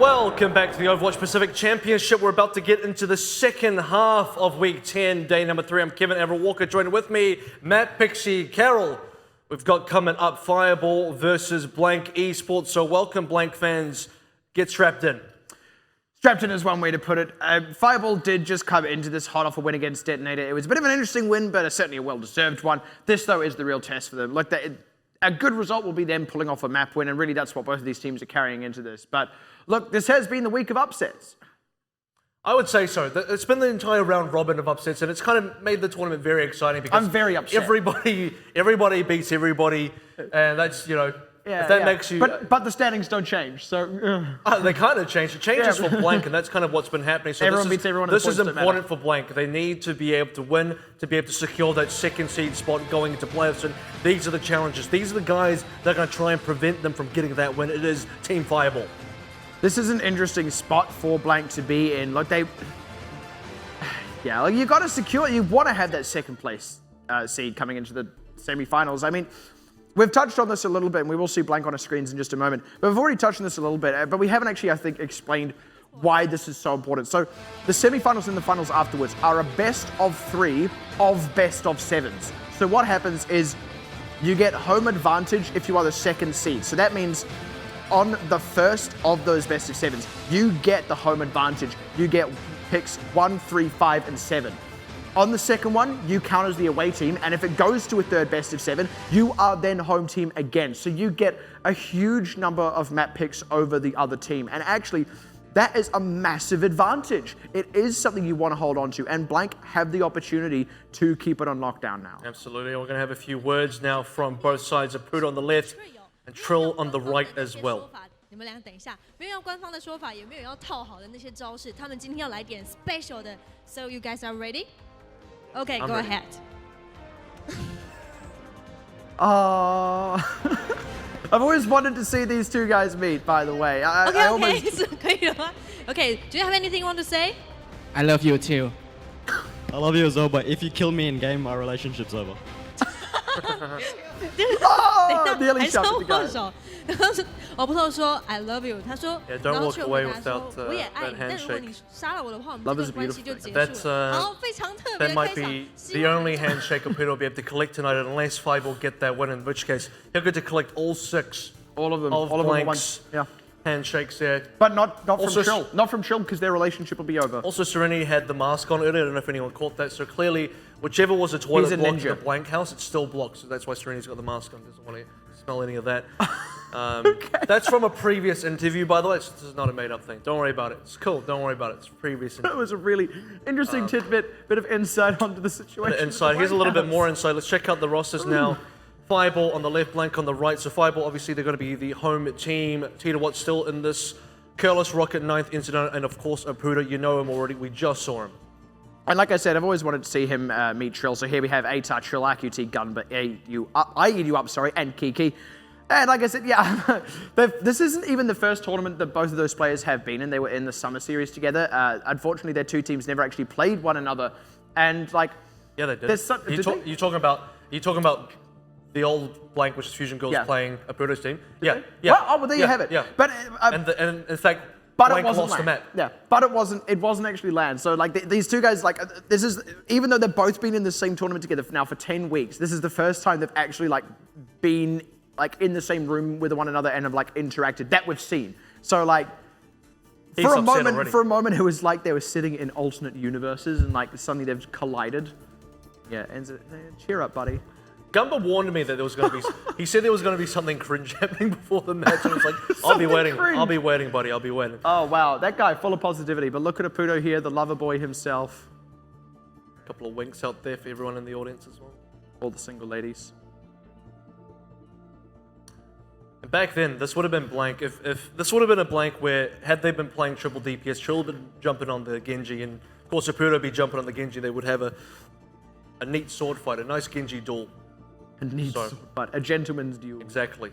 Welcome back to the Overwatch Pacific Championship. We're about to get into the second half of Week 10, day number 3. I'm Kevin Everett Walker, joined with me, Matt, Pixie, Carol. We've got coming up Fireball versus Blank Esports. So welcome, Blank fans. Get strapped in. Strapped in is one way to put it. Fireball did just come into this hot off a win against Detonator. It was a bit of an interesting win, but certainly a well-deserved one. This, though, is the real test for them. Like, a good result will be them pulling off a map win, and really that's what both of these teams are carrying into this. But look, this has been the week of upsets. I would say so. It's been the entire round robin of upsets, and it's kind of made the tournament very exciting because I'm very upset. Everybody beats everybody, and that's, you know, if that makes you... But the standings don't change, so... They kind of change. It changes for Blank, and that's kind of what's been happening. So everyone beats everyone. This is important for Blank. They need to be able to win, to be able to secure that second seed spot going into playoffs, and these are the challenges. These are the guys that are going to try and prevent them from getting that win. It is Team Fireball. This is an interesting spot for Blank to be in. Like, yeah, like you got to secure, you want to have that second place seed coming into the semi-finals. I mean, we've touched on this a little bit, and we will see Blank on our screens in just a moment. But we've already touched on this a little bit, but we haven't actually, I think, explained why this is so important. So the semi-finals and the finals afterwards are a best of 3 of best of 7s. So what happens is you get home advantage if you are the second seed. So that means on the first of those best of 7s, you get the home advantage. You get picks 1, 3, 5, and 7. On the second one, you count as the away team, and if it goes to a third best of 7, you are then home team again. So you get a huge number of map picks over the other team, and actually, that is a massive advantage. It is something you want to hold on to, and Blank have the opportunity to keep it on lockdown now. Absolutely. We're going to have a few words now from both sides. Apuda on the left and Trill on the right as well. 你们俩等一下，没有用官方的说法，也没有要套好的那些招式，他们今天要来点 special 的。So you guys are ready? Okay, go ahead. I've always wanted to see these two guys meet, by the way. Okay, do you have anything you want to say? I love you too. I love you as well, but if you kill me in game, our relationship's over. Nearly shot the guy. 我不透说 I love you， 他说 Yeah, don't walk away without that handshake. Love is beautiful. That might be the only handshake Apuda will be able to collect tonight unless Five will get that win, in which case he'll get to collect all 6 of them. Blank's handshakes there. But not from Trill. Not from Trill, because their relationship will be over. Also, Serenity had the mask on earlier. I don't know if anyone caught that. So clearly, whichever was a toilet block in the Blank house, it's still blocked. So that's why Serenity's got the mask on. Doesn't want to smell any of that. That's from a previous interview, by the way. This is not a made-up thing. Don't worry about it. It's cool. Don't worry about it. It's a previous interview. That was a really interesting tidbit, bit of insight onto the situation. Insight. Here's a little bit more insight. Let's check out the rosters now. Fireball on the left, Blank on the right. So Fireball, obviously, they're going to be the home team. Tita Watt's still in this Curless Rocket 9th incident. And, of course, Apuda, you know him already. We just saw him. And like I said, I've always wanted to see him meet Trill. So here we have ATAR, Trill, RQT, Gun, I Eat You Up, and Kiki. And like I said, yeah, this isn't even the first tournament that both of those players have been in. They were in the summer series together. Unfortunately, their two teams never actually played one another. And like, yeah, they did. You talking about the old Blank versus Fusion Girls playing Apuda's team? Yeah. Well, there you have it. Yeah. But and in fact, but Blank it wasn't lost the map. Yeah, but it wasn't actually land. So like these two guys, like this is, even though they've both been in the same tournament together now for 10 weeks, this is the first time they've actually like been like in the same room with one another and have like interacted that we've seen. So like for a moment it was like they were sitting in alternate universes and like suddenly they've collided. Yeah, and cheer up, buddy. Gumba warned me that there was going to be. He said there was going to be something cringe happening before the match, and I was like, "I'll be waiting. Cringe. I'll be waiting, buddy. I'll be waiting." Oh wow, that guy full of positivity. But look at Apuda here, the lover boy himself. A couple of winks out there for everyone in the audience as well. All the single ladies. And back then, this would have been Blank. If this would have been a Blank where had they been playing triple DPS, Trill would have been jumping on the Genji, and of course Apuda would be jumping on the Genji. They would have a neat sword fight, a nice Genji duel. But a gentleman's duel. Exactly.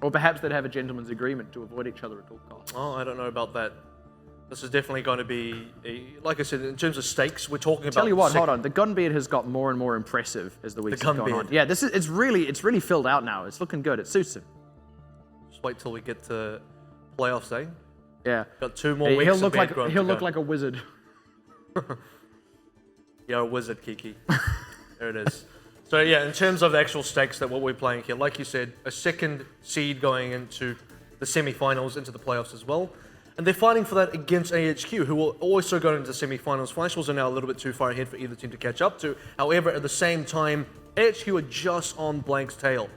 Or perhaps they'd have a gentleman's agreement to avoid each other at all costs. Oh, I don't know about that. This is definitely going to be, like I said, in terms of stakes, we're talking about... Tell you what, hold on. The Gunbeard has got more and more impressive as the weeks have gone on. Yeah, it's really filled out now. It's looking good. It suits him. Just wait till we get to playoffs, eh? Yeah. Got 2 more weeks. He'll look of like like a wizard. You're a wizard, Kiki. There it is. So yeah, in terms of the actual stakes that what we're playing here, like you said, a second seed going into the semi-finals, into the playoffs as well. And they're fighting for that against AHQ, who will also go into the semi-finals. Finals are now a little bit too far ahead for either team to catch up to. However, at the same time, AHQ are just on Blank's tail.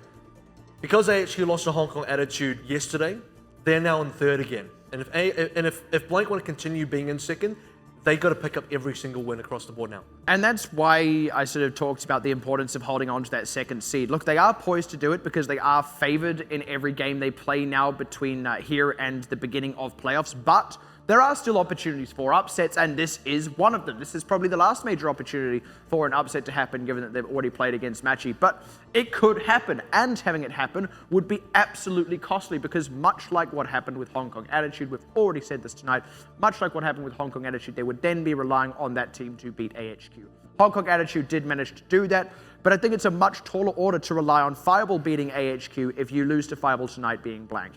Because AHQ lost to Hong Kong Attitude yesterday, they're now in third again. And if Blank want to continue being in second, they got to pick up every single win across the board now. And that's why I sort of talked about the importance of holding on to that second seed. Look, they are poised to do it because they are favored in every game they play now between here and the beginning of playoffs. But there are still opportunities for upsets, and this is one of them. This is probably the last major opportunity for an upset to happen, given that they've already played against Matchy. But it could happen, and having it happen would be absolutely costly, because much like what happened with Hong Kong Attitude, we've already said this tonight, much like what happened with Hong Kong Attitude, they would then be relying on that team to beat AHQ. Hong Kong Attitude did manage to do that, but I think it's a much taller order to rely on Fireball beating AHQ if you lose to Fireball tonight being Blank.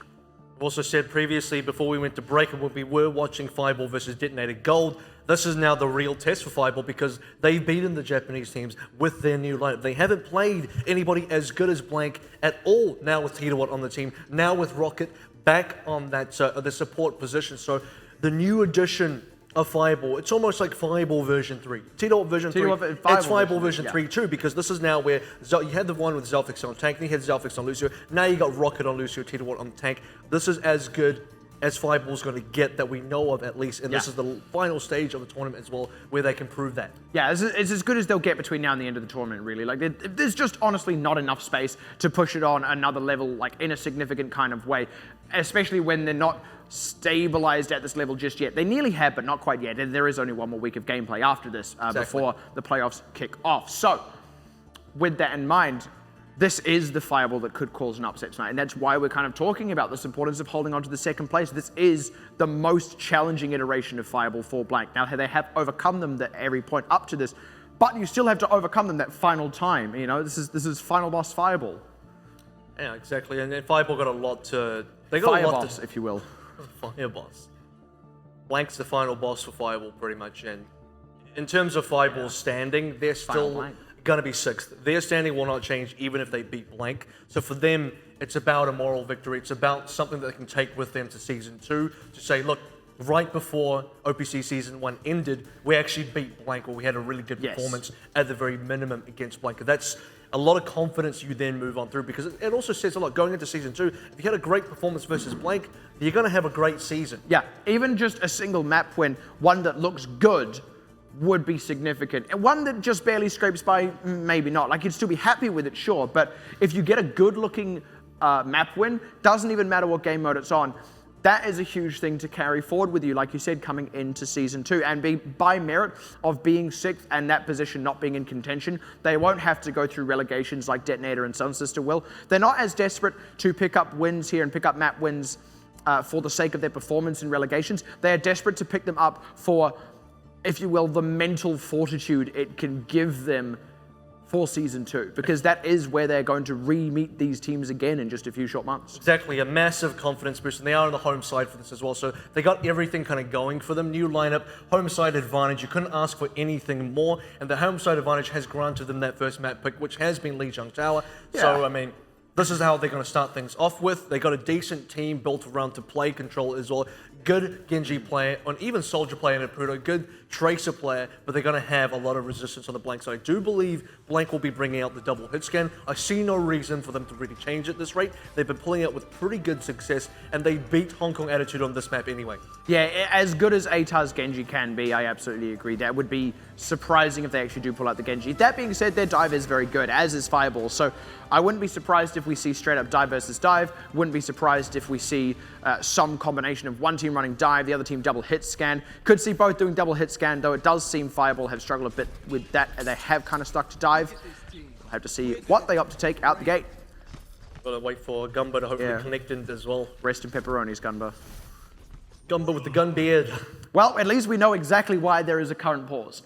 I've also said previously, before we went to break, and when we were watching Fireball versus Detonator Gold, this is now the real test for Fireball, because they've beaten the Japanese teams with their new lineup. They haven't played anybody as good as Blank at all now with Titawat on the team, now with Rocket back on that the support position. So the new addition of Fireball, it's almost like Fireball version 3. Titawat version 3, it's Fireball version 3 too, because this is now where you had the one with Zelfix on tank, then you had Zelfix on Lucio, now you got Rocket on Lucio, Titawat on tank. This is as good as Fireball's going to get that we know of, at least, and this is the final stage of the tournament as well, where they can prove that. Yeah, it's as good as they'll get between now and the end of the tournament, really. Like, there's just honestly not enough space to push it on another level, like, in a significant kind of way, especially when they're not stabilized at this level just yet. They nearly have, but not quite yet, and there is only one more week of gameplay after this, before the playoffs kick off. So, with that in mind, this is the Fireball that could cause an upset tonight, and that's why we're kind of talking about this importance of holding on to the second place. This is the most challenging iteration of Fireball for Blank. Now, they have overcome them at every point up to this, but you still have to overcome them that final time. You know, this is final boss Fireball. Yeah, exactly. And then Fireball got a lot to... They got Fire a lot boss, to... if you will. Fire boss. Blank's the final boss for Fireball, pretty much. And in terms of Fireball's standing, they're still going to be 6th. Their standing will not change even if they beat Blank. So for them, it's about a moral victory. It's about something that they can take with them to Season 2 to say, look, right before OPC Season 1 ended, we actually beat Blank, or we had a really good performance at the very minimum against Blank. That's a lot of confidence you then move on through, because it also says a lot going into Season 2. If you had a great performance versus Blank, you're going to have a great season. Yeah, even just a single map win, one that looks good, would be significant. And one that just barely scrapes by, maybe not. Like, you'd still be happy with it, sure, but if you get a good-looking map win, doesn't even matter what game mode it's on, that is a huge thing to carry forward with you, like you said, coming into Season 2. And by merit of being 6th and that position not being in contention, they won't have to go through relegations like Detonator and Sun Sister will. They're not as desperate to pick up wins here and pick up map wins for the sake of their performance in relegations. They are desperate to pick them up for, if you will, the mental fortitude it can give them for Season 2, because that is where they're going to re-meet these teams again in just a few short months. Exactly, a massive confidence boost, and they are on the home side for this as well, so they got everything kind of going for them. New lineup, home side advantage, you couldn't ask for anything more, and the home side advantage has granted them that first map pick, which has been Lijiang Tower. So, I mean, this is how they're going to start things off with. They got a decent team built around to play control as well. Good Genji player, and even Soldier player in Naruto, good Tracer player, but they're going to have a lot of resistance on the Blank side. I do believe Blank will be bringing out the double hit scan. I see no reason for them to really change at this rate. They've been pulling it with pretty good success, and they beat Hong Kong Attitude on this map anyway. Yeah, as good as ATAR's Genji can be, I absolutely agree. That would be surprising if they actually do pull out the Genji. That being said, their dive is very good, as is Fireball. So I wouldn't be surprised if we see straight up dive versus dive. Wouldn't be surprised if we see some combination of one team running dive, the other team double hit scan. Could see both doing double hit scan, though it does seem Fireball have struggled a bit with that, and they have kind of stuck to dive. We'll have to see what they opt to take out the gate. Gotta wait for Gumba to hopefully connect in as well. Rest in pepperonis, Gunba. Gumba with the gun beard. Well, at least we know exactly why there is a current pause.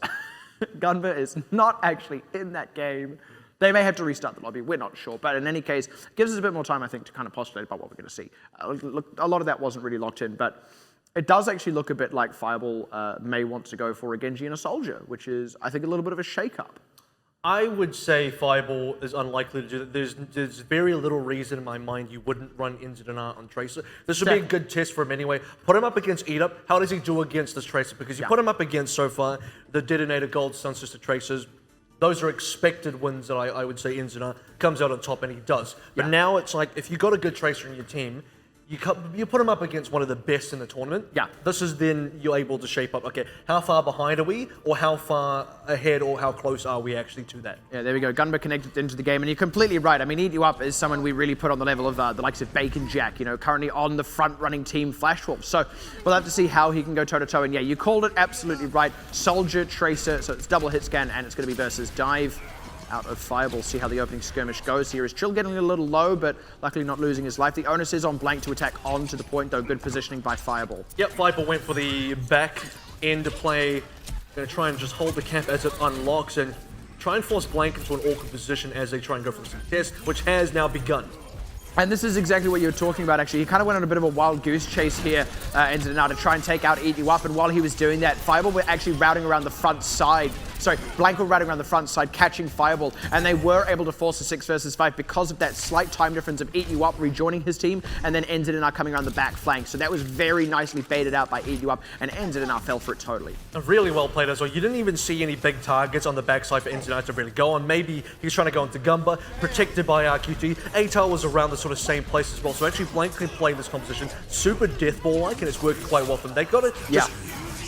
Gunba is not actually in that game. They may have to restart the lobby, we're not sure. But in any case, it gives us a bit more time, I think, to kind of postulate about what we're going to see. Look, a lot of that wasn't really locked in, but it does actually look a bit like Fireball may want to go for a Genji and a Soldier, which is, I think, a little bit of a shake-up. I would say Fireball is unlikely to do that. There's very little reason in my mind you wouldn't run Inzidana on Tracer. This would be a good test for him anyway. Put him up against Eat Up. How does he do against this Tracer? Because you put him up against so far the Detonator Gold, Sun Sister Tracers. Those are expected wins that I would say Inzidana comes out on top, and he does. But now it's like, if you've got a good Tracer in your team, you put him up against one of the best in the tournament. Yeah. This is then you're able to shape up, okay, how far behind are we, or how far ahead, or how close are we actually to that? Yeah, there we go. Gunba connected into the game, and you're completely right. I mean, Eat You Up is someone we really put on the level of the likes of Bacon Jack, you know, currently on the front-running team Flash Wolf. So we'll have to see how he can go toe-to-toe. And yeah, you called it absolutely right. Soldier, Tracer, so it's double hit scan, and it's going to be versus Dive. Out of Fireball, see how the opening skirmish goes here. Is Chill getting a little low, but luckily not losing his life. The onus is on Blank to attack onto the point, though. Good positioning by Fireball. Yep, Fireball went for the back end play. Going to try and just hold the camp as it unlocks and try and force Blank into an awkward position as they try and go for some test, which has now begun. And this is exactly what you were talking about, actually. He kind of went on a bit of a wild goose chase here into now to try and take out Eat You Up. And while he was doing that, Fireball were actually routing around the front side. Sorry, Blank were routing around the front side, catching Fireball. And they were able to force a 6 versus 5 because of that slight time difference of Eat You Up rejoining his team and then Enzidanar coming around the back flank. So that was very nicely baited out by Eat You Up, and Enzidanar fell for it totally. Really well played as well. You didn't even see any big targets on the backside for Enzidanar to really go on. Maybe he was trying to go into Gumba, protected by RQT. ATAR was around the sort of same place as well. So actually Blank can play this composition super deathball-like, and it's working quite well for them. They've got to just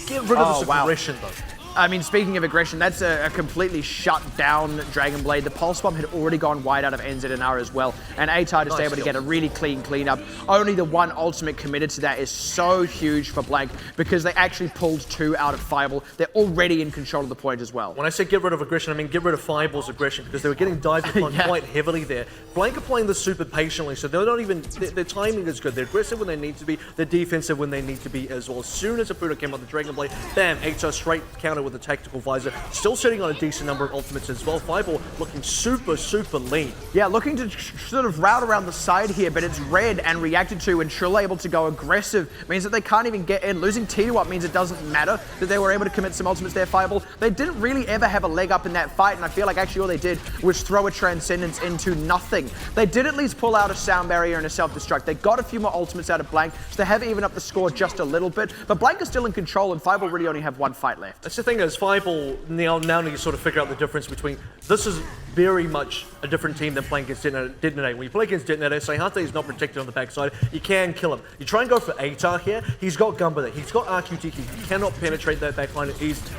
get rid of this aggression, though. I mean, speaking of aggression, that's a completely shut down Dragon Blade. The Pulse Bomb had already gone wide out of NZNR as well, and ATAR just able to get a really clean cleanup. Only the one ultimate committed to that is so huge for Blank because they actually pulled 2 out of Fireball. They're already in control of the point as well. When I say get rid of aggression, I mean get rid of Fireball's aggression because they were getting dived upon quite heavily there. Blank are playing this super patiently, so they're not even, their timing is good. They're aggressive when they need to be, they're defensive when they need to be as well. As soon as Aputo came out the Dragon Blade, bam, ATAR straight counter with the Tactical Visor. Still sitting on a decent number of ultimates as well. Fireball looking super, super lean. Yeah, looking to sort of route around the side here, but it's read and reacted to, and Trill able to go aggressive means that they can't even get in. Losing T2 up means it doesn't matter that they were able to commit some ultimates there, Fireball. They didn't really ever have a leg up in that fight, and I feel like actually all they did was throw a Transcendence into nothing. They did at least pull out a Sound Barrier and a Self-Destruct. They got a few more ultimates out of Blank, so they have evened up the score just a little bit, but Blank is still in control, and Fireball really only have one fight left. That's the thing is, Fireball now need to sort of figure out the difference between, this is very much a different team than playing against Detonator. When you play against Detonator, Sayhate is not protected on the backside, you can kill him. You try and go for ATAR here, he's got Gumba there, he's got RQT, he cannot penetrate that backline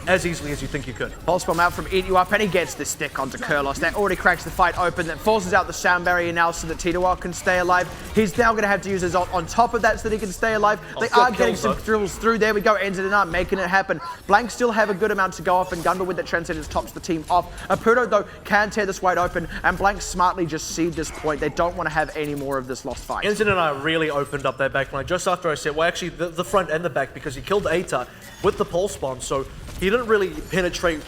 as easily as you think you could. Pulse Bomb out from Eat You Up, and he gets the stick onto Kurlos. That already cracks the fight open, that forces out the Sound Barrier now so that T2R can stay alive. He's now going to have to use his ult on top of that so that he can stay alive. They are getting some thrills through. There we go, NZNR making it happen. Blank still have a good amount to go off, and Gumba with that Transcendence tops the team off. Aputo, though, can tear this wide open, and Blank smartly just seed this point. They don't want to have any more of this lost fight. NZNR really opened up their backline just after I said, well, actually, the front and the back, because he killed ATAR with the Pulse Bomb, so he didn't really penetrate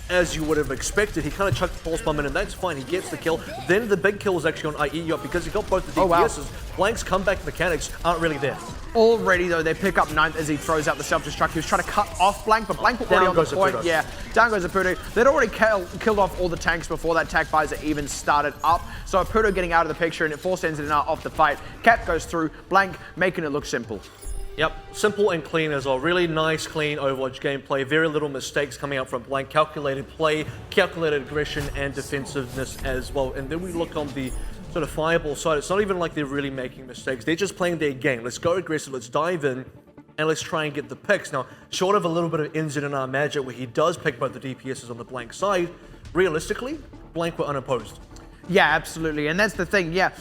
as you would have expected. He kind of chucked the Pulse Bomb in, and that's fine. He gets the kill. Then the big kill was actually on IE up because he got both the DPSs. Blank's comeback mechanics aren't really there. Already, though, they pick up 9th as he throws out the Self-Destruct. He was trying to cut off Blank, but Blank were already on the point. Aputo. Yeah, down goes Aputo. They'd already killed off all the tanks before that Tac Visor even started up. So Aputo getting out of the picture, and it forced NZNR off the fight. Cap goes through, Blank making it look simple. Yep, simple and clean as well. Really nice, clean Overwatch gameplay. Very little mistakes coming out from Blank. Calculated play, calculated aggression, and defensiveness as well. And then we look on the sort of Fireball side. It's not even like they're really making mistakes. They're just playing their game. Let's go aggressive, let's dive in, and let's try and get the picks. Now, short of a little bit of NZNR magic where he does pick both the DPSs on the Blank side, realistically, Blank were unopposed. Yeah, absolutely. And that's the thing, yeah.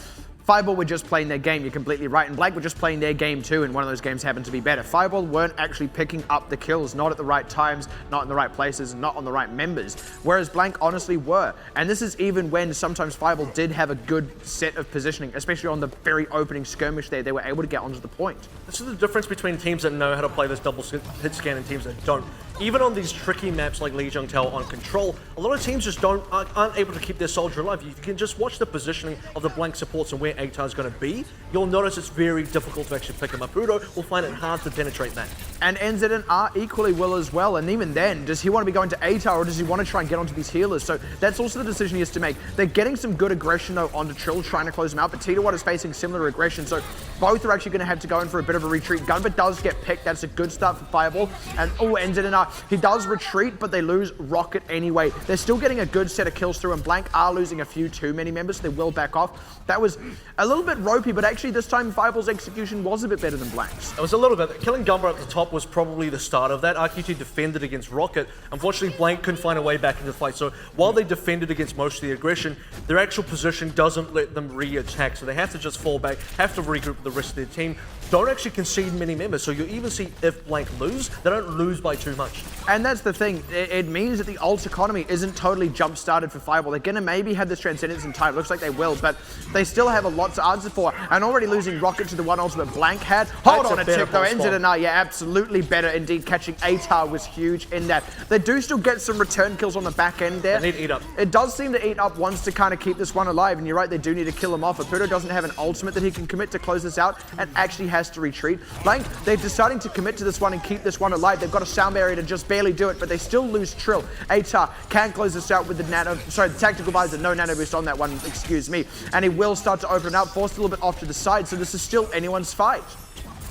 Fireball were just playing their game, you're completely right, and Blank were just playing their game too, and one of those games happened to be better. Fireball weren't actually picking up the kills, not at the right times, not in the right places, and not on the right members, whereas Blank honestly were. And this is even when sometimes Fireball did have a good set of positioning, especially on the very opening skirmish there, they were able to get onto the point. This is the difference between teams that know how to play this double hit scan and teams that don't. even on these tricky maps like Lijiang Tower on Control, a lot of teams just aren't able to keep their soldier alive. You can just watch the positioning of the Blank supports and where AVRL is going to be. You'll notice it's very difficult to actually pick him up. Udo will find it hard to penetrate that. And NZNR equally will as well. And even then, does he want to be going to AVRL or does he want to try and get onto these healers? So that's also the decision he has to make. They're getting some good aggression though onto Trill, trying to close him out, but T1 is facing similar aggression. So both are actually going to have to go in for a bit of a retreat. Gunba does get picked. That's a good start for Fireball. And NZNR, he does retreat, but they lose Rocket anyway. They're still getting a good set of kills through, and Blank are losing a few too many members, so they will back off. That was a little bit ropey, but actually this time Fireball's execution was a bit better than Blank's. It was a little bit. Killing Gunba at the top was probably the start of that. RQT defended against Rocket. Unfortunately, Blank couldn't find a way back into the fight. So while they defended against most of the aggression, their actual position doesn't let them re-attack. So they have to just fall back, have to regroup with the rest of their team. Don't actually concede many members. So you even see if Blank lose, they don't lose by too much. And that's the thing. It means that the ult economy isn't totally jump-started for Fireball. They're going to maybe have this Transcendence in time. Looks like they will, but they still have a lot to answer for. And already losing Rocket to the one ultimate Blank had. Hold on a tick though. NZNR, yeah, absolutely better indeed. Catching AVRL was huge in that. They do still get some return kills on the back end there. They need to eat up. It does seem to eat up once to kind of keep this one alive. And you're right, they do need to kill him off. Apudo doesn't have an ultimate that he can commit to close this out and actually has to retreat. Blank, they're deciding to commit to this one and keep this one alive. They've got a sound barrier to just barely do it, but they still lose Trill. AVRL can close this out with the the tactical visor, no nano boost on that one, excuse me. And he will start to open up, forced a little bit off to the side, so this is still anyone's fight.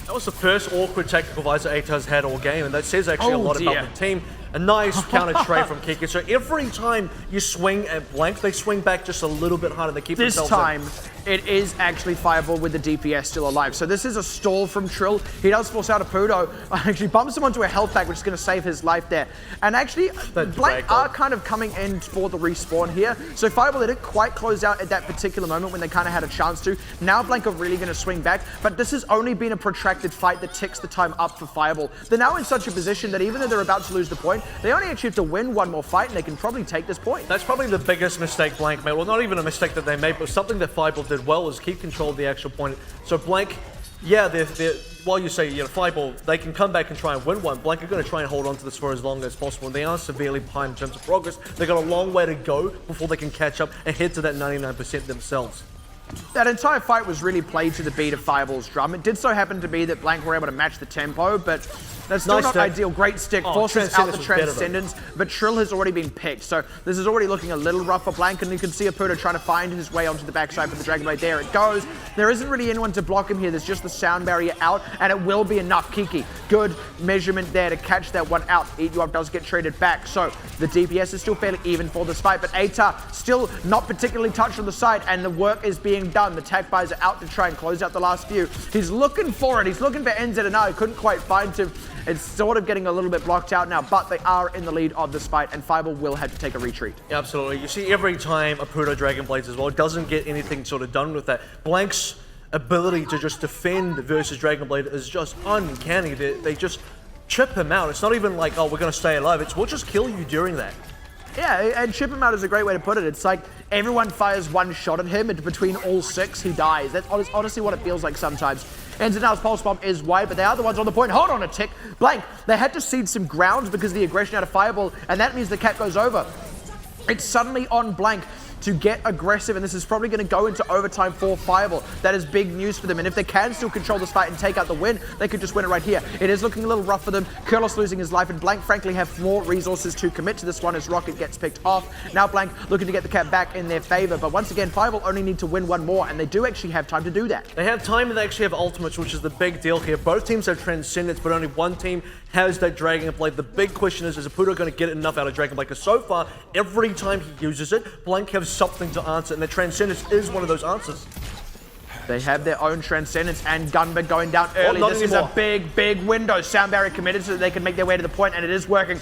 That was the first awkward tactical visor AVRL's had all game, and that says actually a lot about the team. A nice counter trade from Kiki. So every time you swing at Blank, they swing back just a little bit harder. They keep themselves This time, it is actually Fireball with the DPS still alive. So this is a stall from Trill. He does force out a Pudo. Actually bumps him onto a health pack, which is going to save his life there. And actually, Blank are kind of coming in for the respawn here. So Fireball, they didn't quite close out at that particular moment when they kind of had a chance to. Now Blank are really going to swing back. But this has only been a protracted fight that ticks the time up for Fireball. They're now in such a position that even though they're about to lose the point, they only actually have to win one more fight and they can probably take this point. That's probably the biggest mistake Blank made. Well, not even a mistake that they made, but something that Fireball did well is keep control of the actual point. So Blank, yeah, they're while you say, Fireball, they can come back and try and win one. Blank are going to try and hold on to this for as long as possible. And they are severely behind in terms of progress. They've got a long way to go before they can catch up and head to that 99% themselves. That entire fight was really played to the beat of Fireball's drum. It did so happen to be that Blank were able to match the tempo, but that's still not ideal. Great stick, forces out the Transcendence, but Trill has already been picked. So this is already looking a little rough for Blank, and you can see Apudo trying to find his way onto the backside for the Dragon Blade. There it goes. There isn't really anyone to block him here. There's just the sound barrier out, and it will be enough. Kiki, good measurement there to catch that one out. Eat You Up does get traded back, so the DPS is still fairly even for this fight, but AVRL still not particularly touched on the side, and the work is being done. The tag buys are out to try and close out the last few. He's looking for it. He's looking for NZNR. He couldn't quite find him. It's sort of getting a little bit blocked out now, but they are in the lead of this fight, and Fireball will have to take a retreat. Yeah, absolutely. You see every time Apudo Dragon Blades as well, it doesn't get anything sort of done with that. Blank's ability to just defend versus Dragon Blade is just uncanny. They just chip him out. It's not even like, oh, we're going to stay alive. It's, we'll just kill you during that. Yeah, and chip him out is a great way to put it. It's like everyone fires one shot at him, and between all six, he dies. That's honestly what it feels like sometimes. NZNR's Pulse Bomb is wide, but they are the ones on the point. Hold on a tick. Blank, they had to cede some ground because of the aggression out of Fireball, and that means the cap goes over. It's suddenly on Blank to get aggressive, and this is probably going to go into overtime for Fireball. That is big news for them, and if they can still control this fight and take out the win, they could just win it right here. It is looking a little rough for them. Kurlos losing his life, and Blank frankly have more resources to commit to this one as Rocket gets picked off. Now Blank looking to get the cap back in their favor, but once again, Fireball only need to win one more, and they do actually have time to do that. They have time, and they actually have ultimates, which is the big deal here. Both teams have Transcendence, but only one team has that Dragon Blade. The big question is Apudo going to get enough out of Dragon Blade? Because so far, every time he uses it, Blank has something to answer, and the Transcendence is one of those answers. They have their own Transcendence, and Gunba going down early. This is a big, big window. Sound barrier committed so that they can make their way to the point, and it is working.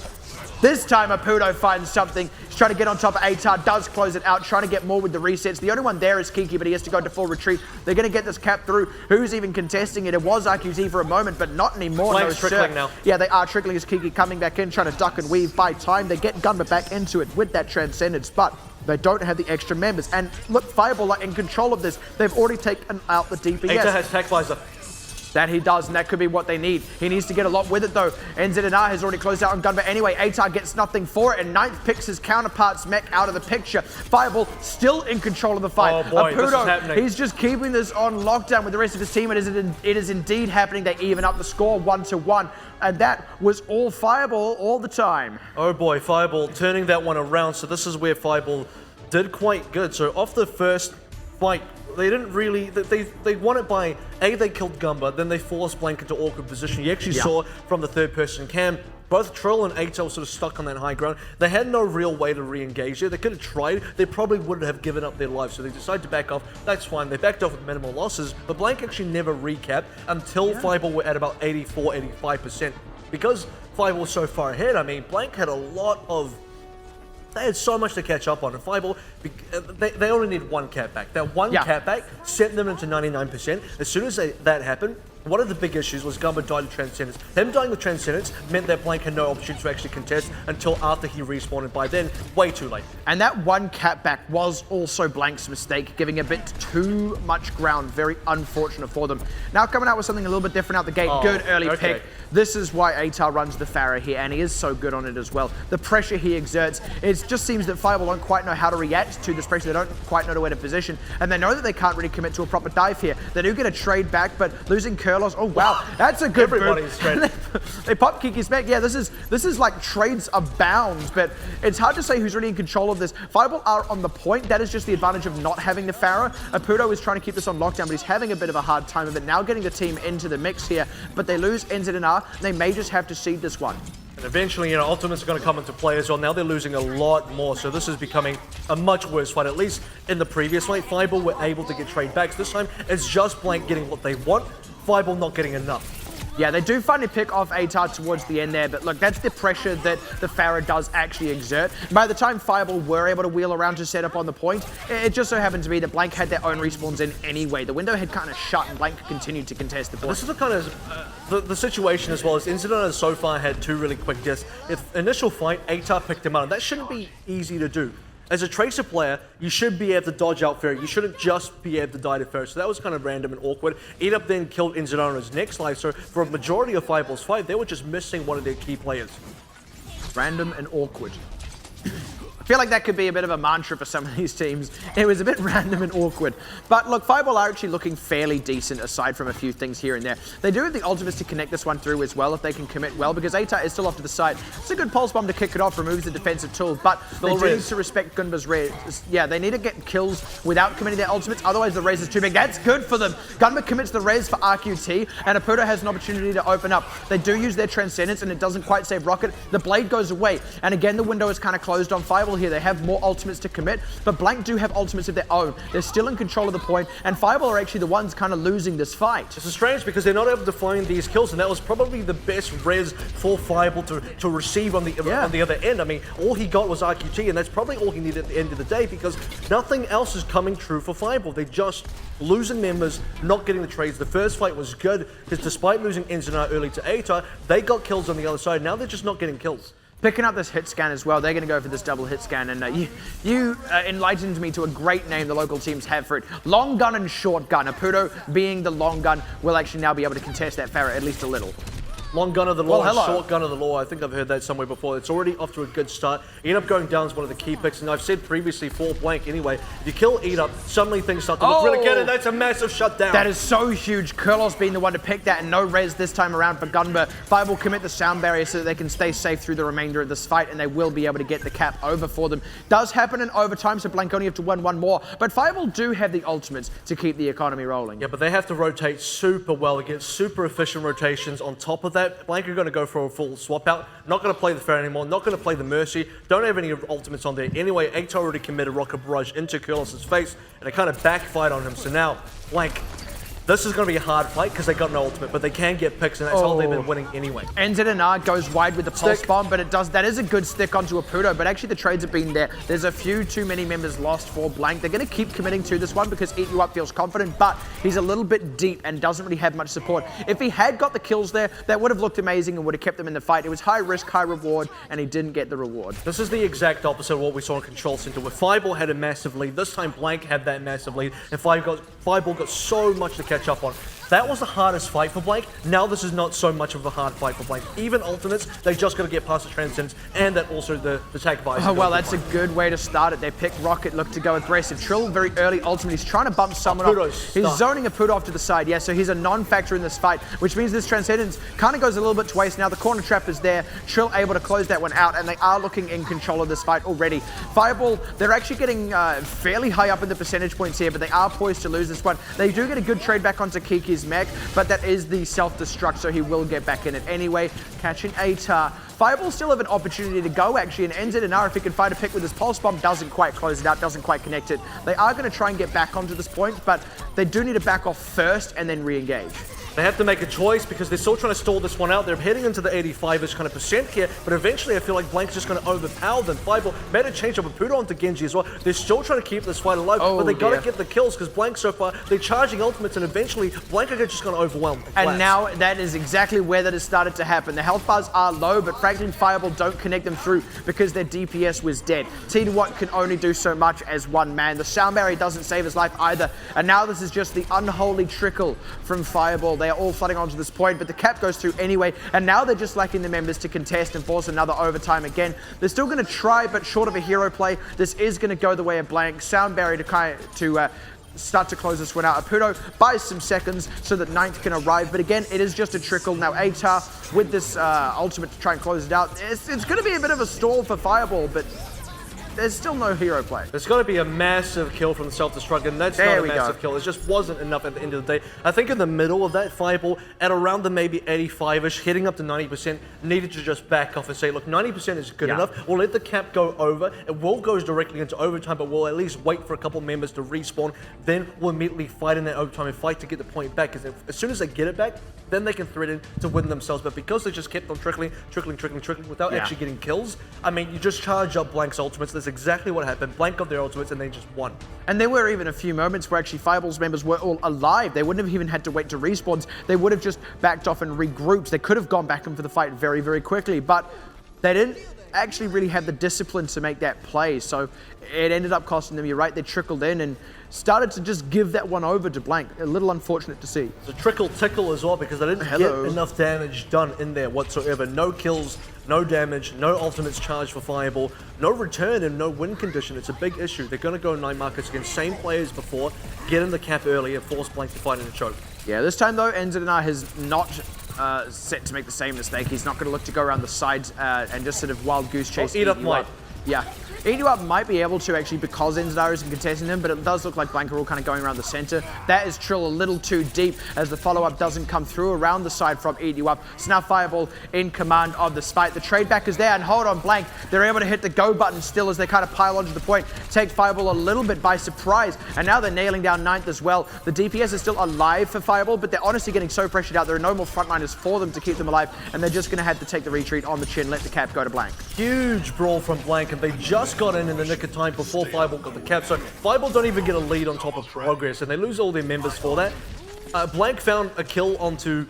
This time, Apudo finds something. He's trying to get on top of AVRL, does close it out, trying to get more with the resets. The only one there is Kiki, but he has to go into full retreat. They're going to get this cap through. Who's even contesting it? It was RQT for a moment, but not anymore. Blank's trickling now. Yeah, they are trickling as Kiki coming back in, trying to duck and weave by time. They get Gunba back into it with that Transcendence, but they don't have the extra members. And look, Fireball are in control of this. They've already taken out the DPS. AVRL has Tech Visor. That he does, and that could be what they need. He needs to get a lot with it, though. NZNR has already closed out on gun, but anyway, ATAR gets nothing for it, and Ninth picks his counterpart's mech out of the picture. Fireball still in control of the fight. Oh boy, this is happening. He's just keeping this on lockdown with the rest of his team. It is indeed happening. They even up the score 1-1, and that was all Fireball all the time. Oh boy, Fireball turning that one around. So this is where Fireball did quite good. So off the first fight, they didn't really, they won it by, they killed Gumba, then they forced Blank into awkward position. You actually saw from the third person cam, both Trill and ATAR were sort of stuck on that high ground. They had no real way to re-engage there. They could have tried. They probably would have given up their lives. So they decided to back off. That's fine. They backed off with minimal losses. But Blank actually never recapped until Fireball were at about 84, 85%. Because Fireball was so far ahead, I mean, Blank had a lot of... They had so much to catch up on. And Fireball, they only need one cap back. That one cap back sent them into 99%. As soon as that happened, one of the big issues was Gumba died to Transcendence. Him dying with Transcendence meant that Blank had no opportunity to actually contest until after he respawned, and by then, way too late. And that one cap back was also Blank's mistake, giving a bit too much ground. Very unfortunate for them. Now coming out with something a little bit different out the gate. Good early pick. This is why ATAR runs the Pharah here, and he is so good on it as well. The pressure he exerts, it just seems that Fireball don't quite know how to react to this pressure. They don't quite know where to position, and they know that they can't really commit to a proper dive here. They do get a trade back, but losing Kurlos, oh wow, that's a good Everybody's trade. They pop Kiki's back. Yeah, this is like trades abound, but it's hard to say who's really in control of this. Fireball are on the point. That is just the advantage of not having the Pharah. Apudo is trying to keep this on lockdown, but he's having a bit of a hard time of it. Now getting the team into the mix here, but they lose NZNR. They may just have to seed this one. And eventually, Ultimates are going to come into play as well. Now they're losing a lot more, so this is becoming a much worse fight. At least in the previous fight, Fireball were able to get trade backs. This time, it's just Blank getting what they want, Fireball not getting enough. Yeah, they do finally pick off ATAR towards the end there, but look, that's the pressure that the Pharah does actually exert. By the time Fireball were able to wheel around to set up on the point, it just so happened to be that Blank had their own respawns in anyway. The window had kind of shut and Blank continued to contest the point. This is the kind of the situation as well. As Incident has so far had two really quick deaths. If initial fight, ATAR picked him out, and that shouldn't be easy to do. As a Tracer player, you should be able to dodge out Ferry. You shouldn't just be able to die to Ferry. So that was kind of random and awkward. Edap then killed Inzidane on his next life. So for a majority of Fireball's fight, they were just missing one of their key players. Random and awkward. I feel like that could be a bit of a mantra for some of these teams. It was a bit random and awkward. But look, Fireball are actually looking fairly decent aside from a few things here and there. They do have the ultimates to connect this one through as well if they can commit well, because ATAR is still off to the side. It's a good pulse bomb to kick it off, removes the defensive tool, but they do need to respect Gunba's res. Yeah, they need to get kills without committing their ultimates, otherwise the res is too big. That's good for them. Gunba commits the res for RQT, and Apudo has an opportunity to open up. They do use their Transcendence, and it doesn't quite save Rocket. The blade goes away, and again, the window is kind of closed on Fireball here. They have more ultimates to commit, but Blank do have ultimates of their own. They're still in control of the point, and Fireball are actually the ones kind of losing this fight. This is strange because they're not able to find these kills, and that was probably the best res for Fireball to receive on the other end. I mean, all he got was RQT, and that's probably all he needed at the end of the day, because nothing else is coming true for Fireball. They're just losing members, not getting the trades. The first fight was good, because despite losing Enzinar early to ATAR, they got kills on the other side. Now they're just not getting kills. Picking up this hit scan as well. They're going to go for this double hit scan, and you enlightened me to a great name the local teams have for it. Long gun and short gun. Apudo, being the long gun, will actually now be able to contest that Pharah at least a little. Long gun of the law, short gun of the law. I think I've heard that somewhere before. It's already off to a good start. Edap going down is one of the key picks, and I've said previously for Blank anyway, if you kill Edap, suddenly things start to look really good, and that's a massive shutdown. That is so huge. Kurlos being the one to pick that, and no res this time around for Gunba. Fireball commit the sound barrier so that they can stay safe through the remainder of this fight, and they will be able to get the cap over for them. Does happen in overtime, so Blank only have to win one more, but Fireball do have the ultimates to keep the economy rolling. Yeah, but they have to rotate super well to get super efficient rotations. On top of that, Blank are going to go for a full swap out. Not going to play the Pharah anymore, not going to play the Mercy. Don't have any ultimates on there. Anyway, ATAR already committed Rocket Barrage into Kurlos' face, and it kind of backfired on him. So now, Blank, this is going to be a hard fight because they got no ultimate, but they can get picks, and that's how they've been winning anyway. NZNR goes wide with the pulse bomb, but that is a good stick onto Apudo, but actually the trades have been there. There's a few too many members lost for Blank. They're going to keep committing to this one because Eat You Up feels confident, but he's a little bit deep and doesn't really have much support. If he had got the kills there, that would have looked amazing and would have kept them in the fight. It was high risk, high reward, and he didn't get the reward. This is the exact opposite of what we saw in Control Center, where Fireball had a massive lead. This time Blank had that massive lead, and Fireball got so much to catch up on. That was the hardest fight for Blank. Now this is not so much of a hard fight for Blank. Even ultimates, they just got to get past the Transcendence and that also the tag visor. Oh, well, that's a good way to start it. They pick Rocket, look to go aggressive. Trill, very early ultimate. He's trying to bump someone off. He's zoning a Pudo off to the side. Yeah, so he's a non-factor in this fight, which means this Transcendence kind of goes a little bit to waste. Now the corner trap is there. Trill able to close that one out, and they are looking in control of this fight already. Fireball, they're actually getting fairly high up in the percentage points here, but they are poised to lose this one. They do get a good trade back onto Kiki's mech, but that is the self-destruct, so he will get back in it anyway. Catching ATAR. Fireball still have an opportunity to go actually, and NZNR, if he can find a pick with his pulse bomb, doesn't quite close it out, doesn't quite connect it. They are going to try and get back onto this point, but they do need to back off first and then re-engage. They have to make a choice because they're still trying to stall this one out. They're heading into the 85-ish kind of percent here, but eventually I feel like Blank's just going to overpower them. Fireball made a change up a Pudo onto Genji as well. They're still trying to keep this fight alive, but they got to get the kills because Blank so far, they're charging ultimates and eventually Blank are just going to overwhelm. And now that is exactly where that has started to happen. The health bars are low, but Fragment Fireball don't connect them through because their DPS was dead. T2 can only do so much as one man. The sound barrier doesn't save his life either. And now this is just the unholy trickle from Fireball. They are all flooding onto this point, but the cap goes through anyway, and now they're just lacking the members to contest and force another overtime again. They're still going to try, but short of a hero play, this is going to go the way of Blank. Sound barrier to start to close this one out. Apudo buys some seconds so that Ninth can arrive, but again, it is just a trickle. Now ATAR with this ultimate to try and close it out. It's going to be a bit of a stall for Fireball, but there's still no hero play. There's got to be a massive kill from the self-destruct, and that's not a massive kill. It just wasn't enough at the end of the day. I think in the middle of that Fireball, at around the maybe 85-ish, hitting up to 90%, needed to just back off and say, look, 90% is good enough. We'll let the cap go over. It will go directly into overtime, but we'll at least wait for a couple members to respawn. Then we'll immediately fight in that overtime and fight to get the point back, because as soon as they get it back, then they can threaten to win themselves. But because they just kept on trickling without actually getting kills, I mean, you just charge up Blank's ultimates. That's exactly what happened. Blank got their ultimates and they just won. And there were even a few moments where actually Fireball's members were all alive. They wouldn't have even had to wait to respawns. They would have just backed off and regrouped. They could have gone back in for the fight very, very quickly, but they didn't actually really have the discipline to make that play. So it ended up costing them. You're right, they trickled in and started to just give that one over to Blank. A little unfortunate to see. It's a trickle tickle as well because they didn't get enough damage done in there whatsoever. No kills, no damage, no ultimates charged for Fireball, no return and no win condition. It's a big issue. They're going to go 9 markets against same players before, get in the cap early and force Blank to fight in a choke. Yeah, this time though, NZNR has not set to make the same mistake. He's not going to look to go around the sides and just sort of wild goose chase. Eat up might. Yeah. EduUp might be able to actually, because NZR isn't contesting them, but it does look like Blank are all kind of going around the center. That is Trill a little too deep as the follow-up doesn't come through around the side from EduUp. So now Fireball in command of this fight. The trade back is there, and hold on, Blank. They're able to hit the go button still as they kind of pile onto the point. Take Fireball a little bit by surprise, and now they're nailing down Ninth as well. The DPS is still alive for Fireball, but they're honestly getting so pressured out. There are no more frontliners for them to keep them alive, and they're just going to have to take the retreat on the chin, let the cap go to Blank. Huge brawl from Blank, and they just got in the nick of time before Fireball got the cap. So Fireball don't even get a lead on top of Progress, and they lose all their members for that. Blank found a kill onto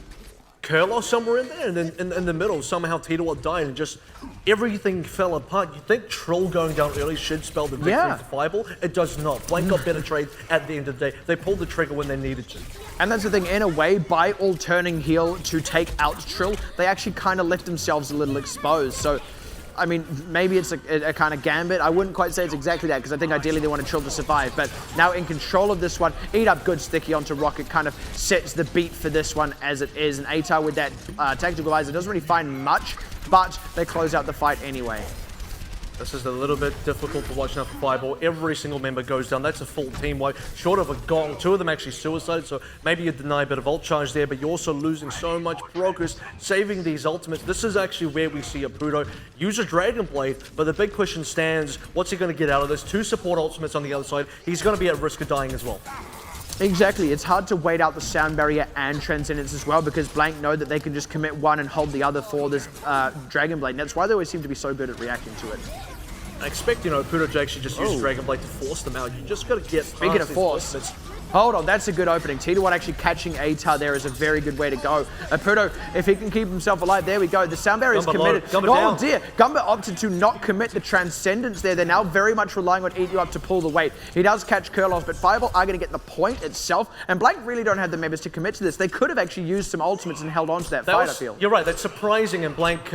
Curlos somewhere in there, and then in the middle, somehow T2 died, and just everything fell apart. You think Troll going down early should spell the victory for Fireball? It does not. Blank got better trade at the end of the day. They pulled the trigger when they needed to. And that's the thing, in a way, by all turning heel to take out Trill, they actually kind of left themselves a little exposed. So I mean, maybe it's a kind of gambit. I wouldn't quite say it's exactly that, because I think ideally they want Trill to survive. But now in control of this one, eat up good sticky onto Rocket, kind of sets the beat for this one as it is. And ATAR with that tactical visor doesn't really find much, but they close out the fight anyway. This is a little bit difficult to watch now for Fireball. Every single member goes down. That's a full team wipe. Short of a gong. 2 of them actually suicided, so maybe you deny a bit of ult charge there, but you're also losing so much progress, saving these ultimates. This is actually where we see Apudo use a Dragon Blade, but the big question stands, what's he going to get out of this? 2 support ultimates on the other side. He's going to be at risk of dying as well. Exactly. It's hard to wait out the sound barrier and Transcendence as well, because Blank know that they can just commit one and hold the other for this Dragon Blade. And that's why they always seem to be so good at reacting to it. I expect, Apudo to actually just use Dragon Blade to force them out. You just got to get Speaking of force, Hold on, that's a good opening. T1 actually catching ATAR there is a very good way to go. Apudo, if he can keep himself alive, there we go. The sound barrier is committed. Oh dear, Gumba opted to not commit the Transcendence there. They're now very much relying on Eat You Up to pull the weight. He does catch Kurlos, but Fireball are going to get the point itself, and Blank really don't have the members to commit to this. They could have actually used some ultimates and held on to that fight, I feel. You're right, that's surprising, and Blank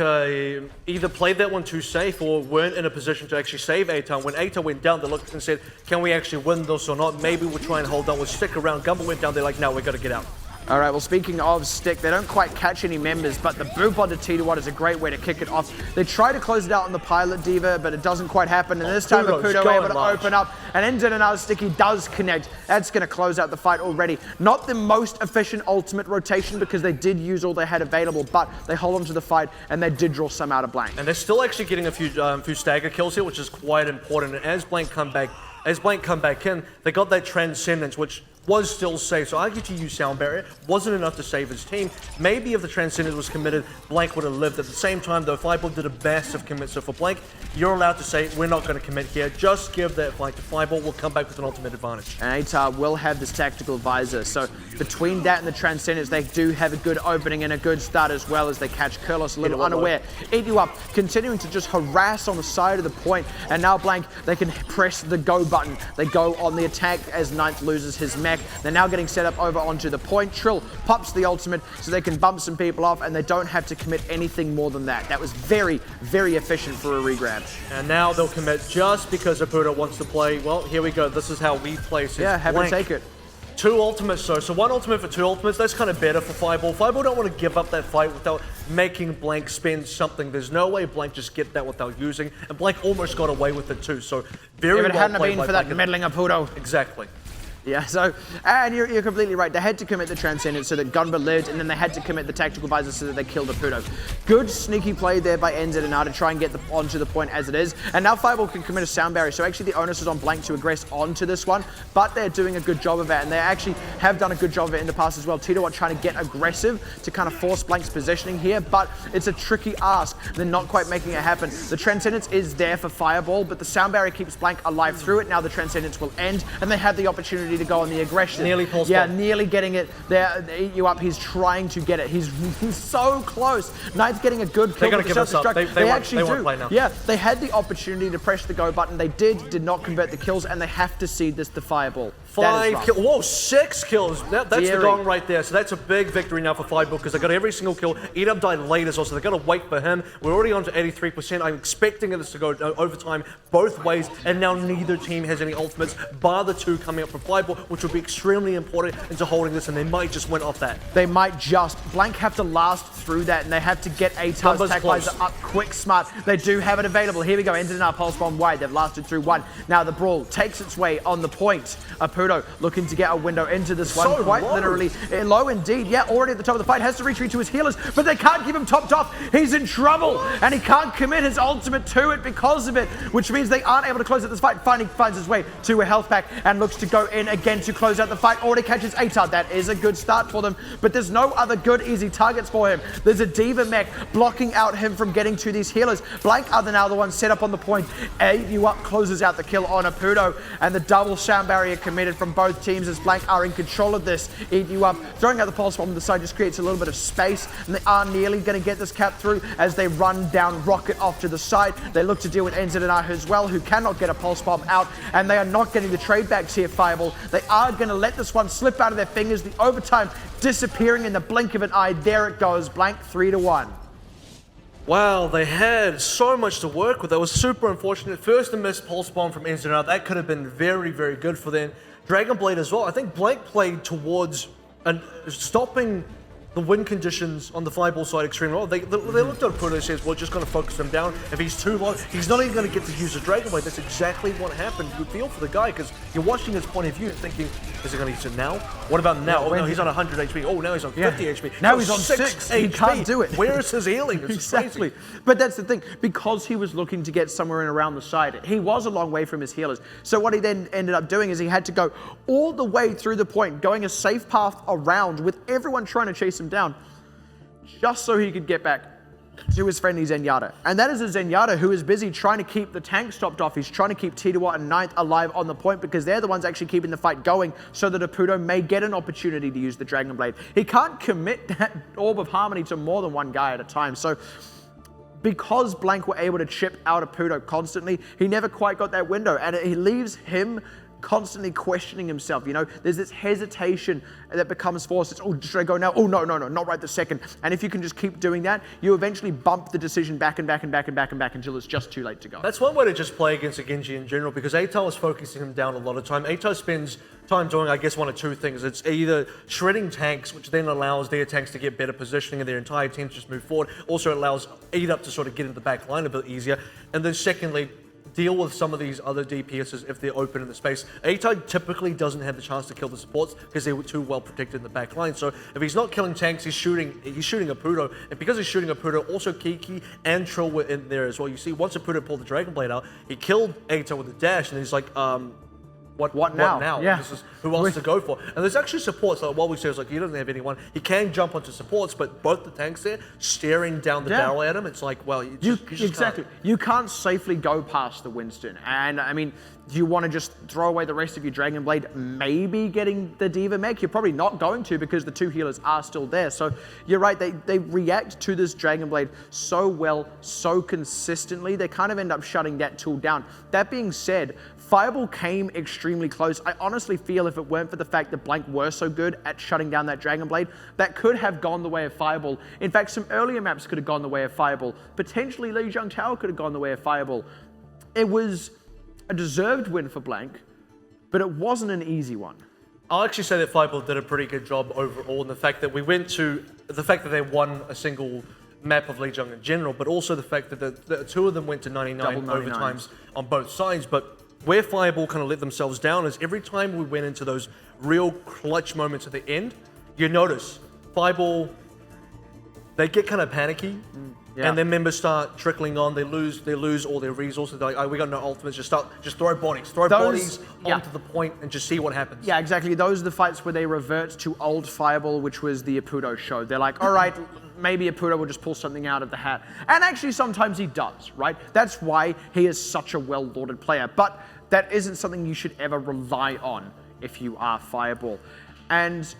either played that one too safe or weren't in a position to actually save ATAR. When ATAR went down, they looked and said, can we actually win this or not? Maybe we'll try and hold on, we'll stick around. Gumba went down, they're like, no, we got to get out. All right, well, speaking of stick, they don't quite catch any members, but the boop onto T1 is a great way to kick it off. They try to close it out on the Pilot Diva, but it doesn't quite happen, and this time Apudo able to open up, and into another sticky does connect. That's going to close out the fight already. Not the most efficient ultimate rotation because they did use all they had available, but they hold on to the fight, and they did draw some out of Blank. And they're still actually getting a few stagger kills here, which is quite important, and as Blank come back in, they got that Transcendence, which was still safe. So I argue to use Sound Barrier wasn't enough to save his team. Maybe if the Transcendence was committed, Blank would have lived. At the same time, though, Fireball did a massive commit. So for Blank, you're allowed to say, we're not going to commit here. Just give that flank to Fireball. We'll come back with an ultimate advantage. And ATAR will have this tactical visor. So between that and the Transcendence, they do have a good opening and a good start as well as they catch Kurlos a little unaware. Eat You Up, continuing to just harass on the side of the point. And now Blank, they can press the go button. They go on the attack as Ninth loses his mech. They're now getting set up over onto the point. Trill pops the ultimate so they can bump some people off and they don't have to commit anything more than that. That was very, very efficient for a regrab. And now they'll commit just because Apudo wants to play. Well, here we go. This is how we play. Yeah, have to take it. 2 ultimates, so one ultimate for 2 ultimates. That's kind of better for Fireball. Fireball don't want to give up that fight without making Blank spend something. There's no way Blank just get that without using, and Blank almost got away with it too. So very well played. If it hadn't been for that meddling Apudo. Exactly. Yeah, so, and you're completely right. They had to commit the Transcendence so that Gunba lived, and then they had to commit the Tactical Visor so that they killed Apudo. Good sneaky play there by NZNR to try and get onto the point as it is. And now Fireball can commit a Sound Barrier, so actually the onus is on Blank to aggress onto this one, but they're doing a good job of it, and they actually have done a good job of it in the past as well. T1 trying to get aggressive to kind of force Blank's positioning here, but it's a tricky ask. They're not quite making it happen. The Transcendence is there for Fireball, but the Sound Barrier keeps Blank alive through it. Now the Transcendence will end, and they have the opportunity to go on the aggression. Nearly pulls nearly getting it there. They Eat You Up. He's trying to get it. He's so close. Knight's getting a good kill. They're going to give us up. They actually won't play now. Yeah, they had the opportunity to press the go button. They did not convert the kills, and they have to cede this to Fireball. 5 kills. Whoa, 6 kills. That's the gong right there. So that's a big victory now for Fireball because they got every single kill. Eat Up died late as well, so they got to wait for him. We're already on to 83%. I'm expecting this to go overtime both ways, and now neither team has any ultimates, bar the 2 coming up from Fireball, which will be extremely important into holding this, and they might just win off that. They might just. Blank have to last through that, and they have to get ATAR's Tac Visor up quick, smart. They do have it available. Here we go. Ended in our Pulse Bomb wide. They've lasted through 1. Now the Brawl takes its way on the point. Apudo looking to get a window into this one. Quite literally. Low indeed. Yeah, already at the top of the fight. Has to retreat to his healers, but they can't keep him topped off. He's in trouble, and he can't commit his ultimate to it because of it, which means they aren't able to close out this fight. Finds his way to a health pack and looks to go in again to close out the fight. Already catches ATAR. That is a good start for them, but there's no other good easy targets for him. There's a Diva mech blocking out him from getting to these healers. Blank are now the ones set up on the point. Eat You Up closes out the kill on Apudo, and the double Sound Barrier committed from both teams as Blank are in control of this. Eat You Up throwing out the Pulse Bomb on the side just creates a little bit of space, and they are nearly going to get this cap through as they run down Rocket off to the side. They look to deal with NZNR as well, who cannot get a Pulse Bomb out, and they are not getting the trade backs here, Fireball. They are going to let this one slip out of their fingers. The overtime disappearing in the blink of an eye. There it goes. Blank 3-1. Wow, they had so much to work with. That was super unfortunate. First and missed Pulse Bomb from NZNR. That could have been very, very good for them. Dragon Blade as well. I think Blank played towards stopping the win conditions on the Fireball side extremely well. They looked at Apudo and says, we're just going to focus him down. If he's too low, he's not even going to get to use the Dragon Blade. That's exactly what happened. You feel for the guy because you're watching his point of view and thinking, is he going to use it now? What about now? Oh, no, he's on 100 HP. Oh, now he's on 50 HP. Now he's on 6 HP. He can't do it. Where is his healing? Exactly. But that's the thing. Because he was looking to get somewhere in around the side, he was a long way from his healers. So what he then ended up doing is he had to go all the way through the point, going a safe path around with everyone trying to chase him down, just so he could get back to his friendly Zenyatta. And that is a Zenyatta who is busy trying to keep the tank stopped off. He's trying to keep T2 and Ninth alive on the point because they're the ones actually keeping the fight going so that Apudo may get an opportunity to use the Dragon Blade. He can't commit that Orb of Harmony to more than one guy at a time. So because Blank were able to chip out Apudo constantly, he never quite got that window. And it leaves him constantly questioning himself. You know, there's this hesitation that becomes forced. It's, oh, should I go now? Oh, no, not right this second. And if you can just keep doing that, you eventually bump the decision back and back and back and back and back until it's just too late to go. That's one way to just play against a Genji in general, because Atar is focusing him down a lot of time. Atar spends time doing, I guess, one of two things. It's either shredding tanks, which then allows their tanks to get better positioning and their entire team to just move forward. Also allows Eat-Up to sort of get into the back line a bit easier. And then secondly, deal with some of these other DPSs if they're open in the space. A-Tide typically doesn't have the chance to kill the supports because they were too well protected in the back line. So if he's not killing tanks, he's shooting Apudo. And because he's shooting Apudo, also Kiki and Trill were in there as well. You see, once Apudo pulled the Dragon Blade out, he killed A-Tide with a dash, and he's like, what now? Yeah. This is who else to go for. And there's actually supports, like what we say is like, he doesn't have anyone. He can jump onto supports, but both the tanks there, staring down the barrel at him, it's like, well, you just exactly. can't. You can't safely go past the Winston. And I mean, do you want to just throw away the rest of your Dragon Blade, maybe getting the Diva mech? You're probably not going to because the two healers are still there. So you're right, they react to this Dragon Blade so well, so consistently, they kind of end up shutting that tool down. That being said, Fireball came extremely close. I honestly feel if it weren't for the fact that Blank were so good at shutting down that Dragon Blade, that could have gone the way of Fireball. In fact, some earlier maps could have gone the way of Fireball. Potentially Lijiang Tower could have gone the way of Fireball. It was a deserved win for Blank, but it wasn't an easy one. I'll actually say that Fireball did a pretty good job overall in the fact that they won a single map of Lijiang in general, but also the fact that the two of them went to 99 overtimes on both sides. But where Fireball kind of let themselves down is every time we went into those real clutch moments at the end, you notice Fireball, they get kind of panicky, and their members start trickling on. They lose all their resources. They're like, oh, we got no ultimates. Just throw bodies onto the point and just see what happens. Yeah, exactly. Those are the fights where they revert to old Fireball, which was the Apudo show. They're like, all right, maybe Apudo will just pull something out of the hat. And actually, sometimes he does, right? That's why he is such a well-lauded player. But that isn't something you should ever rely on if you are Fireball. And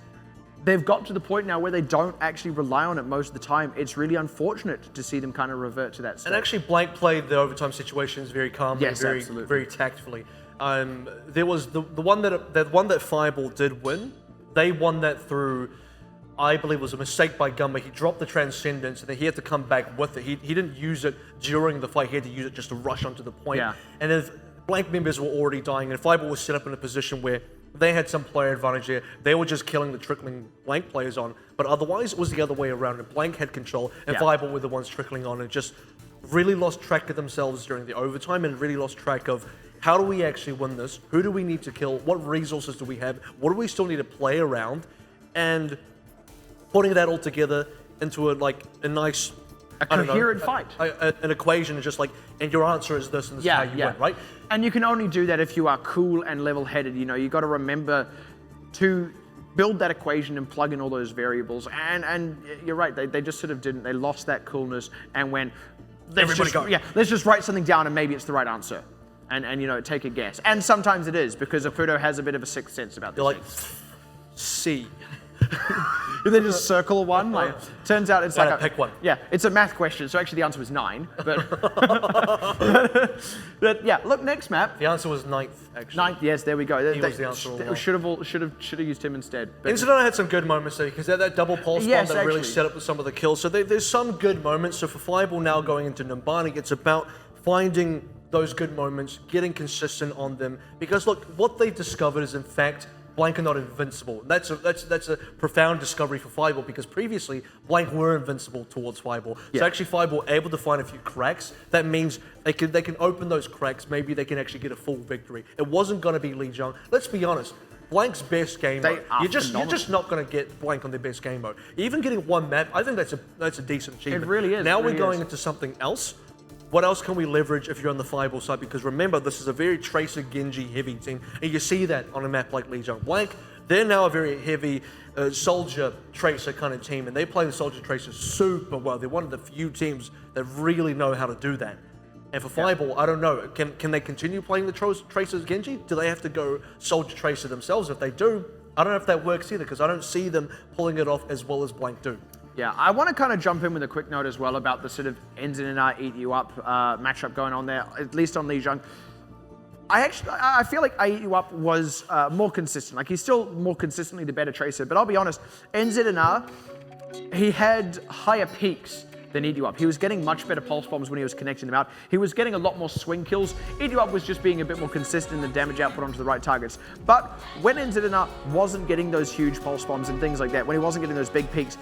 they've got to the point now where they don't actually rely on it most of the time. It's really unfortunate to see them kind of revert to that state. And actually, Blank played the overtime situations very calmly, very tactfully. There was the one that Fireball did win. They won that through, I believe, it was a mistake by Gumba. He dropped the Transcendence, and then he had to come back with it. He didn't use it during the fight. He had to use it just to rush onto the point. Yeah. And if Blank members were already dying, and Fireball was set up in a position where they had some player advantage there. They were just killing the trickling Blank players on. But otherwise, it was the other way around. And Blank had control, and Fireball were the ones trickling on, and just really lost track of themselves during the overtime, and really lost track of how do we actually win this? Who do we need to kill? What resources do we have? What do we still need to play around? And putting that all together into a nice, coherent fight. An equation is just like, and your answer is this, and this is how you win, right? And you can only do that if you are cool and level-headed. You know, you got to remember to build that equation and plug in all those variables. And you're right, they just sort of didn't. They lost that coolness and went, let's just write something down and maybe it's the right answer. And you know, take a guess. And sometimes it is, because Apudo has a bit of a sixth sense about this. You're like, C. And then just circle one. Like, turns out it's like pick one. Yeah, it's a math question, so actually the answer was 9. But, but yeah, look, next map. The answer was 9th, actually. 9th, yes, there we go. He was the answer all along. Should have used him instead. But Incident had some good moments there, because that double pulse bomb that really set up some of the kills. So there's some good moments. So for Fireball now going into Numbani, it's about finding those good moments, getting consistent on them. Because look, what they've discovered is in fact Blank are not invincible. That's a profound discovery for Fireball, because previously Blank were invincible towards Fireball. So actually Fireball able to find a few cracks. That means they can open those cracks. Maybe they can actually get a full victory. It wasn't going to be Lijiang. Let's be honest. Blank's best game mode. You're just not going to get Blank on their best game mode. Even getting one map, I think that's a decent achievement. It really is. Now we're going into something else. What else can we leverage if you're on the Fireball side? Because remember, this is a very Tracer Genji heavy team, and you see that on a map like Lijiang. Blank They're now a very heavy Soldier Tracer kind of team, and they play the Soldier Tracer super well. They're one of the few teams that really know how to do that. And for Fireball, I don't know, can they continue playing the Tracers Genji? Do they have to go Soldier Tracer themselves? If they do, I don't know if that works either, because I don't see them pulling it off as well as Blank do. Yeah, I want to kind of jump in with a quick note as well about the sort of NZNR Eat You Up matchup going on there, at least on Lijiang. I feel like I Eat You Up was more consistent. Like, he's still more consistently the better Tracer, but I'll be honest, NZNR, he had higher peaks than Eat You Up. He was getting much better pulse bombs when he was connecting them out. He was getting a lot more swing kills. Eat You Up was just being a bit more consistent in the damage output onto the right targets. But when NZNR wasn't getting those huge pulse bombs and things like that, when he wasn't getting those big peaks,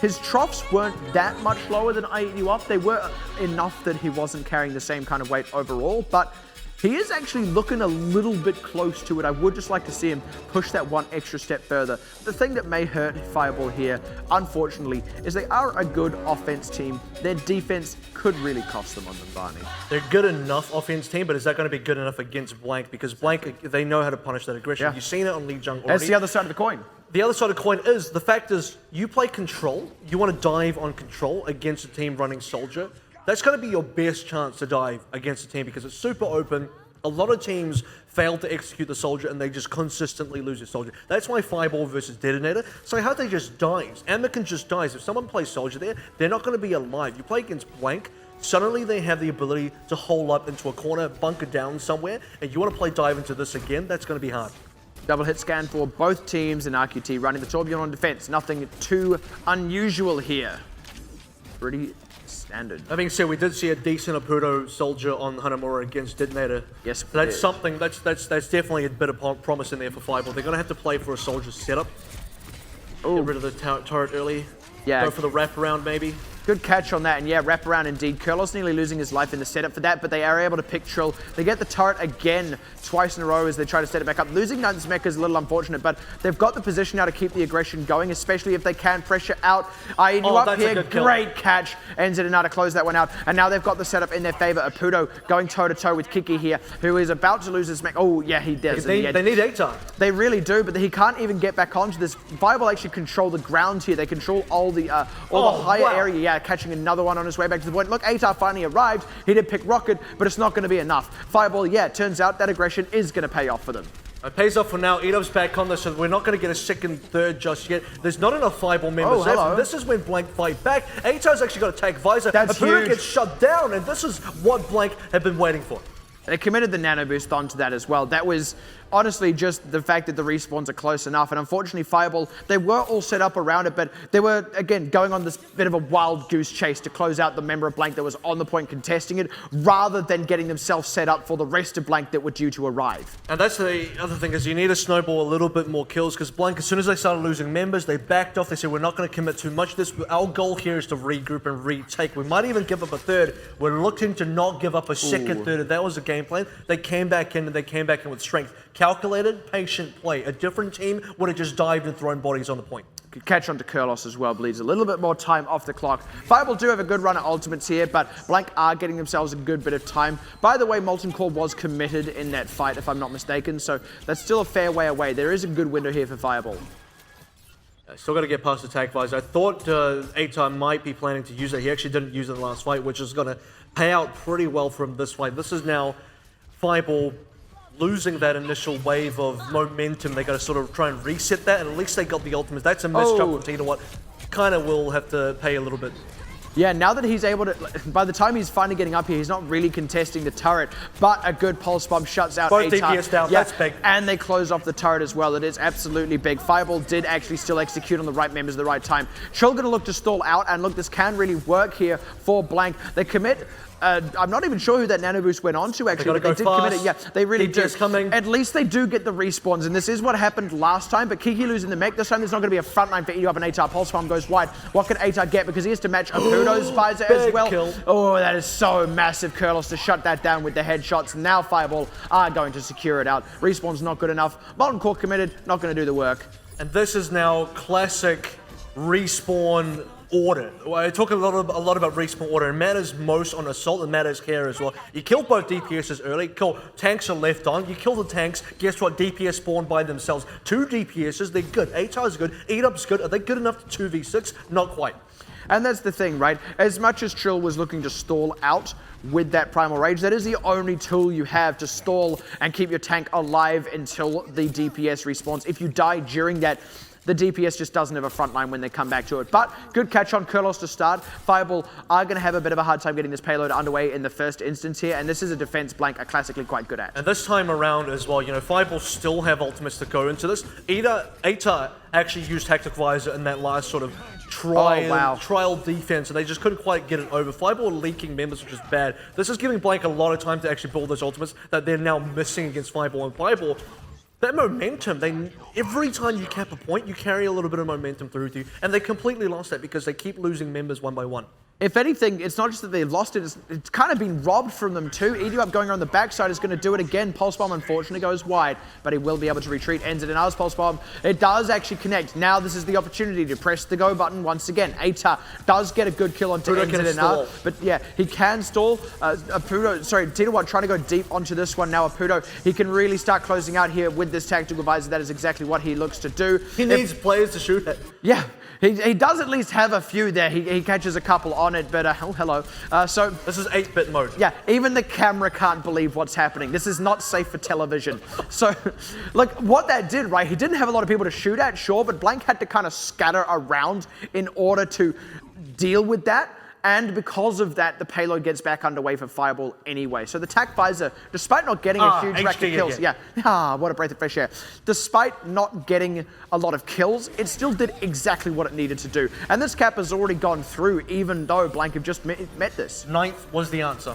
his troughs weren't that much lower than I Eat You Up. They were enough that he wasn't carrying the same kind of weight overall, but he is actually looking a little bit close to it. I would just like to see him push that one extra step further. The thing that may hurt Fireball here, unfortunately, is they are a good offense team. Their defense could really cost them on Numbani. They're good enough offense team, but is that going to be good enough against Blank? Because Blank, they know how to punish that aggression. Yeah. You've seen it on Lijiang already. That's the other side of the coin. The other side of the coin is, the fact is, you play control, you want to dive on control against a team running Soldier. That's going to be your best chance to dive against a team because it's super open. A lot of teams fail to execute the Soldier and they just consistently lose their Soldier. That's why Fireball versus Detonator. So how they just dies. Anakin just dies. If someone plays Soldier there, they're not going to be alive. You play against Blank, suddenly they have the ability to hole up into a corner, bunker down somewhere, and you want to play dive into this again, that's going to be hard. Double hit scan for both teams and RQT running the Tourbillon on defense. Nothing too unusual here. Pretty standard. That being said, we did see a decent Apudo Soldier on Hanamura against Detonator. Yes, so that's something, that's definitely a bit of promise in there for Fireball. They're going to have to play for a Soldier setup. Ooh. Get rid of the turret early. Yeah. Go for the wraparound maybe. Good catch on that, and yeah, wraparound indeed. Kurlos nearly losing his life in the setup for that, but they are able to pick Trill. They get the turret again twice in a row as they try to set it back up. Losing Nun's Mech is a little unfortunate, but they've got the position now to keep the aggression going, especially if they can pressure out. I Eat You Up here, great catch. NZNR to close that one out, and now they've got the setup in their favor. Apudo going toe-to-toe with Kiki here, who is about to lose his Mech. Oh, yeah, he does. They need ATAR. They really do, but he can't even get back onto this. Fireball actually control the ground here. They control all the higher area. Yeah, catching another one on his way back to the point. Look, ATAR finally arrived. He did pick Rocket, but it's not going to be enough. Fireball, yeah, it turns out that aggression is going to pay off for them. It pays off for now. Edov's back on this, so we're not going to get a second, third just yet. There's not enough Fireball members left. This is when Blank fight back. ATAR's actually got to take Visor. That's huge. gets shut down, and this is what Blank have been waiting for. They committed the nano boost onto that as well. That was honestly just the fact that the respawns are close enough. And unfortunately, Fireball, they were all set up around it, but they were, again, going on this bit of a wild goose chase to close out the member of Blank that was on the point contesting it, rather than getting themselves set up for the rest of Blank that were due to arrive. And that's the other thing, is you need to snowball a little bit more kills, because Blank, as soon as they started losing members, they backed off. They said, we're not going to commit too much to this. Our goal here is to regroup and retake. We might even give up a third. We're looking to not give up a second, third. If that was the game plan, they came back in, and they came back in with strength. Calculated, patient play. A different team would have just dived and thrown bodies on the point. Good catch onto Kurlos as well, bleeds a little bit more time off the clock. Fireball do have a good run at ultimates here, but Blank are getting themselves a good bit of time. By the way, Molten Core was committed in that fight, if I'm not mistaken, so that's still a fair way away. There is a good window here for Fireball. Still got to get past the attack visor. I thought ATAR might be planning to use it. He actually didn't use it in the last fight, which is going to pay out pretty well for him this fight. This is now Fireball losing that initial wave of momentum. They got to sort of try and reset that, and at least they got the ultimate. That's a missed jump from Tita Watt. Kind of will have to pay a little bit. Yeah, now that he's able to, by the time he's finally getting up here, he's not really contesting the turret, but a good pulse bomb shuts out both ATAR. DPS down, that's big. And they close off the turret as well. It is absolutely big. Fireball did actually still execute on the right members at the right time. Trill gonna look to stall out, and look, this can really work here for Blank. They commit. I'm not even sure who that nano boost went on to, actually, but they did commit it. Yeah, they really do. Coming. At least they do get the respawns, and this is what happened last time, but Kiki losing the mech. This time there's not going to be a front line for Eat You Up, and ATAR pulse bomb goes wide. What can ATAR get? Because he has to match Apudo's visor as well. Kill. Oh, that is so massive. Kurlos to shut that down with the headshots. Now Fireball are going to secure it out. Respawn's not good enough. Molten Core committed, not going to do the work. And this is now classic respawn order. I talk a lot about respawn order. It matters most on assault, and matters here as well. You kill both DPSs early, cool. Tanks are left on. You kill the tanks, guess what? DPS spawn by themselves. 2 DPSs, they're good. ATAR's good. Eat-Up's good. Are they good enough to 2v6? Not quite. And that's the thing, right? As much as Trill was looking to stall out with that Primal Rage, that is the only tool you have to stall and keep your tank alive until the DPS respawns. If you die during that, the DPS just doesn't have a front line when they come back to it. But good catch on Kurlos to start. Fireball are going to have a bit of a hard time getting this payload underway in the first instance here, and this is a defense Blank are classically quite good at. And this time around as well, you know, Fireball still have ultimates to go into this. ATAR actually used Tactic Visor in that last sort of trial defense, and they just couldn't quite get it over. Fireball leaking members, which is bad. This is giving Blank a lot of time to actually build those ultimates that they're now missing against Fireball. And Fireball, that momentum, every time you cap a point, you carry a little bit of momentum through with you, and they completely lost that because they keep losing members one by one. If anything, it's not just that they've lost it, it's kind of been robbed from them too. Edu-Up going around the backside is going to do it again. Pulse Bomb unfortunately goes wide, but he will be able to retreat. Ends it in ours, Pulse Bomb. It does actually connect. Now this is the opportunity to press the go button once again. ATAR does get a good kill onto Ends it in ours, but yeah, he can stall. Tito1 trying to go deep onto this one. Now Apudo, he can really start closing out here with this Tactical Visor. That is exactly what he looks to do. He needs players to shoot at. Yeah. He does at least have a few there. He catches a couple on it, but oh, hello. So this is 8-bit mode. Yeah, even the camera can't believe what's happening. This is not safe for television. So, like, what that did, right, he didn't have a lot of people to shoot at, sure, but Blank had to kind of scatter around in order to deal with that. And because of that, the payload gets back underway for Fireball anyway. So the Tac Visor, despite not getting a huge rack of kills, what a breath of fresh air. Despite not getting a lot of kills, it still did exactly what it needed to do. And this cap has already gone through, even though Blank have just met this. 9th was the answer.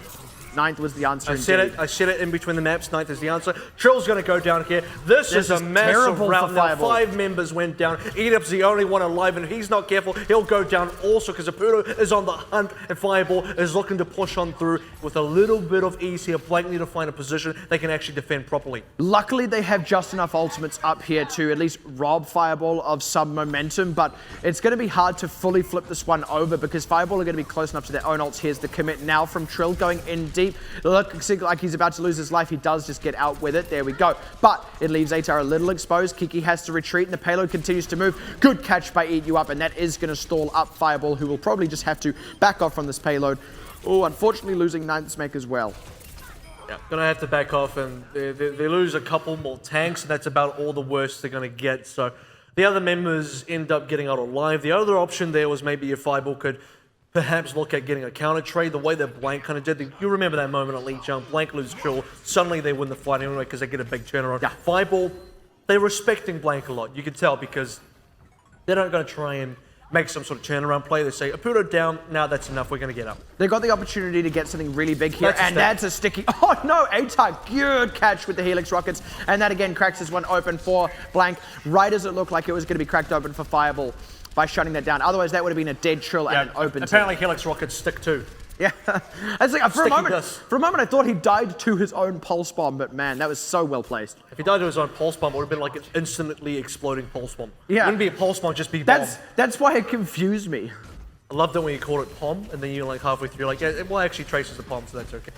9th was the answer. I said it in between the maps. 9th is the answer. Trill's going to go down here. This is a massive round. Now 5 members went down. Eat-Up's the only one alive, and if he's not careful, he'll go down also because Apudo is on the hunt, and Fireball is looking to push on through with a little bit of ease here. Blank need to find a position they can actually defend properly. Luckily, they have just enough ultimates up here to at least rob Fireball of some momentum, but it's going to be hard to fully flip this one over because Fireball are going to be close enough to their own ults. Here's the commit now from Trill going in deep. Looks like he's about to lose his life. He does just get out with it. There we go. But it leaves ATAR a little exposed. Kiki has to retreat, and the payload continues to move. Good catch by Eat-You-Up, and that is going to stall up Fireball, who will probably just have to back off from this payload. Oh, unfortunately losing 9th Smack as well. Yeah, gonna have to back off, and they lose a couple more tanks, and that's about all the worst they're gonna get. So the other members end up getting out alive. The other option there was maybe if Fireball could perhaps look at getting a counter trade the way that Blank kind of did. You remember that moment at Lijiang, Blank lose Trill, suddenly they win the fight anyway because they get a big turnaround. Yeah. Fireball, they're respecting Blank a lot. You can tell because they're not going to try and make some sort of turnaround play. They say, Apudo down, now that's enough, we're going to get up. They got the opportunity to get something really big here, and that's a sticky... Oh no, ATAR, good catch with the Helix Rockets, and that again cracks this one open for Blank, right as it looked like it was going to be cracked open for Fireball by shutting that down. Otherwise, that would have been a dead Trill and an open apparently Helix Rockets stick too. Yeah, it's like, for a moment I thought he died to his own Pulse Bomb, but man, that was so well placed. If he died to his own Pulse Bomb, it would have been like an instantly exploding Pulse Bomb. Yeah. It wouldn't be a Pulse Bomb, just be bomb. That's why it confused me. I loved it when you called it Pom, and then you're like halfway through, like, yeah, well, actually traces the Pom, so that's okay.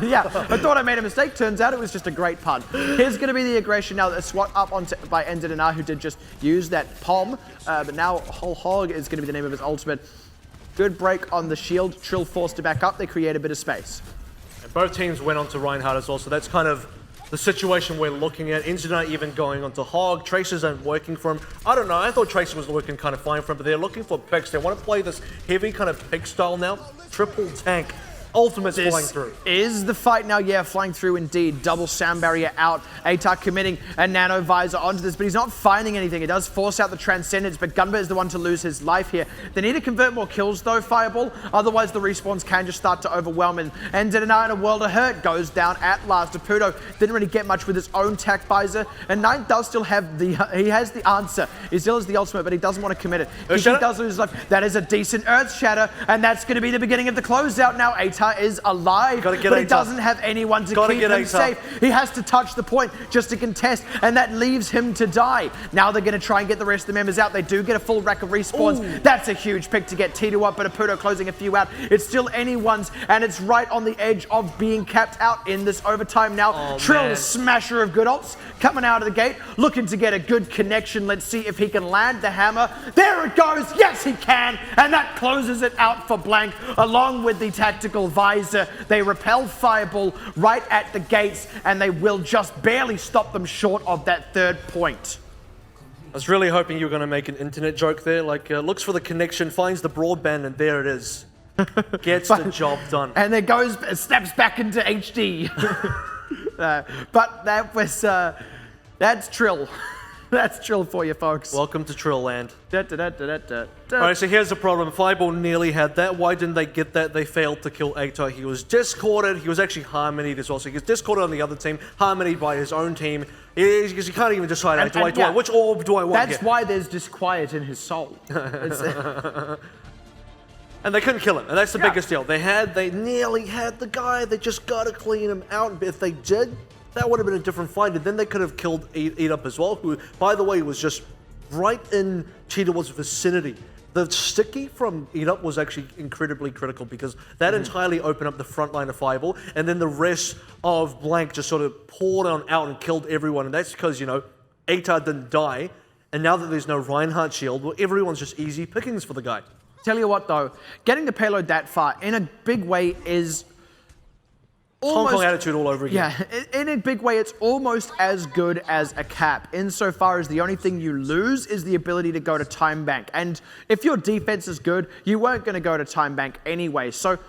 Yeah, I thought I made a mistake. Turns out it was just a great pun. Here's going to be the aggression now. A swat up onto by NZNR, who did just use that Pom, but now Whole Hog is going to be the name of his ultimate. Good break on the shield. Trill forced to back up. They create a bit of space. And both teams went on to Reinhardt as well, so that's kind of the situation we're looking at. NZNR even going on to Hog. Tracers aren't working for him. I don't know. I thought Tracer was working kind of fine for him, but they're looking for picks. They want to play this heavy kind of pick style now. Triple tank. Ultimates flying through. Is the fight now? Yeah, flying through indeed. Double sound barrier out. ATAR committing a nano visor onto this, but he's not finding anything. It does force out the Transcendence, but Gunbit is the one to lose his life here. They need to convert more kills though, Fireball. Otherwise, the respawns can just start to overwhelm him. And NZNR in a world of hurt goes down at last. Apudo didn't really get much with his own tac visor, and 9th does still have he has the answer. He still has the ultimate, but he doesn't want to commit it. He does lose his life. That is a decent Earth Shatter, and that's going to be the beginning of the closeout now. ATAR AVRL is alive, Gotta get but he AVRL. doesn't have anyone to Gotta keep get him AVRL. safe. He has to touch the point just to contest, and that leaves him to die. Now they're going to try and get the rest of the members out. They do get a full rack of respawns. Ooh. That's a huge pick to get T2 up, but Aputo closing a few out. It's still anyone's, and it's right on the edge of being capped out in this overtime now. Oh, Trill, man. smasher of good ults, coming out of the gate, looking to get a good connection. Let's see if he can land the hammer. There it goes. Yes, he can. And that closes it out for Blank, along with the tactical visor. They repel Fireball right at the gates, and they will just barely stop them short of that third point. I was really hoping you were going to make an internet joke there. Like, looks for the connection, finds the broadband, and there it is. Gets the job done. And it goes, snaps back into HD. But that was, that's Trill. That's Trill for you, folks. Welcome to Trill Land. Da, da, da, da, da, da. All right, so here's the problem. Fireball nearly had that. Why didn't they get that? They failed to kill AVRL. He was discorded. He was actually harmonied as well. So he was discorded on the other team, harmonied by his own team. Because you can't even decide, And- do I, and yeah, which orb do I want That's here? why there's disquiet in his soul. And they couldn't kill him, and that's the Yeah. biggest deal. They nearly had the guy. They just got to clean him out. If they did, that would have been a different fight. And then they could have killed Eat Up as well, who, by the way, was just right in Cheetah's vicinity. The sticky from Eat Up was actually incredibly critical because that entirely opened up the front line of Fireball, and then the rest of Blank just sort of poured on out and killed everyone. And that's because, you know, AVRL didn't die, and now that there's no Reinhardt shield, well, everyone's just easy pickings for the guy. Tell you what, though, getting the payload that far in a big way is Hong almost... Kong attitude all over again. Yeah, in a big way, it's almost as good as a cap, insofar as the only thing you lose is the ability to go to time bank. And if your defense is good, you weren't going to go to time bank anyway. So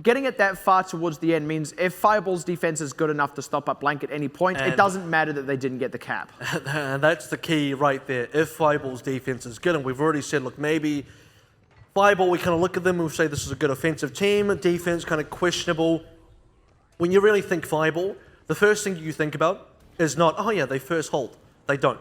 getting it that far towards the end means if Fireball's defense is good enough to stop up Blank at any point, it doesn't matter that they didn't get the cap. And that's the key right there. If Fireball's defense is good, and we've already said, look, maybe Fireball, we kind of look at them and we say this is a good offensive team, defense kind of questionable. When you really think Fireball, the first thing you think about is not, oh yeah, they first hold. They don't.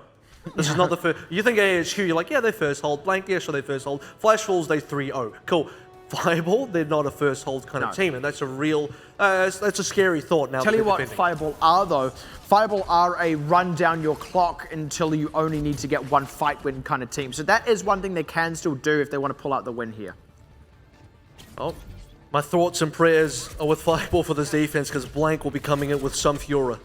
This is not the first. You think AHQ, you're like, yeah, they first hold. Blank, yeah, sure, they first hold. Flash Falls, they 3-0. Cool. Fireball, they're not a first hold kind of team, and that's a real, that's a scary thought now. Tell you what defending. Fireball are, though. Fireball are a run down your clock until you only need to get one fight win kind of team. So that is one thing they can still do if they want to pull out the win here. Oh, my thoughts and prayers are with Fireball for this defense because Blank will be coming in with some Fura.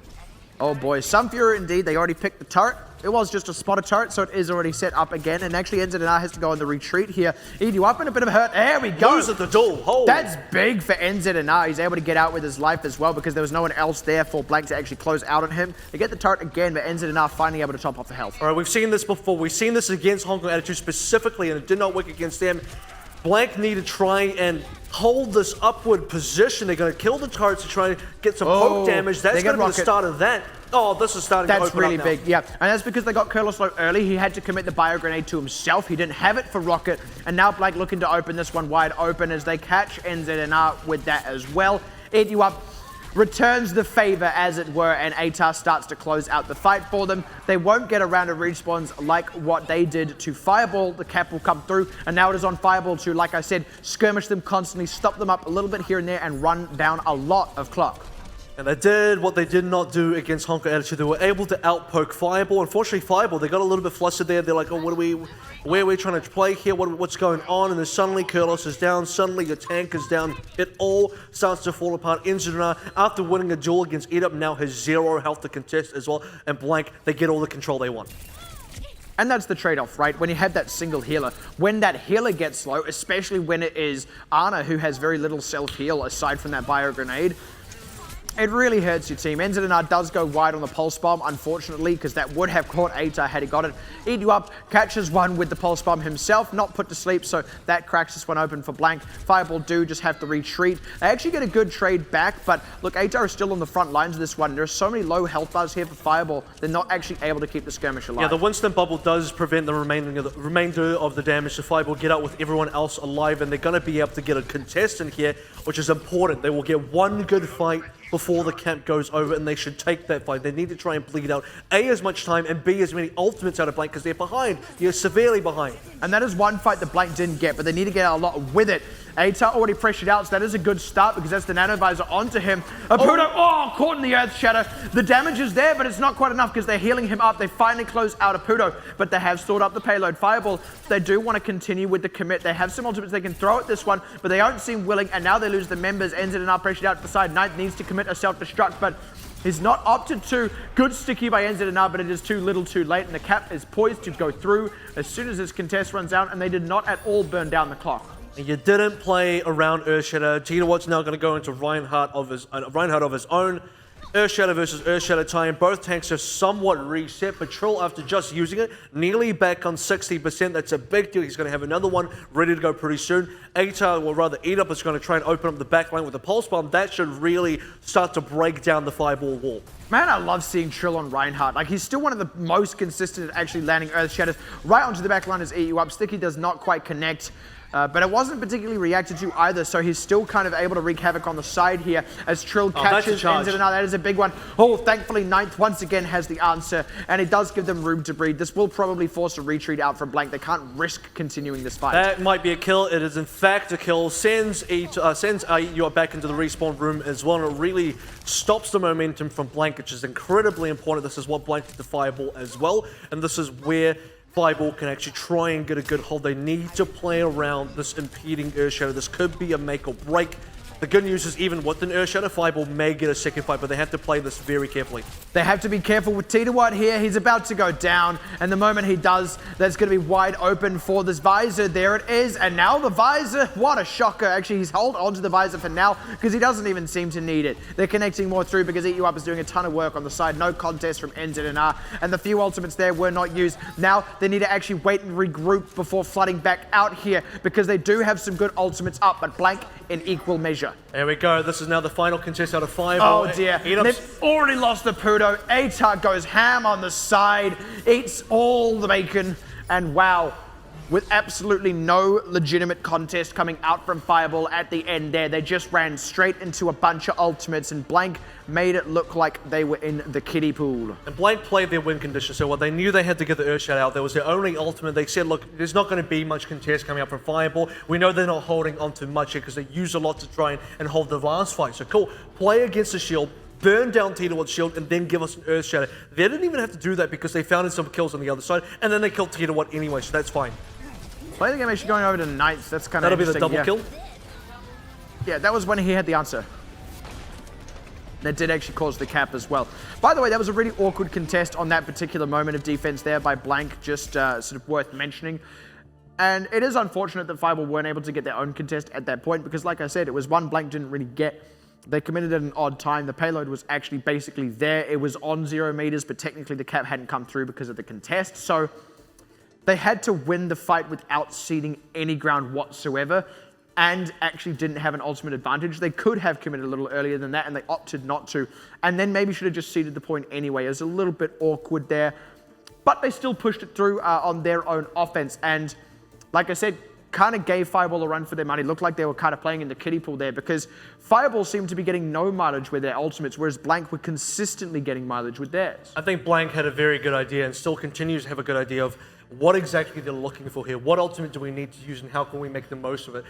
Oh boy, some Fury indeed. They already picked the turret. It was just a spotter turret, so it is already set up again. And actually, NZNR has to go on the retreat here. Edu up in a bit of a hurt. There we go. Lose at the duel. Hold. That's big for NZNR. He's able to get out with his life as well because there was no one else there for Blank to actually close out on him. They get the turret again, but NZNR finally able to top off the health. All right, we've seen this before. We've seen this against Hong Kong Attitude specifically, and it did not work against them. Blank need to try and hold this upward position. They're going to kill the turrets to try and get some poke damage. That's going to be the start of that. Oh, this is starting to open up now. That's really big, yeah. And that's because they got Curler Slow early. He had to commit the bio grenade to himself. He didn't have it for Rocket. And now Blank looking to open this one wide open as they catch NZNR with that as well. Edu up returns the favor, as it were, and AVRL starts to close out the fight for them. They won't get a round of respawns like what they did to Fireball. The cap will come through, and now it is on Fireball to, like I said, skirmish them constantly, stop them up a little bit here and there, and run down a lot of clock. And they did what they did not do against Hong Kong Attitude. They were able to outpoke Fireball. Unfortunately, Fireball, they got a little bit flustered there. They're like, oh, where are we trying to play here? What's going on? And then suddenly Kurlos is down. Suddenly the tank is down. It all starts to fall apart. NZNR, after winning a duel against Eat Up, now has 0 health to contest as well. And Blank, they get all the control they want. And that's the trade-off, right? When you have that single healer. When that healer gets low, especially when it is Ana who has very little self-heal aside from that bio grenade, it really hurts your team. NZNR does go wide on the pulse bomb, unfortunately, because that would have caught AVRL had he got it. Edu up, catches one with the pulse bomb himself, not put to sleep, so that cracks this one open for Blank. Fireball do just have to retreat. They actually get a good trade back, but look, AVRL is still on the front lines of this one. There are so many low health bars here for Fireball, they're not actually able to keep the skirmish alive. Yeah, the Winston bubble does prevent the remainder of the damage. The Fireball get out with everyone else alive, and they're going to be able to get a contestant here, which is important. They will get one good fight before the camp goes over, and they should take that fight. They need to try and bleed out A, as much time, and B, as many ultimates out of Blank, because they're behind. You're severely behind. And that is one fight that Blank didn't get, but they need to get out a lot with it. AVRL already pressured out, so that is a good start because that's the nano visor onto him. Apudo, caught in the Earth Shatter. The damage is there, but it's not quite enough because they're healing him up. They finally close out Apudo, but they have stored up the payload. Fireball, they do want to continue with the commit. They have some ultimates they can throw at this one, but they don't seem willing, and now they lose the members. NZNR pressured out to the side. Ninth needs to commit a self-destruct, but he's not opted to. Good sticky by NZNR, but it is too little too late, and the cap is poised to go through as soon as this contest runs out, and they did not at all burn down the clock. You didn't play around Earthshatter. Titawat's now going to go into Reinhardt of his own. Earthshatter versus Earthshatter tie-in. Both tanks are somewhat reset. Patrol, after just using it, nearly back on 60%. That's a big deal. He's going to have another one ready to go pretty soon. AVRL, or rather EDUP, is going to try and open up the back line with a pulse bomb. That should really start to break down the fireball wall. Man, I love seeing Trill on Reinhardt. Like, he's still one of the most consistent at actually landing Earth Shatters. Right onto the back line is EU up. Sticky does not quite connect. But it wasn't particularly reacted to either, so he's still kind of able to wreak havoc on the side here as Trill catches NZNR. That is a big one. Thankfully, Ninth once again has the answer, and it does give them room to breathe. This will probably force a retreat out from Blank. They can't risk continuing this fight. That might be a kill. It is in fact a kill. Sends you back into the respawn room as well, and it really stops the momentum from Blank, which is incredibly important. This is what Blank did to Fireball as well, and this is where Fireball can actually try and get a good hold. They need to play around this impeding Earthshatter. This could be a make or break. The good news is even with an Earthshatter, Fireball may get a second fight, but they have to play this very carefully. They have to be careful with Titawat here. He's about to go down, and the moment he does, that's going to be wide open for this visor. There it is, and now the visor, what a shocker. Actually, he's held onto the visor for now because he doesn't even seem to need it. They're connecting more through because Eat You Up is doing a ton of work on the side. No contest from NZNR, and the few ultimates there were not used. Now they need to actually wait and regroup before flooding back out here because they do have some good ultimates up, but Blank in equal measure. There we go. This is now the final contest out of 5. Oh dear. They've already lost the Pudo. AVRL goes ham on the side, eats all the bacon, and wow, with absolutely no legitimate contest coming out from Fireball at the end there. They just ran straight into a bunch of ultimates, and Blank made it look like they were in the kiddie pool. And Blank played their win condition so well. They knew they had to get the Earthshatter out. That was their only ultimate. They said, look, there's not going to be much contest coming out from Fireball. We know they're not holding on to much here because they used a lot to try and hold the last fight. So cool, play against the shield, burn down Titawat's shield, and then give us an Earthshatter. They didn't even have to do that because they found some kills on the other side, and then they killed Titawat anyway, so that's fine. Play the game actually going over to Ninth. That's kind of interesting. That'll be the double kill? Yeah, that was when he had the answer. That did actually cause the cap as well. By the way, that was a really awkward contest on that particular moment of defense there by Blank, just sort of worth mentioning. And it is unfortunate that Fireball weren't able to get their own contest at that point because, like I said, it was one Blank didn't really get. They committed at an odd time. The payload was actually basically there. It was on 0 meters, but technically the cap hadn't come through because of the contest. So they had to win the fight without ceding any ground whatsoever and actually didn't have an ultimate advantage. They could have committed a little earlier than that, and they opted not to, and then maybe should have just ceded the point anyway. It was a little bit awkward there, but they still pushed it through on their own offense, and like I said, kind of gave Fireball a run for their money. Looked like they were kind of playing in the kiddie pool there because Fireball seemed to be getting no mileage with their ultimates, whereas Blank were consistently getting mileage with theirs. I think Blank had a very good idea and still continues to have a good idea of what exactly they're looking for here. What ultimate do we need to use and how can we make the most of it?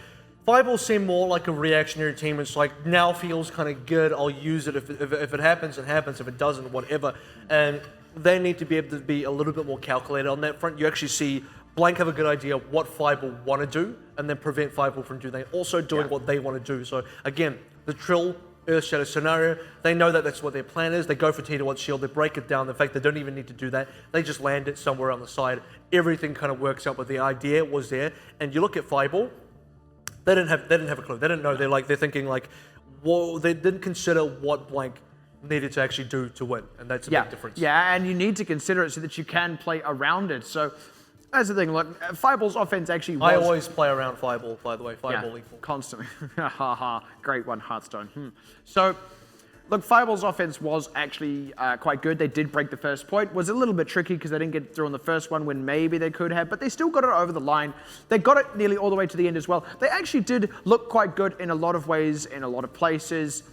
Fireball seem more like a reactionary team. It's like, now feels kind of good, I'll use it. If it happens, it happens. If it doesn't, whatever. And they need to be able to be a little bit more calculated on that front. You actually see Blank have a good idea of what Fireball want to do and then prevent Fireball from doing that. Also doing what they want to do. So again, the Trill Earthshatter scenario, they know that that's what their plan is. They go for Titawat's shield, they break it down. In fact, they don't even need to do that. They just land it somewhere on the side. Everything kind of works out, but the idea was there. And you look at Fireball, they didn't have a clue. They didn't know. They're thinking like, whoa, they didn't consider what Blank needed to actually do to win. And that's a big difference. Yeah, and you need to consider it so that you can play around it. So that's the thing. Look, Fireball's offense actually was... I always play around Fireball, by the way. Fireball equal. Constantly. Haha, great one, Hearthstone. So, look, Fireball's offense was actually quite good. They did break the first point. Was a little bit tricky because they didn't get through on the first one when maybe they could have, but they still got it over the line. They got it nearly all the way to the end as well. They actually did look quite good in a lot of ways, in a lot of places,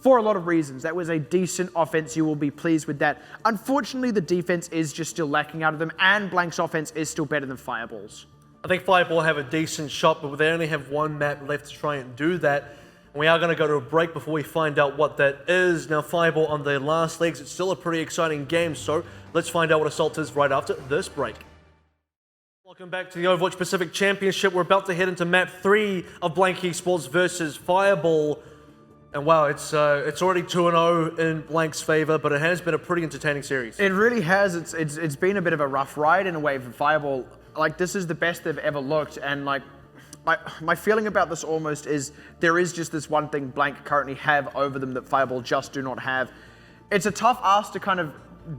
for a lot of reasons. That was a decent offense. You will be pleased with that. Unfortunately, the defense is just still lacking out of them, and Blank's offense is still better than Fireball's. I think Fireball have a decent shot, but they only have one map left to try and do that. And we are going to go to a break before we find out what that is. Now, Fireball on their last legs, it's still a pretty exciting game, so let's find out what Assault is right after this break. Welcome back to the Overwatch Pacific Championship. We're about to head into map 3 of Blank Esports versus Fireball. And wow, it's already 2-0 in Blank's favor, but it has been a pretty entertaining series. It really has. It's been a bit of a rough ride in a way for Fireball. Like, this is the best they've ever looked, and like, my feeling about this almost is there is just this one thing Blank currently have over them that Fireball just do not have. It's a tough ask to kind of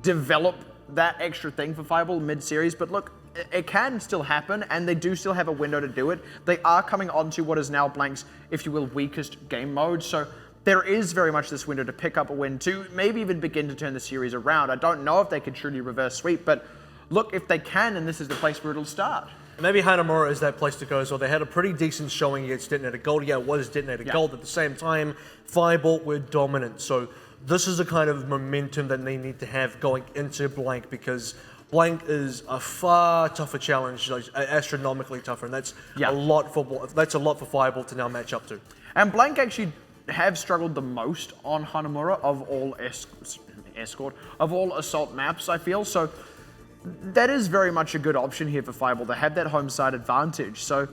develop that extra thing for Fireball mid-series, but look, it can still happen, and they do still have a window to do it. They are coming onto what is now Blank's, if you will, weakest game mode, so there is very much this window to pick up a win, to maybe even begin to turn the series around. I don't know if they could truly reverse sweep, but look, if they can, then this is the place where it'll start. Maybe Hanamura is that place to go as well. They had a pretty decent showing against Detonator Gold. Yeah, it was Detonator Gold. At the same time, Fireball were dominant. So this is the kind of momentum that they need to have going into Blank, because Blank is a far tougher challenge, like astronomically tougher, and that's a lot for Fireball to now match up to. And Blank actually have struggled the most on Hanamura of all Assault maps, I feel. So that is very much a good option here for Fireball. They have that home side advantage. So,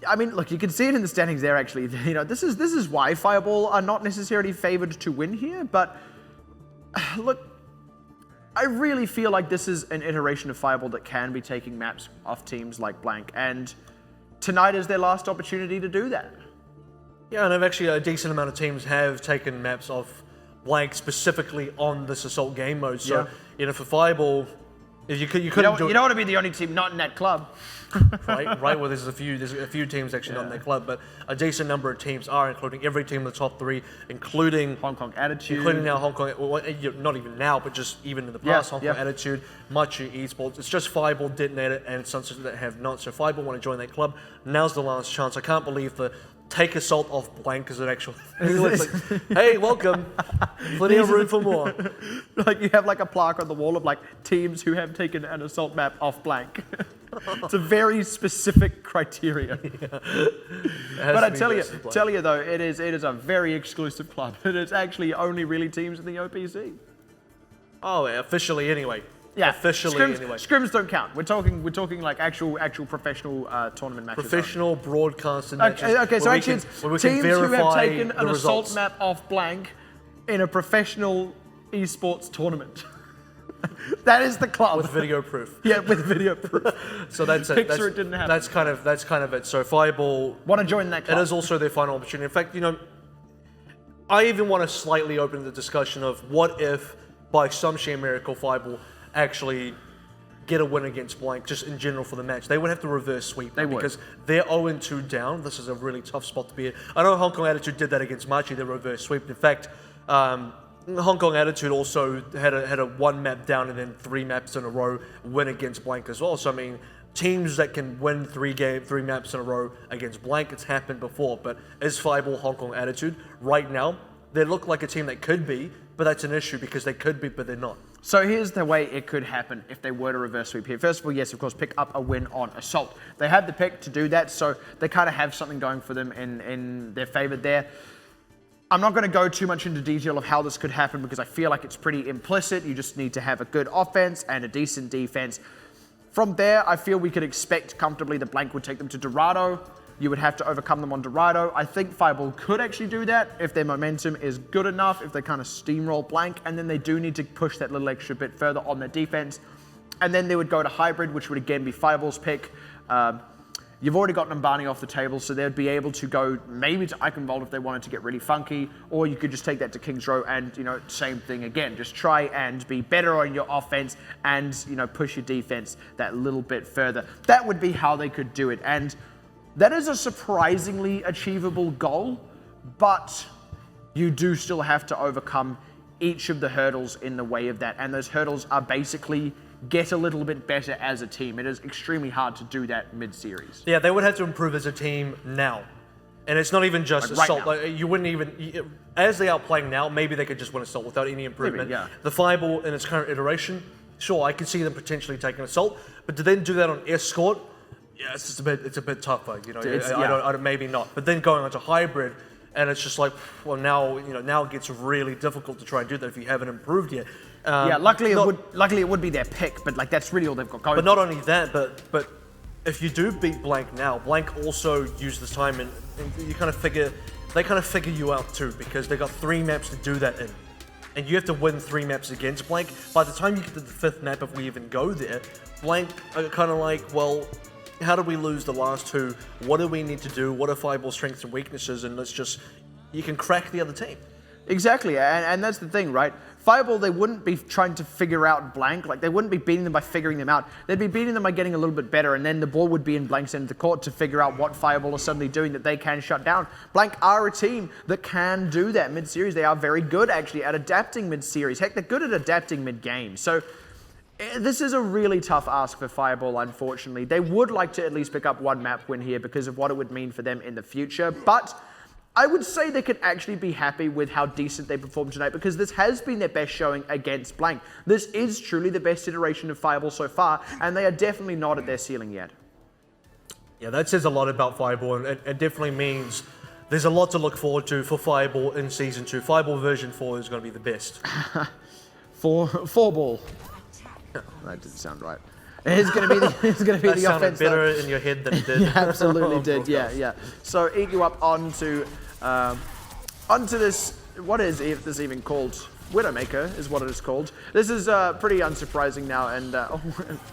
I mean, look, you can see it in the standings there, actually. You know, this is why Fireball are not necessarily favored to win here. But look, I really feel like this is an iteration of Fireball that can be taking maps off teams like Blank. And tonight is their last opportunity to do that. Yeah, and actually a decent amount of teams have taken maps off Blank specifically on this Assault game mode. So, you know, for Fireball, if you couldn't do it. You don't want to be the only team not in that club. right. Well, there's a few teams actually not in that club, but a decent number of teams are, including every team in the top 3, including Hong Kong Attitude. Including now Hong Kong, well, not even now, but just even in the past, Hong Kong Attitude, Machi Esports. It's just Fireball, Detonator, and Sunset that have not. So Fireball want to join that club. Now's the last chance. I can't believe the take Assault off Blank as an actual like, hey, welcome. Plenty of room for more. Like, you have like a plaque on the wall of like teams who have taken an Assault map off Blank. It's a very specific criteria. But I tell you though, it is a very exclusive club. It is actually only really teams in the OPC. Oh, officially anyway. Yeah, officially anyway. Scrims don't count. We're talking like actual professional tournament matches. Professional broadcasted matches. Okay, so actually it's teams who have taken an Assault map off Blank in a professional esports tournament. That is the club. With video proof. Yeah, with video proof. So that's it. Picture it didn't happen. That's kind of it. So Fireball want to join that club. It is also their final opportunity. In fact, you know, I even want to slightly open the discussion of what if, by some sheer miracle, Fireball actually get a win against Blank, just in general for the match. They would have to reverse sweep because they're 0-2 down. This is a really tough spot to be in. I know Hong Kong Attitude did that against Machi, they reverse sweep. In fact, Hong Kong Attitude also had a 1 map down and then 3 maps in a row win against Blank as well. So I mean, teams that can win 3 maps in a row against Blank, it's happened before. But is Fireball Hong Kong Attitude right now? They look like a team that could be, but that's an issue because they could be, but they're not. So here's the way it could happen if they were to reverse sweep here. First of all, yes, of course, pick up a win on Assault. They have the pick to do that, so they kind of have something going for them in their favor there. I'm not going to go too much into detail of how this could happen because I feel like it's pretty implicit. You just need to have a good offense and a decent defense. From there, I feel we could expect comfortably that Blank would take them to Dorado. You would have to overcome them on Dorado. I think Fireball could actually do that if their momentum is good enough, if they kind of steamroll Blank, and then they do need to push that little extra bit further on their defense. And then they would go to Hybrid, which would again be Fireball's pick. You've already got Numbani off the table, so they'd be able to go maybe to Eichenwald if they wanted to get really funky, or you could just take that to King's Row and, you know, same thing again. Just try and be better on your offense and, you know, push your defense that little bit further. That would be how they could do it. And that is a surprisingly achievable goal, but you do still have to overcome each of the hurdles in the way of that. And those hurdles are basically get a little bit better as a team. It is extremely hard to do that mid-series. Yeah, they would have to improve as a team now. And it's not even just like Assault. Like, you wouldn't even, as they are playing now, maybe they could just win Assault without any improvement. Maybe, yeah. The Fireball in its current iteration, sure, I could see them potentially taking Assault, but to then do that on Escort, Yeah, it's just it's a bit tougher, you know. Yeah. I don't, maybe not. But then going on to hybrid, and it's just like, well, now now it gets really difficult to try and do that if you haven't improved yet. Yeah, luckily it would be their pick, but like that's really all they've got going. But not only that, but if you do beat Blank now, Blank also use this time and you kind of figure you out too, because they got 3 maps to do that in. And you have to win 3 maps against Blank. By the time you get to the 5th map, if we even go there, Blank are kind of like, well, how did we lose the last 2? What do we need to do? What are Fireball's strengths and weaknesses? And you can crack the other team. Exactly, and that's the thing, right? Fireball, they wouldn't be trying to figure out Blank, like they wouldn't be beating them by figuring them out. They'd be beating them by getting a little bit better, and then the ball would be in Blank's end of the court to figure out what Fireball is suddenly doing that they can shut down. Blank are a team that can do that mid-series. They are very good, actually, at adapting mid-series. Heck, they're good at adapting mid-game. So this is a really tough ask for Fireball, unfortunately. They would like to at least pick up 1 map win here because of what it would mean for them in the future, but I would say they could actually be happy with how decent they performed tonight, because this has been their best showing against Blank. This is truly the best iteration of Fireball so far, and they are definitely not at their ceiling yet. Yeah, that says a lot about Fireball, and it definitely means there's a lot to look forward to for Fireball in Season 2. Fireball version 4 is going to be the best. Four ball. That didn't sound right. It's going to be the that sounded offense. Better in your head than it did. Yeah, absolutely did. Yeah. So eat you up onto this. What is this even called? Widowmaker is what it is called. This is pretty unsurprising now, and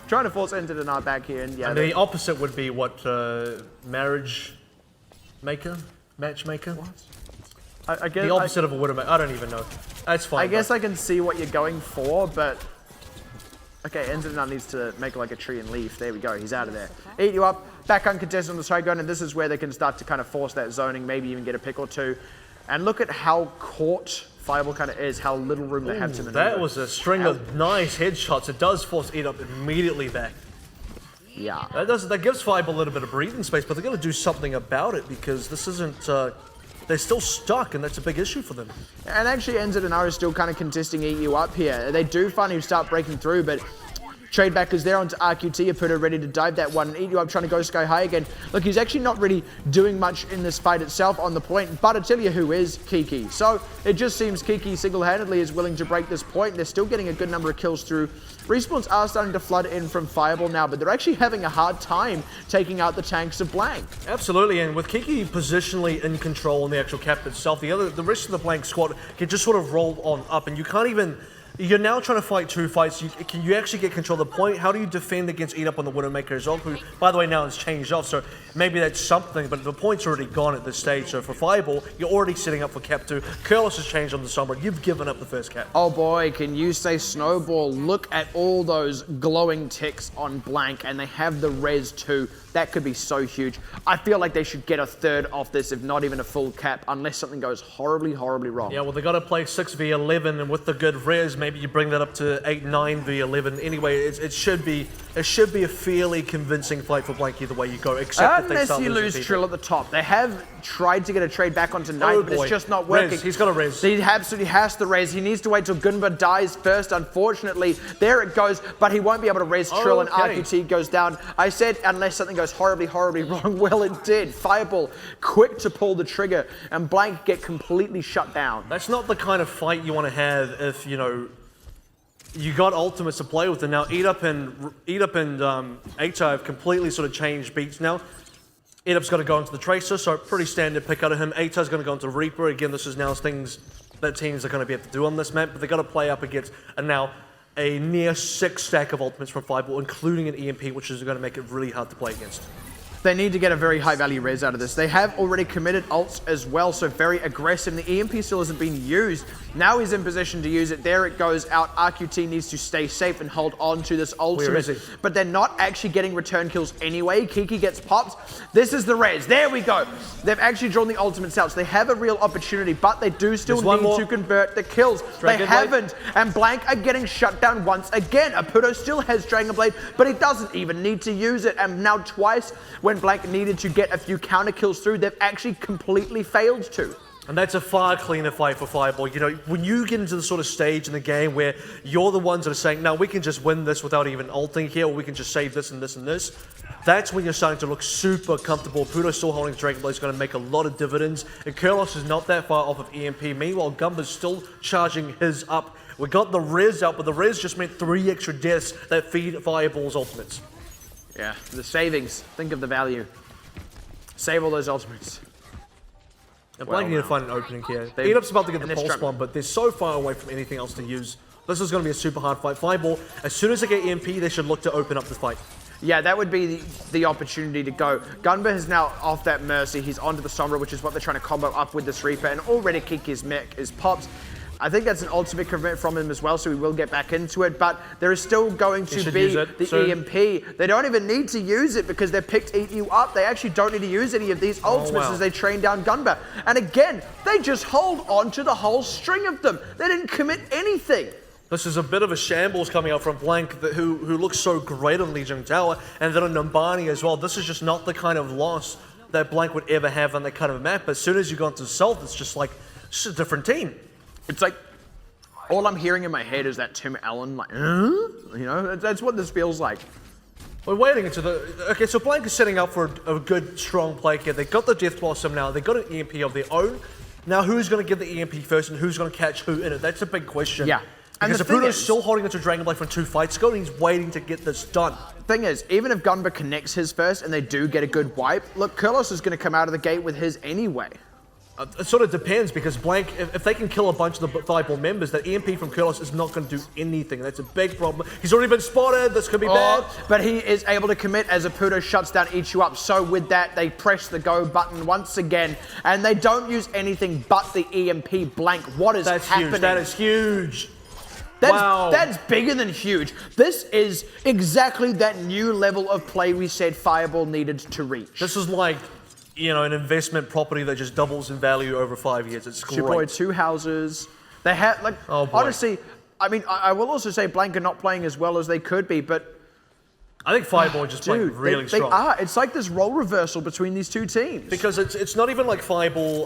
trying to force Entered in our back here. And yeah, and the opposite would be what marriage maker, matchmaker. What? I guess the opposite of a Widowmaker. I don't even know. That's fine. I guess I can see what you're going for, but. Okay, Enzenar needs to make like a tree and leaf. There we go, he's out of there. Eat you up, back uncontested on the side gun, and this is where they can start to kind of force that zoning, maybe even get a pick or 2. And look at how caught Fireball kind of is, how little room they have to maneuver. That was a string of nice headshots. It does force Eat Up immediately back. Yeah. That gives Fireball a little bit of breathing space, but they're going to do something about it, because this isn't... they're still stuck, and that's a big issue for them. And actually, Enzenar is still kind of contesting EU up here. They do finally start breaking through, but trade back is there onto RQT. Aputo ready to dive that one. And EU up trying to go sky high again. Look, he's actually not really doing much in this fight itself on the point, but I tell you who is Kiki. So it just seems Kiki single-handedly is willing to break this point. They're still getting a good number of kills through. Respawns are starting to flood in from Fireball now, but they're actually having a hard time taking out the tanks of Blank. Absolutely, and with Kiki positionally in control on the actual cap itself, the rest of the Blank squad can just sort of roll on up, and you can't even... You're now trying to fight 2 fights. Can you actually get control of the point? How do you defend against Eat Up on the Widowmaker as well? Who, by the way, now it's changed off, so maybe that's something, but the point's already gone at this stage. So for Fireball, you're already setting up for cap 2. Curlis has changed on the Sombra. You've given up the first cap. Oh boy, can you say Snowball? Look at all those glowing ticks on Blank, and they have the res too. That could be so huge. I feel like they should get a 3rd off this, if not even a full cap, unless something goes horribly, horribly wrong. Yeah, well, they got to play 6v11, and with the good res, maybe you bring that up to 8-9v11. Anyway, it should be a fairly convincing fight for Blank either way you go, except if they start unless you lose Trill at the top. They have tried to get a trade back onto Knight, but it's just not working. He's got a res. He absolutely has to res. He needs to wait till Gunba dies first, unfortunately. There it goes, but he won't be able to res Trill, and RQT goes down. I said unless something goes horribly, horribly wrong. Well, it did. Fireball quick to pull the trigger, and Blank get completely shut down. That's not the kind of fight you want to have if, you know, you got ultimates to play with, and now Eat Up and Aita have completely sort of changed beats now. Eat Up's got to go into the Tracer, so pretty standard pick out of him. Aita's going to go into Reaper. Again, this is now things that teams are going to be able to do on this map, but they've got to play up against, and now a near 6 stack of ultimates from Fireball, including an EMP, which is going to make it really hard to play against. They need to get a very high value res out of this. They have already committed ults as well, so very aggressive. And the EMP still hasn't been used. Now he's in position to use it. There it goes out. RQT needs to stay safe and hold on to this ultimate. Where is he? But they're not actually getting return kills anyway. Kiki gets popped. This is the res. There we go. They've actually drawn the ultimates out, so they have a real opportunity, but they do still need to convert the kills. They haven't, and Blank are getting shut down once again. Aputo still has Dragon Blade, but he doesn't even need to use it. And now twice, when Blank needed to get a few counter kills through, they've actually completely failed to. And that's a far cleaner fight for Fireball. You know, when you get into the sort of stage in the game where you're the ones that are saying, no, we can just win this without even ulting here, or we can just save this and this and this, that's when you're starting to look super comfortable. Pudo's still holding Dragon Blade is going to make a lot of dividends, and Kurlos is not that far off of EMP. Meanwhile, Gumba's still charging his up. We got the Res out, but the Res just meant 3 extra deaths that feed Fireball's ultimates. Yeah, the savings. Think of the value. Save all those ultimates. Now, Blank need to find an opening here. They- Edup's about to get the and pulse they're bomb, but they're so far away from anything else to use. This is going to be a super hard fight. Fireball, as soon as they get EMP, they should look to open up the fight. Yeah, that would be the opportunity to go. Gunba is now off that Mercy. He's onto the Sombra, which is what they're trying to combo up with this Reaper, and already kick his mech is popped. I think that's an ultimate commit from him as well, so we will get back into it, but there is still going to be the EMP. They don't even need to use it because they're picked Eat You Up. They actually don't need to use any of these ultimates as they train down Gunba. And again, they just hold on to the whole string of them. They didn't commit anything. This is a bit of a shambles coming out from Blank, who looks so great on Lijiang Tower, and then on Numbani as well. This is just not the kind of loss that Blank would ever have on that kind of a map. But as soon as you go into South, it's just like, it's a different team. It's like, all I'm hearing in my head is that Tim Allen, like, you know, that's what this feels like. We're waiting into the... Okay, so Blank is setting up for a good, strong play here. They got the Death Blossom now. They got an EMP of their own. Now, who's going to get the EMP first and who's going to catch who in it? That's a big question. Yeah. Because Pudo's still holding onto Dragon Blade from 2 fights ago, and he's waiting to get this done. Thing is, even if Gunba connects his first and they do get a good wipe, look, Kurlos is going to come out of the gate with his anyway. It sort of depends, because Blank, if they can kill a bunch of the Fireball members, that EMP from Kurlos is not going to do anything. That's a big problem. He's already been spotted. This could be bad. But he is able to commit as a Pudo shuts down Eat You Up. So with that, they press the go button once again, and they don't use anything but the EMP. Blank, what is happening? Huge. That is huge. That's bigger than huge. This is exactly that new level of play we said Fireball needed to reach. This is like, you know, an investment property that just doubles in value over 5 years. It's great. Boy, 2 houses. They had, like, honestly, I mean, I will also say Blank are not playing as well as they could be, but I think Fireball just playing really strong. They are. It's like this role reversal between these two teams. Because it's not even like Fireball,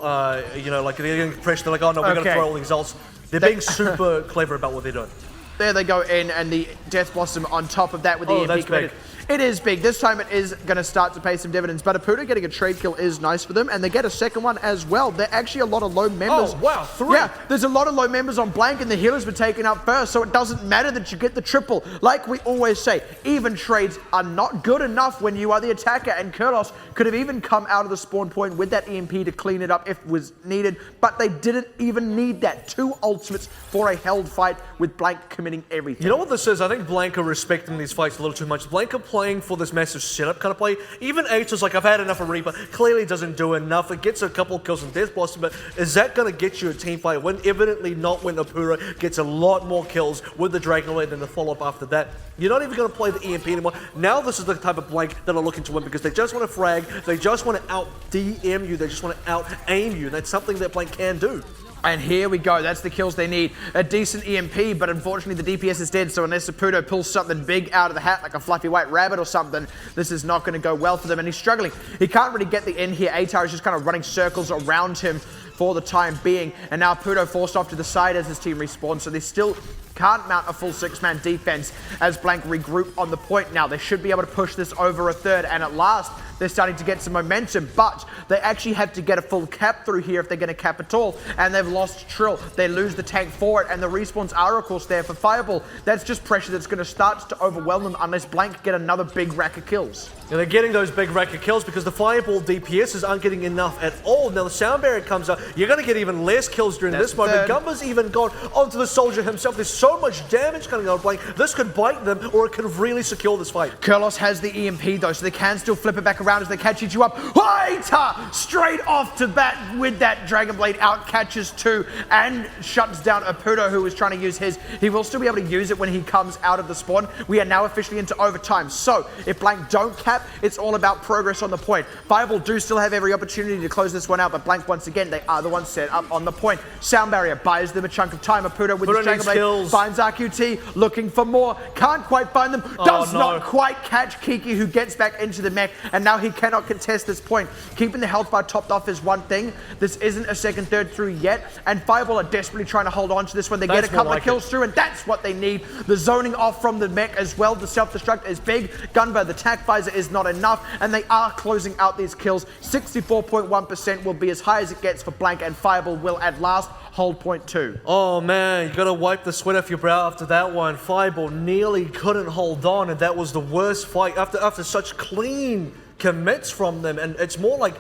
you know, like they're getting pressed. They're like, oh no, we're going to throw all these ults. They're being super clever about what they're doing. There they go in, and the Death Blossom on top of that with the EMP that's committed. big. It is big. This time it is going to start to pay some dividends, but Apuda getting a trade kill is nice for them, and they get a second one as well. There are actually a lot of low members. Oh, wow, 3. Yeah, there's a lot of low members on Blank, and the healers were taken out first, so it doesn't matter that you get the triple. Like we always say, even trades are not good enough when you are the attacker, and Kurlos could have even come out of the spawn point with that EMP to clean it up if it was needed, but they didn't even need that. 2 ultimates for a held fight with Blank committing everything. You know what this is? I think Blank are respecting these fights a little too much. Blank are playing for this massive setup kind of play. Even H is like, I've had enough of Reaper. Clearly doesn't do enough. It gets a couple kills in Death Blossom, but is that going to get you a team fight win? Evidently not, when Apura gets a lot more kills with the Dragon Blade than the follow-up after that. You're not even going to play the EMP anymore. Now this is the type of Blank that are looking to win, because they just want to frag. They just want to out-DM you. They just want to out-aim you. And that's something that Blank can do. And here we go. That's the kills they need. A decent EMP, but unfortunately the DPS is dead, so unless Saputo pulls something big out of the hat, like a fluffy white rabbit or something, this is not going to go well for them, and he's struggling. He can't really get the end here. Atar is just kind of running circles around him for the time being, and now Pudo forced off to the side as his team respawns, so they still can't mount a full 6-man defense as Blank regroup on the point. Now they should be able to push this over a third, and at last they're starting to get some momentum, but they actually have to get a full cap through here if they're going to cap at all, and they've lost Trill. They lose the tank for it, and the respawns are of course there for Fireball. That's just pressure that's going to start to overwhelm them unless Blank get another big rack of kills. And they're getting those big rack of kills because the Fireball DPSs aren't getting enough at all. Now the Sound Barrier comes up, you're going to get even less kills during this moment. Gumba's even gone onto the Soldier himself. There's so much damage coming out of Blank. This could bite them, or it could really secure this fight. Kurlos has the EMP though, so they can still flip it back around as they catch you up. Waiter! Straight off to bat with that Dragon Blade out, catches 2 and shuts down Apudo, who is trying to use his. He will still be able to use it when he comes out of the spawn. We are now officially into overtime, so if Blank don't cap, it's all about progress on the point. Fireball do still have every opportunity to close this one out, but Blank, once again, they are the ones set up on the point. Sound Barrier buys them a chunk of time. Apudo with his Dragon Blade Finds RQT, looking for more. Can't quite find them. Does not quite catch Kiki, who gets back into the mech, and now he cannot contest this point. Keeping the health bar topped off is one thing. This isn't a second, third through yet, and Fireball are desperately trying to hold on to this one. They get a couple of kills through, and that's what they need. The zoning off from the mech as well. The self-destruct is big. Gunbar, the tac visor is not enough, and they are closing out these kills. 64.1% will be as high as it gets for Blank, and Fireball will at last hold point 2. Oh man, you gotta wipe the sweat off your brow after that one. Fireball nearly couldn't hold on, and that was the worst fight after such clean commits from them. And it's more like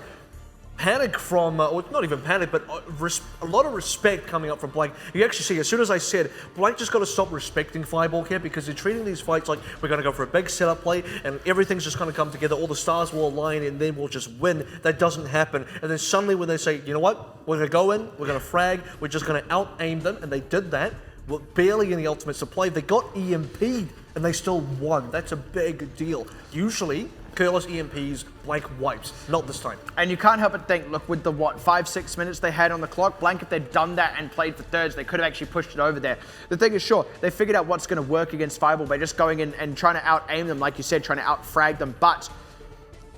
panic from, well, not even panic, but a lot of respect coming up from Blank. You actually see, as soon as I said, Blank just got to stop respecting Fireball here, because they're treating these fights like we're going to go for a big setup play and everything's just going to come together, all the stars will align and then we'll just win. That doesn't happen. And then suddenly when they say, you know what, we're going to go in, we're going to frag, we're just going to out-aim them, and they did that, with barely any ultimate supply. They got EMP'd and they still won. That's a big deal. Usually, careless EMPs, Blank wipes. Not this time. And you can't help but think, look, with the, 5-6 minutes they had on the clock, Blank, if they'd done that and played for thirds, they could have actually pushed it over there. The thing is, sure, they figured out what's going to work against Fireball by just going in and trying to out-aim them, like you said, trying to out-frag them, but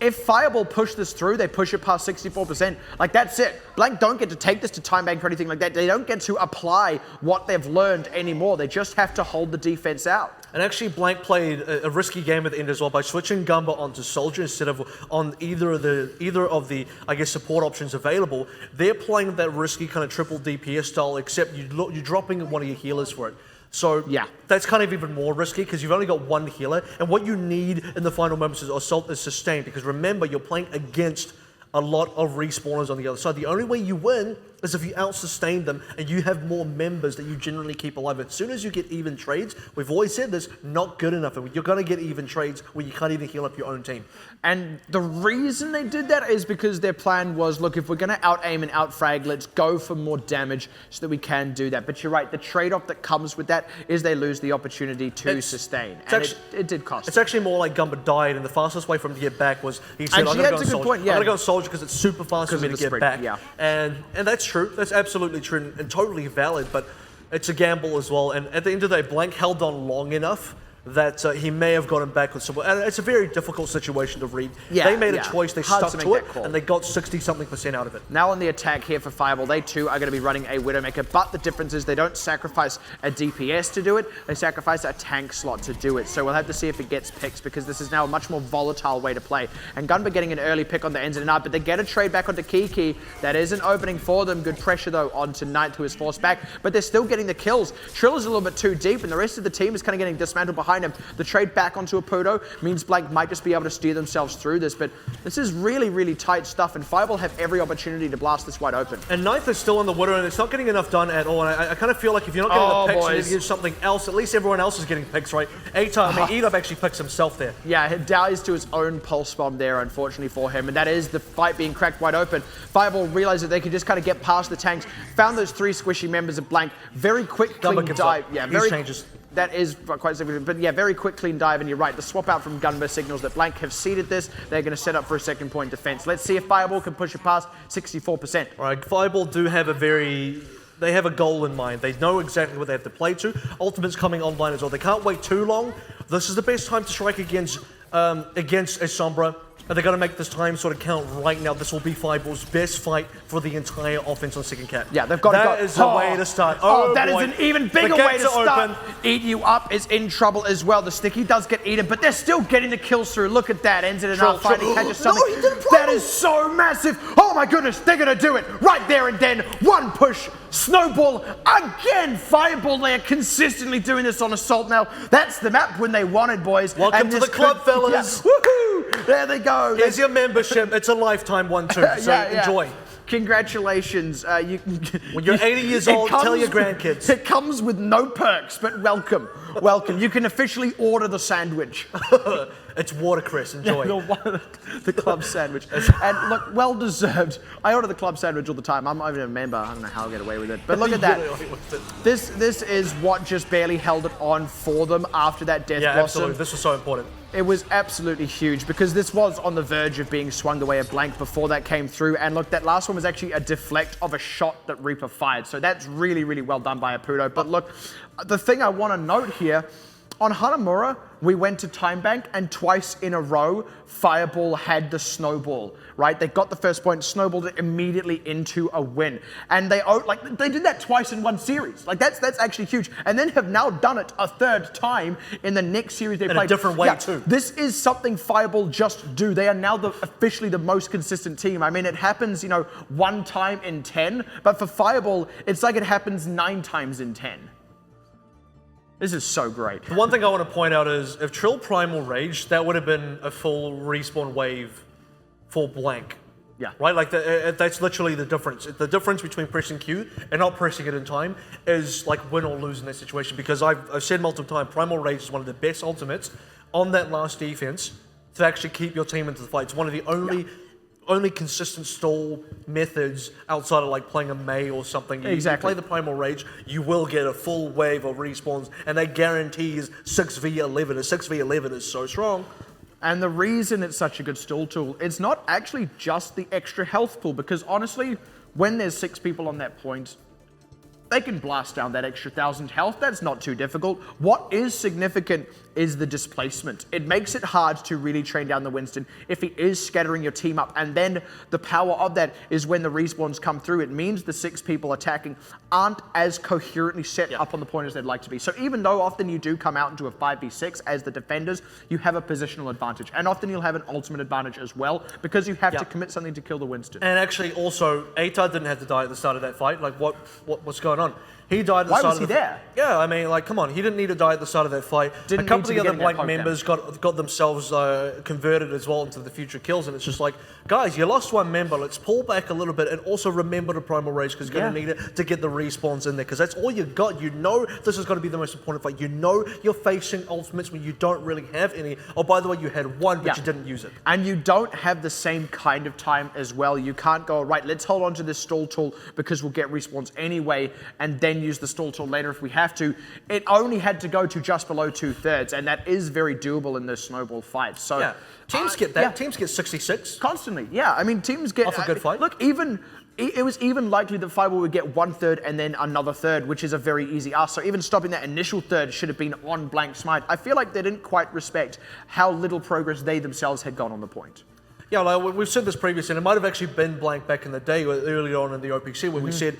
if Fireball push this through, they push it past 64%, like that's it. Blank don't get to take this to time bank or anything like that. They don't get to apply what they've learned anymore. They just have to hold the defense out. And actually, Blank played a risky game at the end as well by switching Gumba onto Soldier instead of on either of the I guess support options available. They're playing that risky kind of triple DPS style, except you're dropping one of your healers for it. So yeah, that's kind of even more risky because you've only got one healer, and what you need in the final moments is Assault is sustained, because remember, you're playing against a lot of respawners on the other side. The only way you win is if you out-sustain them and you have more members that you generally keep alive. As soon as you get even trades, we've always said this, not good enough. You're going to get even trades where you can't even heal up your own team. And the reason they did that is because their plan was, look, if we're going to out-aim and out-frag, let's go for more damage so that we can do that. But you're right, the trade-off that comes with that is they lose the opportunity to sustain. And it did cost. It's actually more like Gumba died, and the fastest way for him to get back was, he said, I'm going to go on Soldier. I'm going to go on Soldier because it's super fast for me to get back. Yeah. And that's true. That's absolutely true and totally valid, but it's a gamble as well. And at the end of the day, Blank held on long enough that he may have gotten back with someone. And it's a very difficult situation to read. They made a choice, they stuck to it, and they got 60-something% out of it. Now on the attack here for Fireball, they too are going to be running a Widowmaker, but the difference is they don't sacrifice a DPS to do it, they sacrifice a tank slot to do it. So we'll have to see if it gets picks, because this is now a much more volatile way to play. And Gunba getting an early pick on the ends and out, but they get a trade back onto Kiki. That is an opening for them. Good pressure though onto Knight, who is forced back, but they're still getting the kills. Trill is a little bit too deep, and the rest of the team is kind of getting dismantled behind him. The trade back onto Apudo means Blank might just be able to steer themselves through this, but this is really, really tight stuff, and Fireball have every opportunity to blast this wide open. And Ninth is still on the Widow, and it's not getting enough done at all, and I kind of feel like if you're not getting the picks, you need to give something else. At least everyone else is getting picks, right? Edub actually picks himself there. Yeah, he dies to his own pulse bomb there, unfortunately for him, and that is the fight being cracked wide open. Fireball realized that they could just kind of get past the tanks, found those 3 squishy members of Blank, very quick, clean dive. Yeah, very changes. That is quite significant, but yeah, very quick, clean dive, and you're right, the swap out from Gunba signals that Blank have seeded this. They're going to set up for a second point defense. Let's see if Fireball can push it past 64%. All right, Fireball do have they have a goal in mind. They know exactly what they have to play to. Ultimate's coming online as well. They can't wait too long. This is the best time to strike against a Sombra. And they're going to make this time sort of count right now. This will be Fireball's best fight for the entire offense on second cap. Yeah, they've got that is a way to start. That is an even bigger way to start. Eat You Up is in trouble as well. The sticky does get eaten, but they're still getting the kills through. Look at that. Ends it in our finally catches something. That is so massive. Oh my goodness, they're going to do it right there and then. One push. Snowball again. Fireball, they are consistently doing this on Assault now. That's the map when they wanted, boys. Welcome to the club, fellas. Yeah. Woohoo! There they go. Here's your membership. It's a lifetime one too, so enjoy. Congratulations. When you're 80 years old, tell your grandkids. It comes with no perks, but welcome. Welcome. You can officially order the sandwich. It's watercress. Enjoy. The club sandwich. And look, well deserved. I order the club sandwich all the time. I'm not even a member. I don't know how I'll get away with it. But look at that. This is what just barely held it on for them after that Death Blossom. Absolutely. This was so important. It was absolutely huge because this was on the verge of being swung away at Blank before that came through. And look, that last one was actually a deflect of a shot that Reaper fired. So that's really, really well done by Apudo. But look, the thing I want to note here, on Hanamura, we went to Time Bank, and twice in a row, Fireball had the snowball, right? They got the first point, snowballed it immediately into a win. And they did that twice in one series. Like, that's actually huge. And then have now done it a third time in the next series they played. In a different way, too. This is something Fireball just do. They are now officially the most consistent team. I mean, it happens, one time in 10, but for Fireball, it's like it happens 9 times in 10. This is so great. The one thing I want to point out is, if Trill Primal Rage, that would have been a full respawn wave for blank. Yeah. Right? Like, that's literally the difference. The difference between pressing Q and not pressing it in time is like win or lose in that situation. Because I've said multiple times, Primal Rage is one of the best ultimates on that last defense to actually keep your team into the fight. It's one of the only consistent stall methods outside of like playing a Mei or something. You play the Primal Rage, you will get a full wave of respawns, and that guarantees 6v11. A 6v11 is so strong. And the reason it's such a good stall tool, it's not actually just the extra health pool, because honestly, when there's 6 people on that point, they can blast down that extra 1,000 health. That's not too difficult. What is significant is the displacement. It makes it hard to really train down the Winston if he is scattering your team up. And then the power of that is when the respawns come through, it means the 6 people attacking aren't as coherently set up on the point as they'd like to be. So even though often you do come out into a 5v6 as the defenders, you have a positional advantage. And often you'll have an ultimate advantage as well, because you have to commit something to kill the Winston. And actually also, Atar didn't have to die at the start of that fight. Like, what's going on? He died at the Why start was of he the there? Yeah, I mean, like, come on. He didn't need to die at the start of that fight. Didn't a couple need of to the be other getting Blank members got themselves converted as well into the future kills, and it's just like, guys, you lost one member. Let's pull back a little bit, and also remember to Primal Rage, because you're going to need it to get the respawns in there, because that's all you got. You know this is going to be the most important fight. You know you're facing ultimates when you don't really have any. Oh, by the way, you had one, but you didn't use it. And you don't have the same kind of time as well. You can't go, right, let's hold on to this stall tool because we'll get respawns anyway, and then use the stall tool later if we have to. It only had to go to just below 2/3, and that is very doable in those snowball fights. So yeah, teams get that. Teams get 66 constantly. Yeah, I mean, teams get off a good fight. Look, it was even likely that Fireball would get 1/3 and then another third, which is a very easy ask. So even stopping that initial third should have been on blank smite. I feel like they didn't quite respect how little progress they themselves had got on the point. Yeah, like we've said this previously, and it might have actually been blank back in the day, early on in the OPC, when we said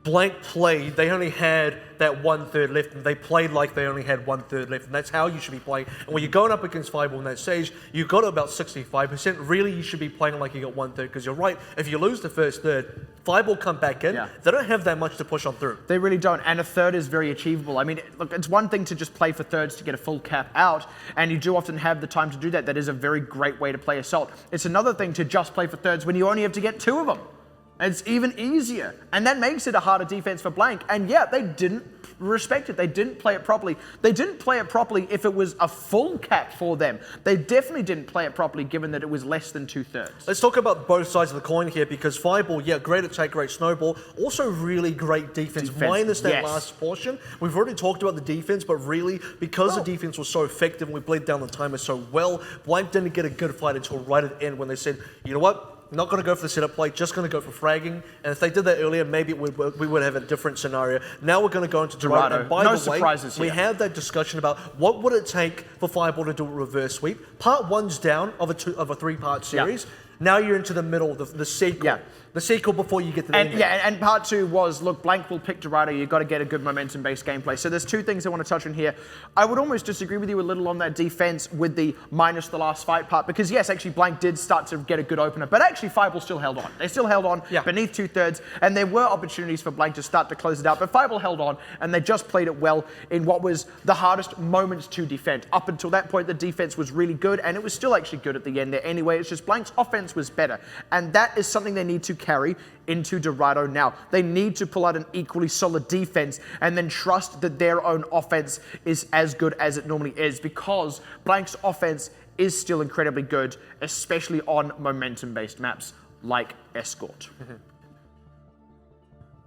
blank played, they only had that 1/3 left, and they played like they only had 1/3 left, and that's how you should be playing. And when you're going up against Fireball in that stage, you've got about 65%. Really, you should be playing like you got 1/3, because you're right, if you lose the first third, Fireball come back in, they don't have that much to push on through. They really don't, and a third is very achievable. I mean, look, it's one thing to just play for thirds to get a full cap out, and you do often have the time to do that. That is a very great way to play Assault. It's another thing to just play for thirds when you only have to get 2 of them. It's even easier, and that makes it a harder defense for blank. And yeah, they didn't respect it. They didn't play it properly. They didn't play it properly if it was a full cap for them. They definitely didn't play it properly given that it was less than 2/3. Let's talk about both sides of the coin here, because Fireball, great attack, great snowball, also really great defense. Minus that last portion. We've already talked about the defense, but really, because the defense was so effective and we bled down the timer so well, blank didn't get a good fight until right at the end when they said, you know what? Not going to go for the setup play, just going to go for fragging. And if they did that earlier, maybe we would have a different scenario. Now we're going to go into Dorado. And by the way, we had that discussion about what would it take for Fireball to do a reverse sweep. Part 1's down of a 3-part series. Now you're into the middle, the sequel. The sequel before you get to the ending. And part 2 was, look, blank will pick Dorado. You've got to get a good momentum-based gameplay. So there's 2 things I want to touch on here. I would almost disagree with you a little on that defense with the minus the last fight part, because yes, actually blank did start to get a good opener, but actually Fireball still held on. They still held on beneath 2/3, and there were opportunities for blank to start to close it out, but Fireball held on, and they just played it well in what was the hardest moments to defend. Up until that point, the defense was really good, and it was still actually good at the end there anyway. It's just blank's offense was better, and that is something they need to carry into Dorado now. They need to pull out an equally solid defense and then trust that their own offense is as good as it normally is, because blank's offense is still incredibly good, especially on momentum-based maps like Escort.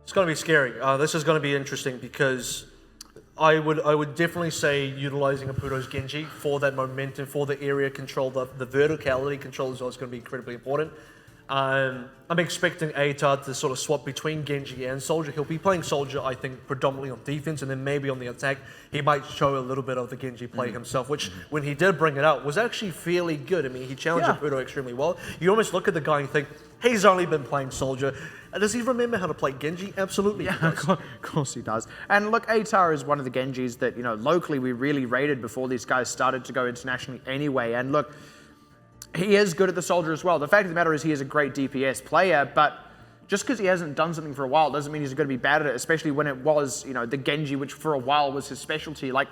It's going to be scary. This is going to be interesting, because I would definitely say utilizing Aputo's Genji for that momentum, for the area control, the verticality control as well is going to be incredibly important. I'm expecting AVRL to sort of swap between Genji and Soldier. He'll be playing Soldier, I think, predominantly on defense, and then maybe on the attack, he might show a little bit of the Genji play himself, which, when he did bring it out, was actually fairly good. I mean, he challenged Aputo extremely well. You almost look at the guy and think, he's only been playing Soldier. Does he remember how to play Genji? Absolutely. Yeah, of course he does. And look, AVRL is one of the Genjis that, you know, locally we really rated before these guys started to go internationally anyway. And look, he is good at the Soldier as well. The fact of the matter is he is a great DPS player, but just because he hasn't done something for a while doesn't mean he's going to be bad at it, especially when it was, you know, the Genji, which for a while was his specialty. Like,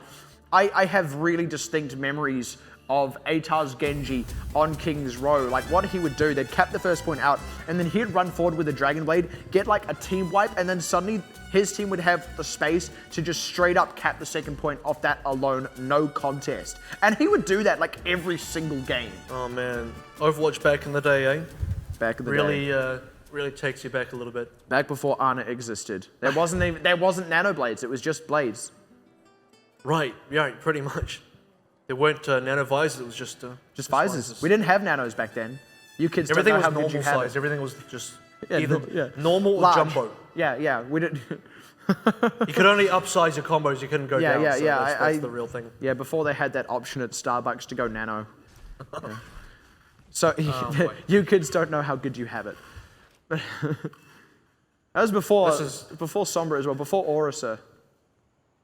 I have really distinct memories of AVRL's Genji on King's Row. Like, what he would do, they'd cap the first point out, and then he'd run forward with a Dragon Blade, get like a team wipe, and then suddenly his team would have the space to just straight up cap the second point off that alone, no contest. And he would do that like every single game. Oh man, Overwatch back in the day, eh? Back in the day. Really takes you back a little bit. Back before Ana existed. There wasn't nano blades, it was just blades. Right, yeah, pretty much. There weren't nano visors, it was just visors. We didn't have nanos back then. You kids everything don't know was how good you normal had size. it. Everything was just Yeah, either normal or large. jumbo. Yeah, we didn't. You could only upsize your combos, you couldn't go down. So that's the real thing. Yeah, before they had that option at Starbucks to go nano. Yeah. So you kids don't know how good you have it. But that was before Sombra as well, before Orisa.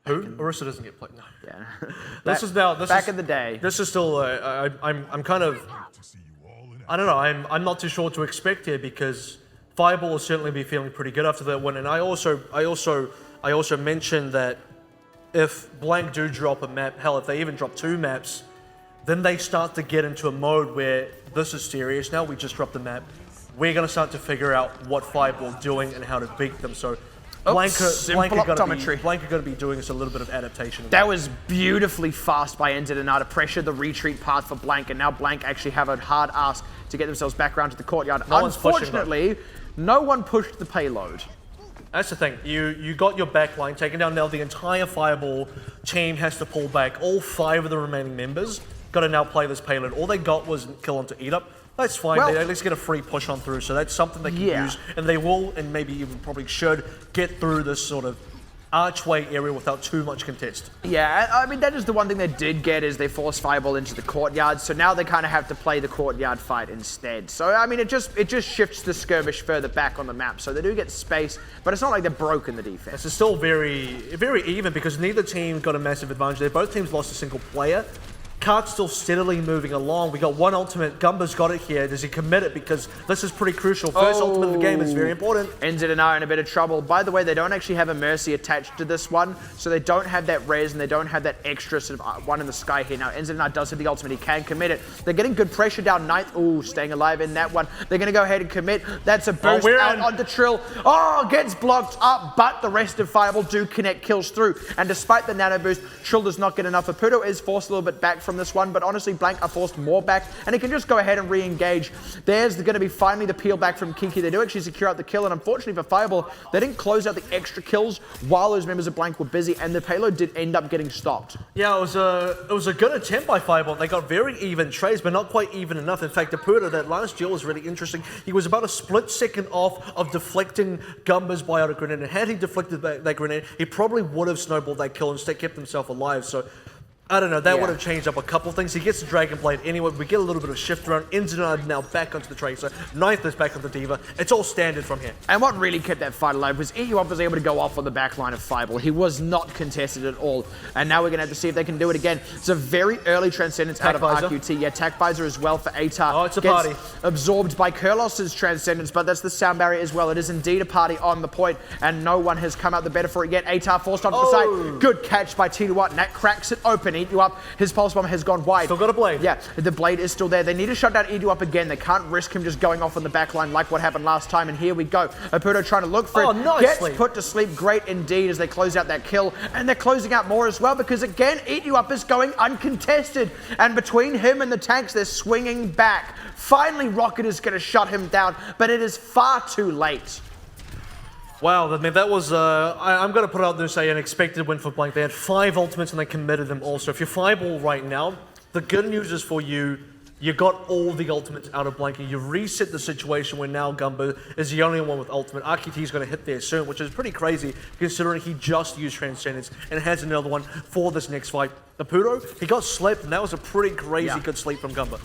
Who? Orisa doesn't get played. No. Yeah. Back in the day. This is still. I'm kind of. I don't know. I'm not too sure what to expect here because Fireball will certainly be feeling pretty good after that win. And I also mentioned that if Blank do drop a map, hell, if they even drop 2 maps, then they start to get into a mode where this is serious. Now we just dropped the map. We're going to start to figure out what Fireball doing and how to beat them. So Blank are going to be doing us a little bit of adaptation. That was beautifully fast by NZNR to pressure the retreat path for Blank, and now Blank actually have a hard ask to get themselves back around to the courtyard. Unfortunately, no one pushed the payload. That's the thing. You got your backline taken down. Now the entire Fireball team has to pull back. All 5 of the remaining members got to now play this payload. All they got was kill onto Eat Up. That's fine. Well, they at least get a free push on through, so that's something they can use, and they will, and maybe even probably should, get through this sort of archway area without too much contest. Yeah, I mean, that is the one thing they did get is they forced Fireball into the courtyard, so now they kind of have to play the courtyard fight instead. So, I mean, it just shifts the skirmish further back on the map, so they do get space, but it's not like they're broken the defense. It's still very, very even because neither team got a massive advantage there. Both teams lost a single player. Cart's still steadily moving along. We got one ultimate. Gumba's got it here. Does he commit it? Because this is pretty crucial. First ultimate of the game is very important. NZNR in a bit of trouble. By the way, they don't actually have a Mercy attached to this one, so they don't have that res and they don't have that extra sort of one in the sky here. Now, NZNR does have the ultimate. He can commit it. They're getting good pressure down ninth. Ooh, staying alive in that one. They're going to go ahead and commit. That's a boost out onto Trill. Oh, gets blocked up, but the rest of Fireball do connect kills through. And despite the nano boost, Trill does not get enough. Aputo is forced a little bit back from this one, but honestly, Blank are forced more back, and he can just go ahead and re-engage. There's going to be finally the peel back from Kiki. They do actually secure out the kill, and unfortunately for Fireball, they didn't close out the extra kills while those members of Blank were busy, and the payload did end up getting stopped. Yeah, it was a good attempt by Fireball. They got very even trades, but not quite even enough. In fact, Aputo, that last duel was really interesting. He was about a split second off of deflecting Gumba's biotic grenade, and had he deflected that grenade, he probably would have snowballed that kill and instead kept himself alive. So I don't know, that would have changed up a couple things. He gets the Dragon Blade anyway. We get a little bit of shift around. NZNR now back onto the Tracer. Ninth is back on the Diva. It's all standard from here. And what really kept that fight alive was EUP was able to go off on the back line of Fireball. He was not contested at all. And now we're going to have to see if they can do it again. It's a very early Transcendence out of RQT. Yeah, Attack Visor as well for AVRL. Oh, it's a party. Absorbed by Kurlos's Transcendence, but that's the sound barrier as well. It is indeed a party on the point, and no one has come out the better for it yet. AVRL forced onto the side. Good catch by T2, and that cracks it open. EUP, his Pulse Bomb has gone wide. Still got a blade. Yeah, the blade is still there. They need to shut down EUP again. They can't risk him just going off on the back line like what happened last time. And here we go. Aputo trying to look for it. Nicely. Gets put to sleep. Great indeed as they close out that kill. And they're closing out more as well because again, EUP is going uncontested. And between him and the tanks, they're swinging back. Finally, Rocket is going to shut him down, but it is far too late. Wow, I mean, that was, I'm going to put out there and say an expected win for Blank. They had 5 ultimates and they committed them also. If you're Fireball right now, the good news is for you, You got all the ultimates out of Blanca. You reset the situation where now Gumbo is the only one with ultimate. RKT is going to hit there soon, which is pretty crazy considering he just used Transcendence and has another one for this next fight. Apuro, he got slept, and that was a pretty crazy good sleep from Gumbo.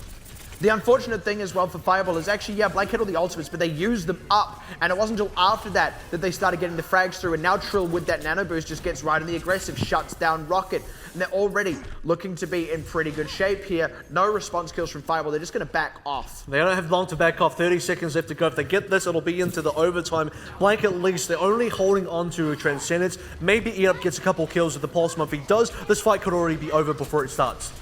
The unfortunate thing as well for Fireball is actually, yeah, Blank had all the ultimates, but they used them up, and it wasn't until after that that they started getting the frags through, and now Trill with that nano boost just gets right in the aggressive, shuts down Rocket, and they're already looking to be in pretty good shape here. No response kills from Fireball, they're just going to back off. They don't have long to back off, 30 seconds left to go. If they get this, it'll be into the overtime. Blank at least, they're only holding on to Transcendence. Maybe Eat gets a couple kills with the Pulse If he does, this fight could already be over before it starts.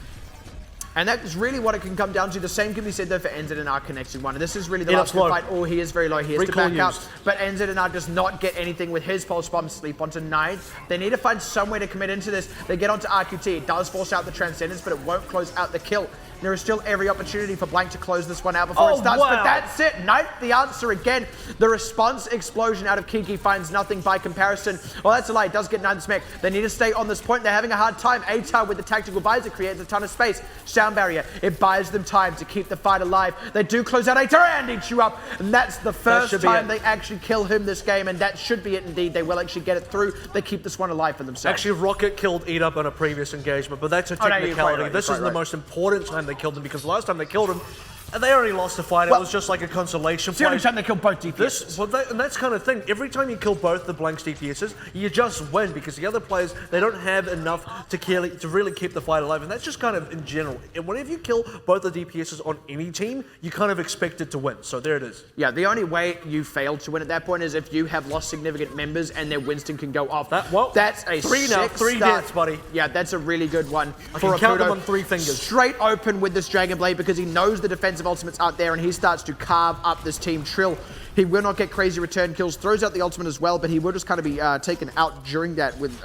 And that's really what it can come down to. The same can be said though for NZNR connecting one. And this is really the last good fight. Oh, he is very low. He has to back up. But NZNR does not get anything with his pulse bomb. Sleep onto 9. They need to find some way to commit into this. They get onto RQT. It does force out the Transcendence, but it won't close out the kill. There is still every opportunity for Blank to close this one out before it starts, but that's it. Knife the answer again. The response explosion out of Kiki finds nothing by comparison. Well, that's a lie. It does get 9 smack. They need to stay on this point. They're having a hard time. ATAR with the tactical visor creates a ton of space. Sound barrier. It buys them time to keep the fight alive. They do close out ATAR and eat you up. And that's the first time they actually kill him this game, and that should be it indeed. They will actually get it through. They keep this one alive for themselves. Actually, Rocket killed Eat Up in a previous engagement, but that's a technicality. This is the most important time they killed him, because the last time they killed him, and they already lost the fight. It was just like a consolation play. It's the only time they killed both DPSs. And that's kind of thing. Every time you kill both the Blanks DPSs, you just win, because the other players, they don't have enough to really keep the fight alive. And that's just kind of in general. And whenever you kill both the DPSs on any team, you kind of expect it to win. So there it is. Yeah, the only way you fail to win at that point is if you have lost significant members and their Winston can go off. That's a 3 now. 3 deaths, buddy. Yeah, that's a really good one. I can count them on 3 fingers. Straight open with this Dragon Blade, because he knows the defensive ultimates aren't there, and he starts to carve up this team. Trill, he will not get crazy return kills, throws out the ultimate as well, but he will just kind of be taken out during that with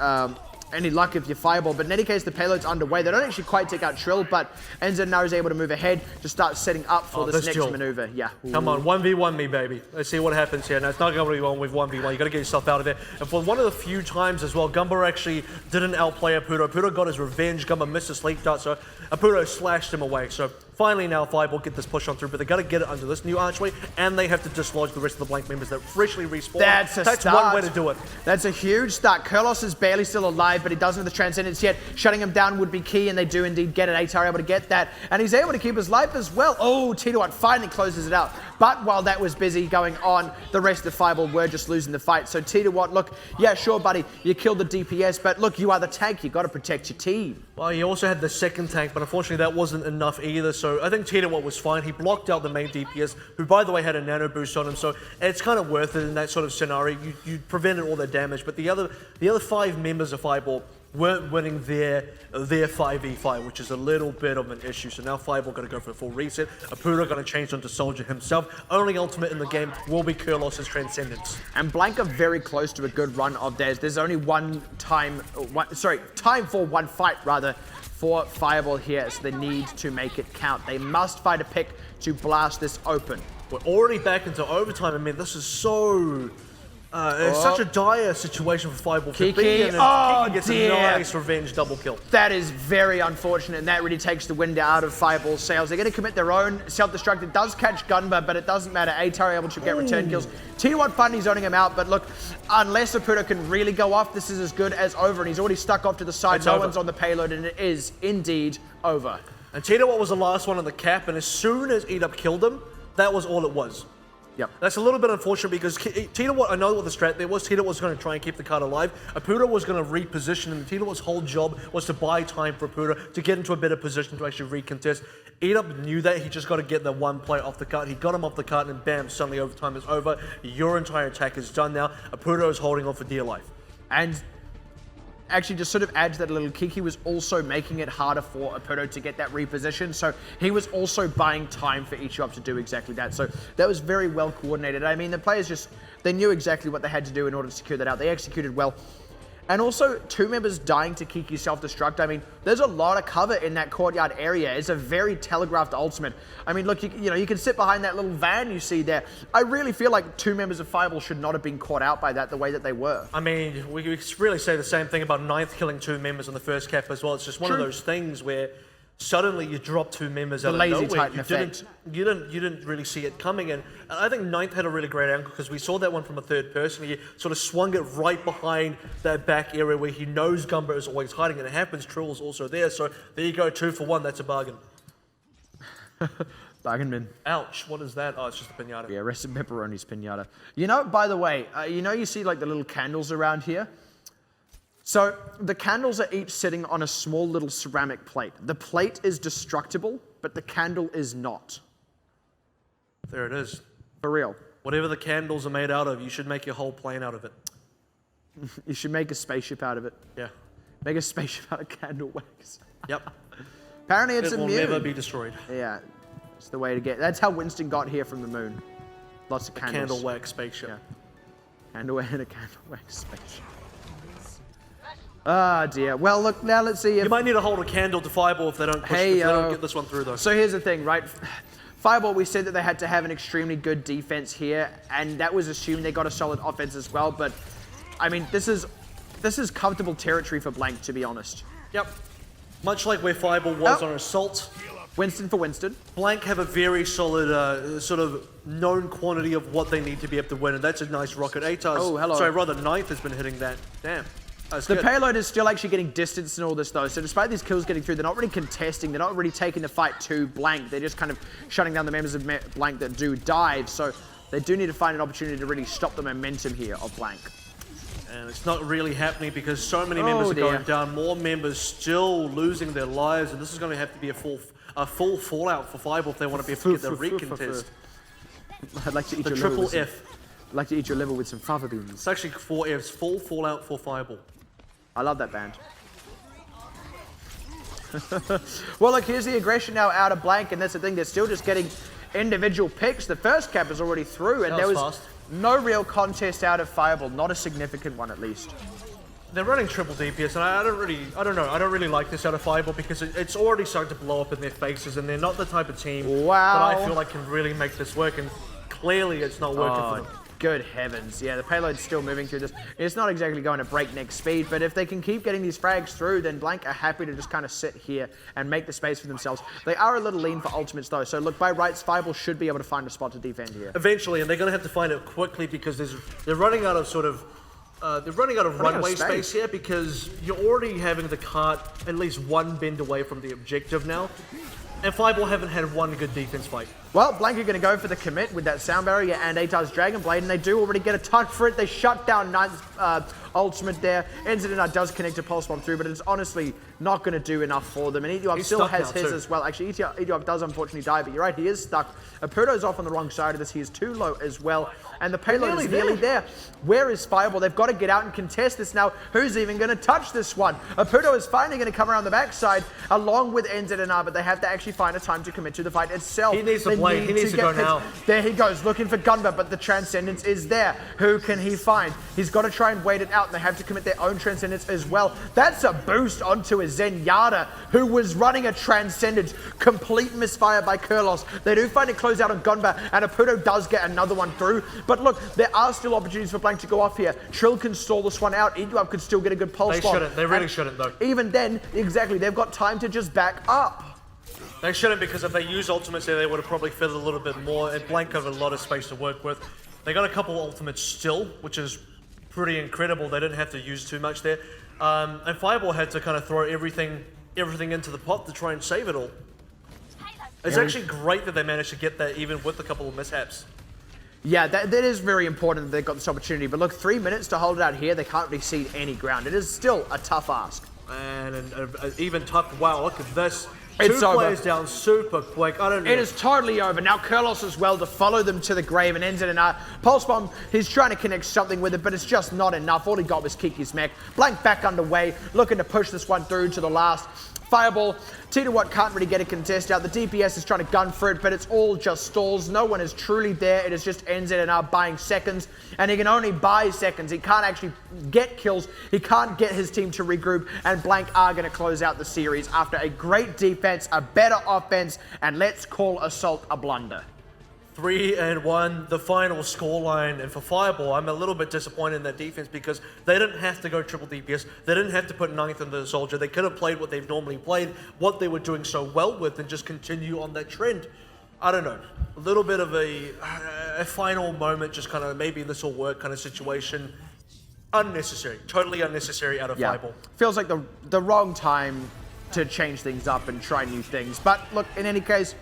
any luck if you Fireball. But in any case, the payload's underway. They don't actually quite take out Trill, but NZNR is able to move ahead to start setting up for this next maneuver. Yeah. Come on, 1v1 me, baby. Let's see what happens here. Now, it's not going to be one with 1v1. You got to get yourself out of there. And for one of the few times as well, Gumbo actually didn't outplay Apuro. Apuro got his revenge. Gumbo missed a sleep dart, so Apuro slashed him away. So finally now Fireball get this push on through, but they got to get it under this new archway, and they have to dislodge the rest of the Blank members that freshly respawn. That's one way to do it. That's a huge start. Kurlos is barely still alive, but he doesn't have the Transcendence yet. Shutting him down would be key, and they do indeed get it. ATAR able to get that, and he's able to keep his life as well. Oh, T21 finally closes it out. But while that was busy going on, the rest of Fireball were just losing the fight. So T21, look, yeah, sure, buddy, you killed the DPS, but look, you are the tank. You got to protect your team. Well, he also had the second tank, but unfortunately that wasn't enough either. So I think T21 was fine. He blocked out the main DPS, who by the way had a nano boost on him. So it's kind of worth it in that sort of scenario. You prevented all their damage, but the other 5 members of Fireball weren't winning their 5v5, which is a little bit of an issue. So now Fireball going to go for a full reset. Apuro going to change onto Soldier himself. Only ultimate in the game will be Kurlos' Transcendence. And Blank are very close to a good run of theirs. There's only time for one fight rather for Fireball here, so they need to make it count. They must find a pick to blast this open. We're already back into overtime. I mean, this is so... it's such a dire situation for Fireball to be in, and Kiki gets a nice revenge double kill. That is very unfortunate, and that really takes the wind out of Fireball's sails. They're going to commit their own self-destruct. It does catch Gunba, but it doesn't matter. ATAR able to get return kills. T1 finally zoning him out, but look, unless Apuro can really go off, this is as good as over, and he's already stuck off to the side. No one's on the payload, and it is indeed over. And T1 was the last one on the cap, and as soon as Eat Up killed him, that was all it was. Yep. That's a little bit unfortunate, because I know what the strat there was. Tito was going to try and keep the card alive. Apuro was going to reposition him. Tito's whole job was to buy time for Apuro to get into a better position to actually recontest. Eat Up knew that. He just got to get the one player off the card. He got him off the card, and bam, suddenly overtime is over. Your entire attack is done now. Apuro is holding on for dear life. And actually, just sort of add to that a little, Kiki was also making it harder for Apuro to get that reposition, so he was also buying time for each up to do exactly that. So that was very well coordinated. I mean, the players they knew exactly what they had to do in order to secure that out. They executed well. And also, 2 members dying to Kiki's self-destruct. I mean, there's a lot of cover in that courtyard area. It's a very telegraphed ultimate. I mean, look, you can sit behind that little van you see there. I really feel like 2 members of Fireball should not have been caught out by that the way that they were. I mean, we really say the same thing about 9th killing 2 members on the first cap as well. It's just one of those things where suddenly you drop 2 members out of lazy nowhere. Titan effect. You didn't really see it coming, and I think Ninth had a really great angle because we saw that one from a third person. He sort of swung it right behind that back area where he knows Gumba is always hiding, and it happens. Trill's also there, so there you go, 2 for 1. That's a bargain. Bargain bin. Ouch! What is that? Oh, it's just a pinata. Yeah, rest in pepperoni's pinata. You know, by the way, you see like the little candles around here? So the candles are each sitting on a small little ceramic plate. The plate is destructible, but the candle is not. There it is. For real. Whatever the candles are made out of, you should make your whole plane out of it. You should make a spaceship out of it. Yeah. Make a spaceship out of candle wax. Yep. Apparently it's It will immune. never be destroyed. Yeah, it's the way to get. That's how Winston got here from the moon. Lots of candles. Candle wax spaceship. Yeah. Candle and a candle wax spaceship. Ah, dear. Well, look, now let's see if... You might need to hold a candle to Fireball if they don't, if they don't get this one through, though. So here's the thing, right? Fireball, we said that they had to have an extremely good defense here, and that was assumed they got a solid offense as well, but, I mean, this is comfortable territory for Blank, to be honest. Yep. Much like where Fireball was on Assault, Winston for Winston. Blank have a very solid sort of known quantity of what they need to be able to win, and that's a nice rocket. ATAR's, Oh, hello. sorry, rather Ninth has been hitting that. Damn. That's The good. payload is still actually getting distance and all this, though. So despite these kills getting through, they're not really contesting. They're not really taking the fight to Blank. They're just kind of shutting down the members of Blank that do dive. So they do need to find an opportunity to really stop the momentum here of Blank. And it's not really happening because so many members are going down. More members still losing their lives, and this is going to have to be a full fallout for Fireball if they want to be able to get the recontest. I'd like to eat The your triple liver F. I'd like to eat your liver with some fava beans. It's actually 4 Fs. Full fallout for Fireball. I love that band. Well, look, here's the aggression now out of Blank, and that's the thing. They're still just getting individual picks. The first cap is already through, and there was fast. no real contest out of Fireball. Not a significant one, at least. They're running triple DPS, and I don't really like this out of Fireball because it's already starting to blow up in their faces, and they're not the type of team that I feel like can really make this work, and clearly it's not working for them. Good heavens. Yeah, the payload's still moving through this. It's not exactly going at breakneck speed, but if they can keep getting these frags through, then Blank are happy to just kind of sit here and make the space for themselves. They are a little lean for ultimates, though, so look, by rights, Fireball should be able to find a spot to defend here. Eventually, and they're going to have to find it quickly because they're running out of runway space here because you're already having the cart at least one bend away from the objective now. And Fireball haven't had one good defense fight. Well, Blank are going to go for the commit with that Sound Barrier and ATAR's Dragon Blade, and they do already get a touch for it. They shut down Ninth's ultimate there. Enzidina does connect a Pulse Bomb through, but it's honestly not going to do enough for them. And Etiop still has his as well. Actually, Etiop does unfortunately die, but you're right, he is stuck. Aputo's off on the wrong side of this. He is too low as well. And the payload is nearly there. Where is Fireball? They've got to get out and contest this now. Who's even going to touch this one? Aputo is finally going to come around the backside along with Enzidina, but they have to actually find a time to commit to the fight itself. He needs to play. He needs to go now. There he goes, looking for Gunba, but the Transcendence is there. Who can he find? He's got to try and wait it out, and they have to commit their own Transcendence as well. That's a boost onto a Zenyatta, who was running a Transcendence. Complete misfire by Kurlos. They do find a closeout on Gunba, and Aputo does get another one through. But look, there are still opportunities for Blank to go off here. Trill can stall this one out. Eduab could still get a good pulse bomb. They shouldn't. They really shouldn't, though. Even then, exactly, they've got time to just back up. They shouldn't, because if they use ultimates there, they would have probably fiddled a little bit more, and Blank have a lot of space to work with. They got a couple ultimates still, which is pretty incredible. They didn't have to use too much there. And Fireball had to kind of throw everything into the pot to try and save it all. It's actually great that they managed to get that even with a couple of mishaps. Yeah, that is very important that they've got this opportunity. But look, 3 minutes to hold it out here, they can't really cede any ground. It is still a tough ask. And even tough, wow, look at this. It's Two over. players down super quick. I don't know. It is totally over. Now Kurlos as well to follow them to the grave and ends it in a Pulse Bomb. He's trying to connect something with it, but it's just not enough. All he got was Kiki's mech. Blank back underway, looking to push this one through to the last. Fireball, T2Watt can't really get a contest out. The DPS is trying to gun for it, but it's all just stalls. No one is truly there. It is just NZNR buying seconds, and he can only buy seconds. He can't actually get kills. He can't get his team to regroup, and Blank are going to close out the series after a great defense, a better offense, and let's call Assault a blunder. 3-1, the final scoreline. And for Fireball, I'm a little bit disappointed in their defense because they didn't have to go triple DPS. They didn't have to put 9th into the Soldier. They could have played what they've normally played, what they were doing so well with, and just continue on that trend. I don't know, a little bit of a final moment, just kind of maybe this will work kind of situation. Unnecessary, totally unnecessary out of Fireball. Feels like the wrong time to change things up and try new things. But look, in any case,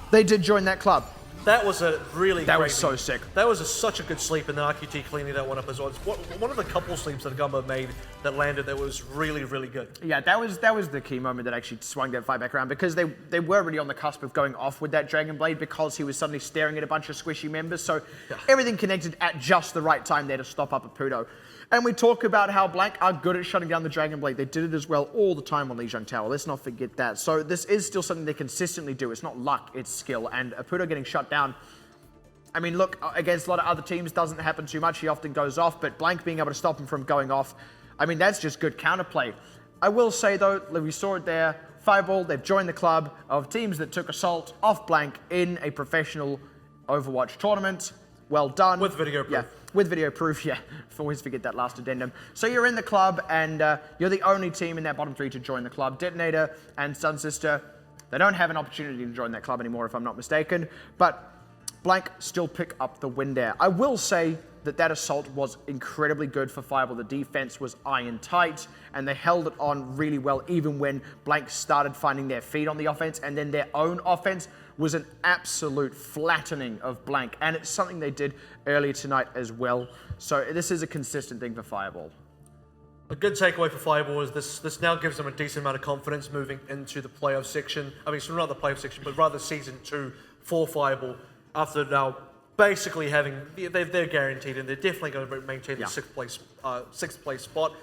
they did join that club. That was a really That great was so move. sick. That was such a good sleep, and the RQT cleaning that one up as well. It's one of the couple sleeps that Gumbo made that landed that was really, really good. Yeah, that was the key moment that actually swung that fight back around, because they were really on the cusp of going off with that Dragon Blade, because he was suddenly staring at a bunch of squishy members. So everything connected at just the right time there to stop up Apudo. And we talk about how Blank are good at shutting down the Dragon Blade. They did it as well all the time on Lijiang Tower. Let's not forget that. So this is still something they consistently do. It's not luck, it's skill. And Apudo getting shut down, I mean, look, against a lot of other teams, doesn't happen too much. He often goes off, but Blank being able to stop him from going off, I mean, that's just good counterplay. I will say, though, we saw it there, Fireball, they've joined the club of teams that took Assault off Blank in a professional Overwatch tournament. Well done. With video proof. Yeah, with video proof, yeah. Always forget that last addendum. So you're in the club, and you're the only team in that bottom 3 to join the club. Detonator and Sun Sister, they don't have an opportunity to join that club anymore, if I'm not mistaken. But Blank still pick up the win there. I will say that Assault was incredibly good for Fireball. The defense was iron tight, and they held it on really well, even when Blank started finding their feet on the offense, and then their own offense was an absolute flattening of Blank, and it's something they did earlier tonight as well. So this is a consistent thing for Fireball. A good takeaway for Fireball is this now gives them a decent amount of confidence moving into the playoff section. I mean, so not the playoff section, but rather season 2 for Fireball, after now basically having, they're guaranteed, and they're definitely going to maintain the sixth place spot.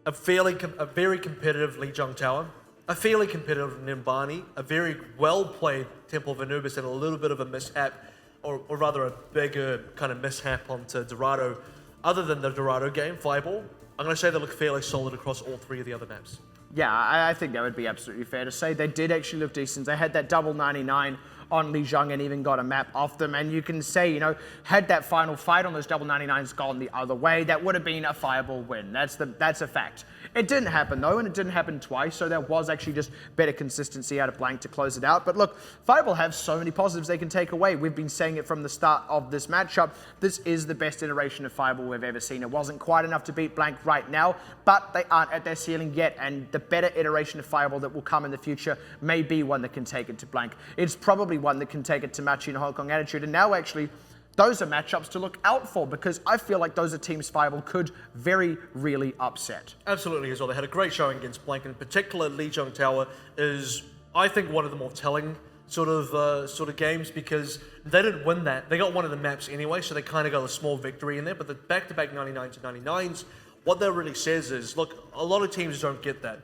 A very competitive Lijiang Tower, a fairly competitive Numbani, a very well-played Temple of Anubis, and a little bit of a mishap, or rather a bigger kind of mishap onto Dorado. Other than the Dorado game, Fireball, I'm going to say they look fairly solid across all 3 of the other maps. Yeah, I think that would be absolutely fair to say. They did actually look decent. They had that double 99 on Lijiang and even got a map off them. And you can say, you know, had that final fight on those double 99s gone the other way, that would have been a Fireball win. That's a fact. It didn't happen though, and it didn't happen twice, so there was actually just better consistency out of Blank to close it out. But look, Fireball have so many positives they can take away. We've been saying it from the start of this matchup. This is the best iteration of Fireball we've ever seen. It wasn't quite enough to beat Blank right now, but they aren't at their ceiling yet, and the better iteration of Fireball that will come in the future may be one that can take it to Blank. It's probably one that can take it to Machi and Hong Kong Attitude, and now actually those are matchups to look out for, because I feel like those are teams Fireball could very really upset. Absolutely as well. They had a great showing against Blank. In particular, Lijiang Tower is, I think, one of the more telling sort of games, because they didn't win that. They got one of the maps anyway, so they kind of got a small victory in there. But the back-to-back 99 to 99s, what that really says is, look, a lot of teams don't get that.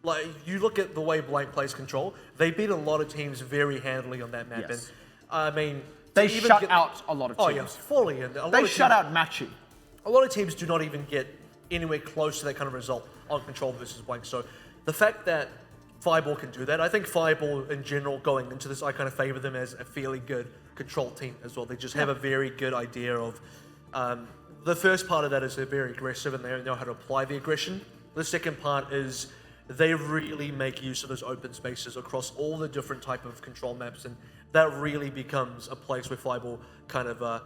Like, you look at the way Blank plays Control, they beat a lot of teams very handily on that map. Yes. And I mean, they shut out a lot of teams. Oh yeah, fully. And they shut out Machi. A lot of teams do not even get anywhere close to that kind of result on Control versus Blank. So the fact that Fireball can do that, I think Fireball in general going into this, I kind of favor them as a fairly good Control team as well. They just have a very good idea of, the first part of that is they're very aggressive and they know how to apply the aggression. The second part is they really make use of those open spaces across all the different type of Control maps, and that really becomes a place where Fireball kind of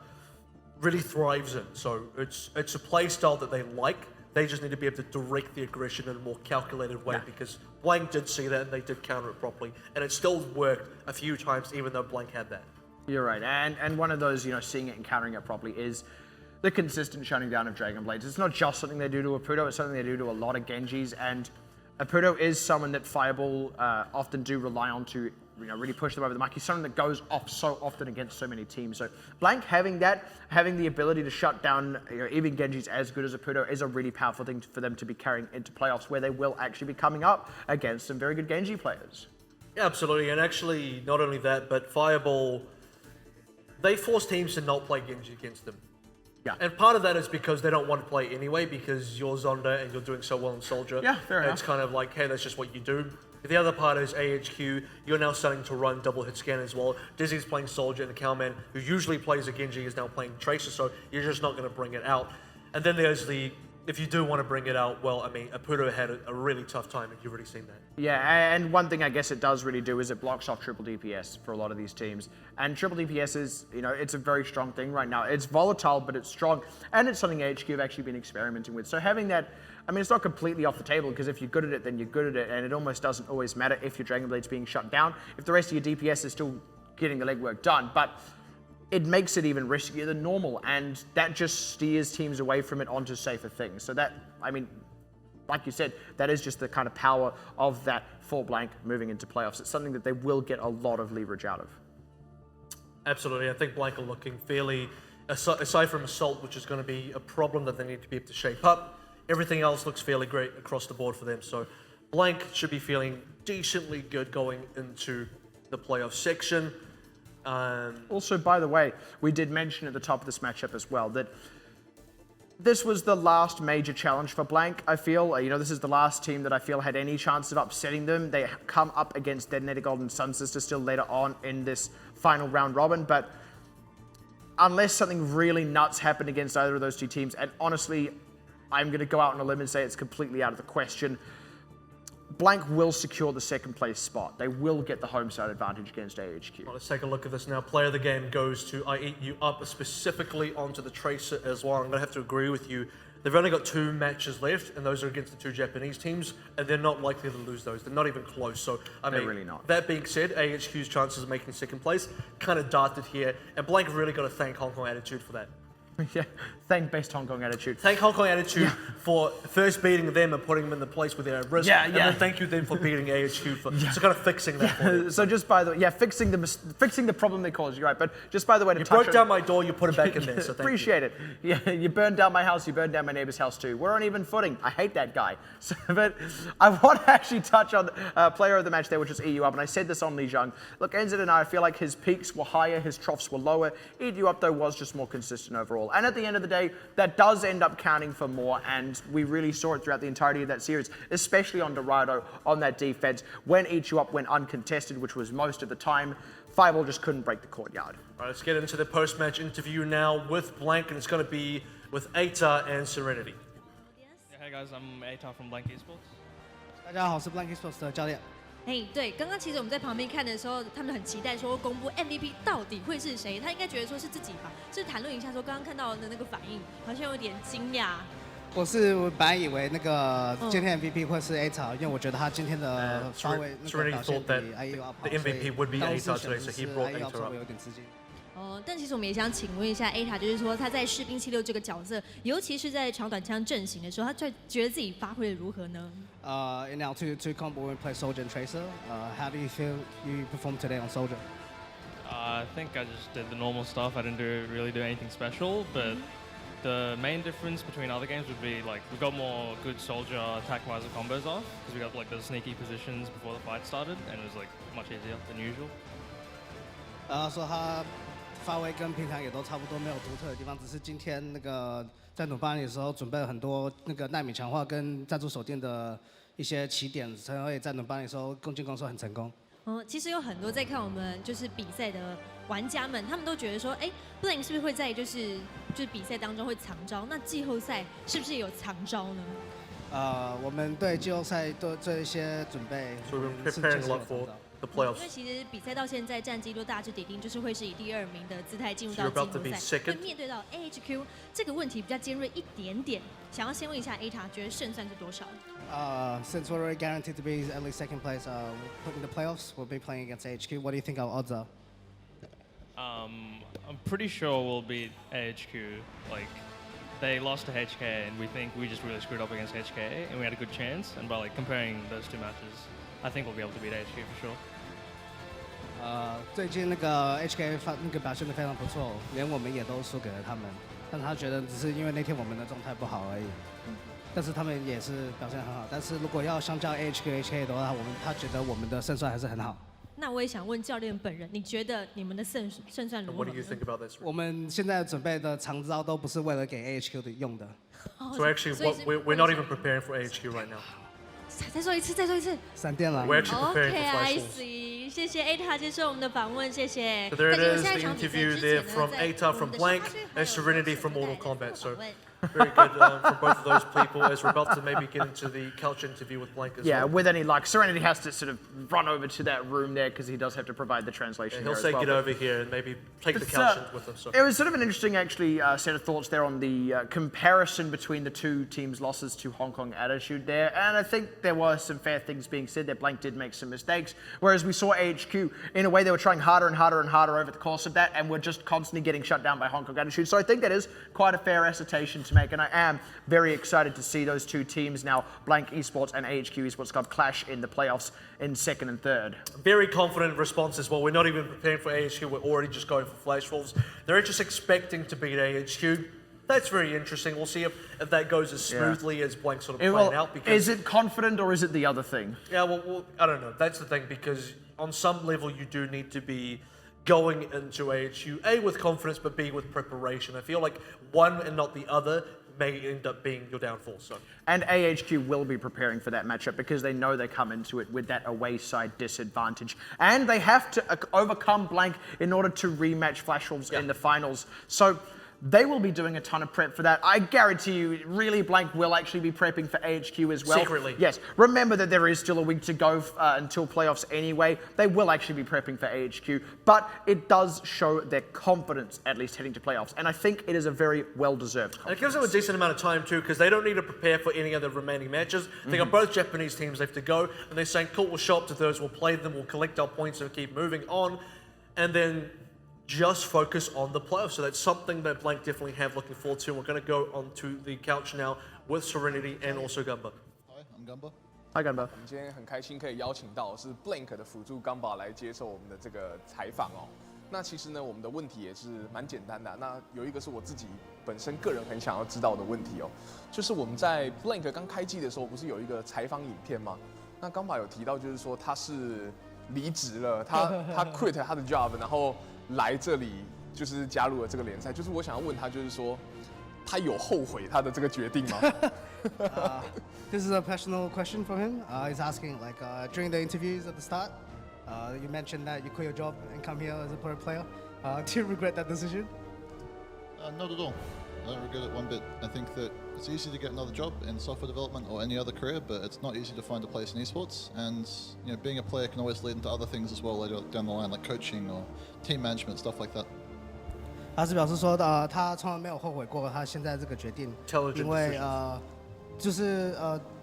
really thrives in. So it's a play style that they like. They just need to be able to direct the aggression in a more calculated way, because Blank did see that and they did counter it properly, and it still worked a few times even though Blank had that. You're right, and one of those, you know, seeing it and countering it properly is the consistent shutting down of Dragon Blades. It's not just something they do to Apudo, it's something they do to a lot of Genjis, and Apudo is someone that Fireball often do rely on to, you know, really push them over the mark. He's someone that goes off so often against so many teams. So Blank having the ability to shut down, you know, even Genjis as good as Apudo is a really powerful thing for them to be carrying into playoffs, where they will actually be coming up against some very good Genji players. Yeah, absolutely. And actually, not only that, but Fireball, they force teams to not play Genji against them. Yeah. And part of that is because they don't want to play anyway, because you're Zonda and you're doing so well in Soldier. Yeah, fair enough. It's kind of like, hey, that's just what you do. The other part is AHQ. You're now starting to run double hit scan as well. Dizzy's playing Soldier, and the Cowman, who usually plays a Genji, is now playing Tracer, so you're just not going to bring it out. And then there's the, if you do want to bring it out, well, I mean, Aputo had a really tough time, and you've already seen that. Yeah, and one thing I guess it does really do is it blocks off triple DPS for a lot of these teams. And triple DPS is, you know, it's a very strong thing right now. It's volatile, but it's strong. And it's something AHQ have actually been experimenting with. So having that, I mean, it's not completely off the table, because if you're good at it, then you're good at it. And it almost doesn't always matter if your Dragon Blade's being shut down, if the rest of your DPS is still getting the legwork done. But it makes it even riskier than normal, and that just steers teams away from it onto safer things. So that, I mean, like you said, that is just the kind of power of that for Blank moving into playoffs. It's something that they will get a lot of leverage out of. Absolutely. I think Blank are looking fairly, aside from Assault, which is going to be a problem that they need to be able to shape up, everything else looks fairly great across the board for them. So Blank should be feeling decently good going into the playoff section. Also, by the way, we did mention at the top of this matchup as well that this was the last major challenge for Blank, I feel. You know, this is the last team that I feel had any chance of upsetting them. They come up against Detonator Golden Sun Sister still later on in this final round robin, but unless something really nuts happened against either of those two teams, and honestly, I'm going to go out on a limb and say it's completely out of the question, Blank will secure the second place spot. They will get the home side advantage against AHQ. Well, let's take a look at this now. Player of the game goes to I Eat You Up, specifically onto the Tracer as well. I'm going to have to agree with you. They've only got 2 matches left, and those are against the 2 Japanese teams, and they're not likely to lose those. They're not even close. So, I mean, They're really not. That being said, AHQ's chances of making second place kind of darted here, and Blank really got to thank Hong Kong Attitude for that. Yeah, thank best Hong Kong Attitude. Thank Hong Kong Attitude for first beating them and putting them in the place where they're at risk. Yeah, and yeah. then thank you then for beating AHQ for so kind of fixing that for them. So just by the way, fixing the problem they caused, you're right. But just by the way, You broke down my door, you put it back in there, so thank appreciate it. Yeah, you burned down my house, you burned down my neighbor's house too. We're on even footing. I hate that guy. So, but I want to actually touch on player of the match there, which is EU Up, and I said this on Lijiang. Look, NZ and I feel like his peaks were higher, his troughs were lower. EU Up though was just more consistent overall. And at the end of the day, that does end up counting for more, and we really saw it throughout the entirety of that series, especially on Dorado, on that defense. When EU Up went uncontested, which was most of the time, Fireball just couldn't break the courtyard. All right, let's get into the post-match interview now with Blank, and it's going to be with Aita and Serenity. Yeah, hey guys, I'm Aita from Blank Esports. 大家好，我是 Blank Esports 的教练。嘿，对，刚刚其实我们在旁边看的时候，他们很期待说公布 MVP 到底会是谁。他应该觉得说是自己吧，是谈论一下说刚刚看到的那个反应，好像有点惊讶。我本来以为那个今天 MVP 会是 Aita，因为我觉得他今天的发挥那个 Serenity 表现 thought that 比 IU up 好， the MVP would be 当时 Aita 选 today, 的 so 是 he brought IU up Aita 稍 up. 微有点吃惊。但其实我们也想请问一下 Aita，就是说他在士兵76这个角色，尤其是在长短枪阵型的时候，他觉得自己发挥的如何呢？ And now to combo when we play Soldier and Tracer, how do you feel you performed today on Soldier? I think I just did the normal stuff. I didn't really do anything special, but the main difference between other games would be like we got more good soldier attack visor combos off because we got like the sneaky positions before the fight started, and it was like much easier than usual. 说他发挥跟平常也都差不多，没有独特的地方，只是今天那个在努巴尼的时候准备了很多那个纳米强化跟赞助手电的一些起点，才会在努巴尼的时候攻进攻的时候很成功。其实有很多在看我们就是比赛的玩家们，他们都觉得说，哎 ，Blank 是不是会在就是比赛当中会藏招？那季后赛是不是也有藏招呢？我们对季后赛做一些准备， So we've been 是 preparing 确 a 实有 lot 藏 for 招。 the 因为 playoffs. 其实比赛到现在战绩都大致底定，就是会是以第2名的姿态进入 So 到 you're 季 about to 后 be 赛。 second. 会面对到 AHQ 这个问题比较尖锐一点点，想要先问一下 Aita，觉得胜算是多少？ Since we're already guaranteed to be at least second place, in the playoffs, we'll be playing against AHQ. What do you think our odds are? I'm pretty sure we'll beat AHQ. Like, they lost to HK, and we think we just really screwed up against HK, and we had a good chance. And by like comparing those 2 matches, I think we'll be able to beat AHQ for sure. 最近那个 HK 那个表现得非常不错，连我们也都输给了他们。但他觉得只是因为那天我们的状态不好而已。但是他们也是表现很好。但是如果要相较 AHK HK 的话，他觉得我们的胜算还是很好。那我也想问教练本人，你觉得你们的胜算如何 What do you 呢？ think about this? 我们现在准备的长招都不是为了给 AHQ 的用的。哦 So actually, 所以 what, 是 we're not even preparing for AHQ right now. 再说一次，再说一次。闪电了。 We're actually preparing OK, for I Flash Wolves. see. 谢谢 ATA 接受我们的访问，谢谢。 So there it 在进入 is, 下 the 一场比赛 interview 之 there 前呢 from 在 ATA 我 from 们的 Blank 沙队 and 还有 Serenity 手 from 带 Mortal 来做 Kombat. So 访问 very good from both of those people as we're about to maybe get into the couch interview with Blank as Yeah, well. with any luck, Serenity has to sort of run over to that room there because he does have to provide the translation. And he'll there say as well. get over here and maybe take the But, couch in with him. So. It was sort of an interesting, actually, set of thoughts there on the comparison between the two teams' losses to Hong Kong Attitude there. And I think there were some fair things being said there. Blank did make some mistakes, whereas we saw AHQ, in a way, they were trying harder and harder and harder over the course of that, and were just constantly getting shut down by Hong Kong Attitude. So I think that is quite a fair assertion to make, and I am very excited to see those two teams now, Blank Esports and AHQ Esports Club, clash in the playoffs in second and third. Very confident response as well. We're not even preparing for AHQ. We're already just going for Flash Wolves. They're just expecting to beat AHQ. That's very interesting. We'll see if that goes as smoothly as Blank sort of playing out. Because Is it confident or is it the other thing? yeah, well, I don't know. That's the thing, because on some level you do need to be going into AHU, A, with confidence, but B, with preparation. I feel like one and not the other may end up being your downfall. So. And AHQ will be preparing for that matchup because they know they come into it with that away side disadvantage. And they have to overcome Blank in order to rematch Flash Wolves in the finals. So they will be doing a ton of prep for that. I guarantee you, really, Blank will actually be prepping for AHQ as well. Secretly. Yes. Remember that there is still a week to go until playoffs anyway. They will actually be prepping for AHQ, but it does show their confidence, at least heading to playoffs. And I think it is a very well-deserved And confidence. it gives them a decent amount of time too, because they don't need to prepare for any of the remaining matches. They got both Japanese teams left to go, and they're saying, cool, we'll show up to those, we'll play them, we'll collect our points and keep moving on. And then just focus on the playoffs. So that's something that Blank definitely have looking forward to. We're going to go on to the couch now with Serenity and also Gumba. Hi, I'm Gumba. Hi, Gunbo. 我们今天很开心可以邀请到是 Blank 的辅助 Gamba 来接受我们的这个采访哦。那其实呢，我们的问题也是蛮简单的。那有一个是我自己本身个人很想要知道的问题哦，就是我们在 Blank 刚开季的时候，不是有一个采访影片吗？那 Gamba 有提到，就是说他是离职了，他 quit 他的 job， 然后来这里就是加入了这个联赛。就是我想要问他，就是说他有后悔他的这个决定吗？ This is a personal question from him. He's asking, like, during the interviews at the start, you mentioned that you quit your job and come here as a pro player. Do you regret that decision? Not at all. I don't regret it one bit. I think that it's easy to get another job in software development or any other career, but it's not easy to find a place in esports. And you know, being a player can always lead into other things as well later down the line, like coaching or team management, stuff like that. 他是表示说，他从来没有后悔过他现在这个决定， Intelligent 因为 decision. 就是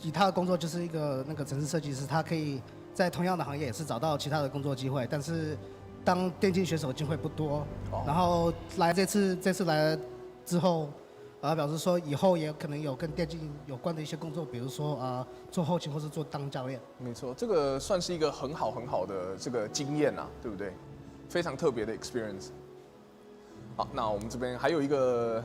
以他的工作就是一个那个程式设计师，他可以在同样的行业也是找到其他的工作机会，但是当电竞选手机会不多，然后这次来了之后，表示说以后也可能有跟电竞有关的一些工作，比如说做后勤或是做当教练。没错，这个算是一个很好的这个经验啊，对不对？非常特别的 experience。好，那我们这边还有一个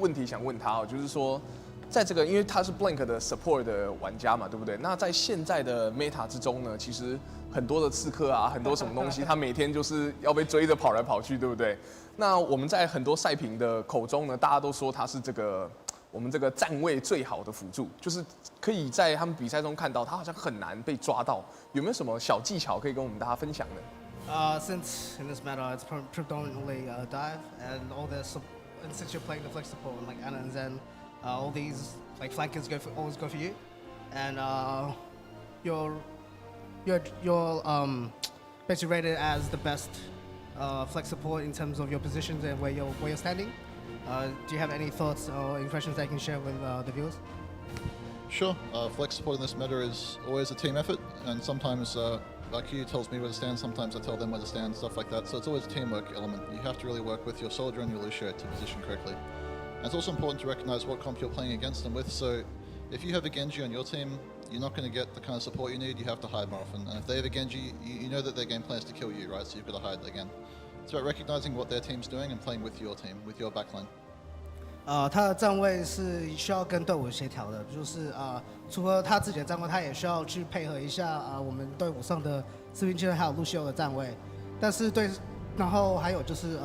问题想问他哦，就是说，在这个因为他是 Blank 的 support 的玩家嘛，对不对？那在现在的 meta 之中呢，其实很多的刺客啊，很多什么东西，他每天就是要被追着跑来跑去，对不对？那我们在很多赛评的口中呢，大家都说他是我们这个站位最好的辅助，就是可以在他们比赛中看到他好像很难被抓到，有没有什么小技巧可以跟我们大家分享呢？ Since in this matter it's predominantly dive and all this, and since you're playing the flex support like Anna and Zen, all these like flankers always go for you, and you're basically rated as the best flex support in terms of your positions and where you're standing. Do you have any thoughts or impressions that you can share with the viewers? Sure, flex support in this meta is always a team effort, and sometimes IQ tells me where to stand, sometimes I tell them where to stand, stuff like that. So it's always a teamwork element. You have to really work with your soldier and your Lucio to position correctly. And it's also important to recognize what comp you're playing against them with. So if you have a Genji on your team, you're not going to get the kind of support you need. You have to hide more often. And if they have a Genji, you know that their game plan is to kill you, right? So you've got to hide again. It's about recognizing what their team's doing and playing with your team, with your backline. 他的站位是需要跟队伍协调的，就是除了他自己的站位，他也需要去配合一下我们队伍上的士兵线还有路修的站位。但是然后还有就是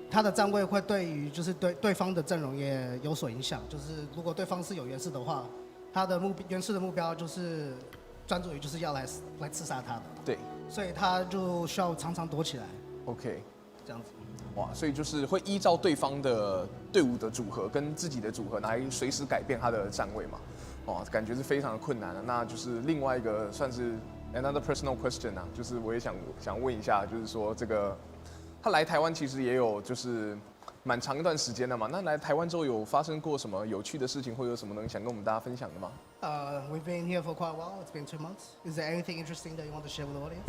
他的站位会对于就是对方的阵容也有所影响，就是如果对方是有优势的话，他的原始的目标就是专注于就是要来刺杀他的，对所以他就需要常常躲起来， ，OK，这样子。哇，所以就是会依照对方的队伍的组合跟自己的组合来随时改变他的站位嘛，哇，感觉是非常的困难的。那就是另外一个算是 another personal question 啊，就是我也想问一下，就是说这个他来台湾其实也有就是蛮长一段时间了嘛，那来台湾之后有发生过什么有趣的事情，或有什么能想跟我们大家分享的吗？ We've been here for quite a while. It's been 2 months. Is there anything interesting that you want to share with the audience?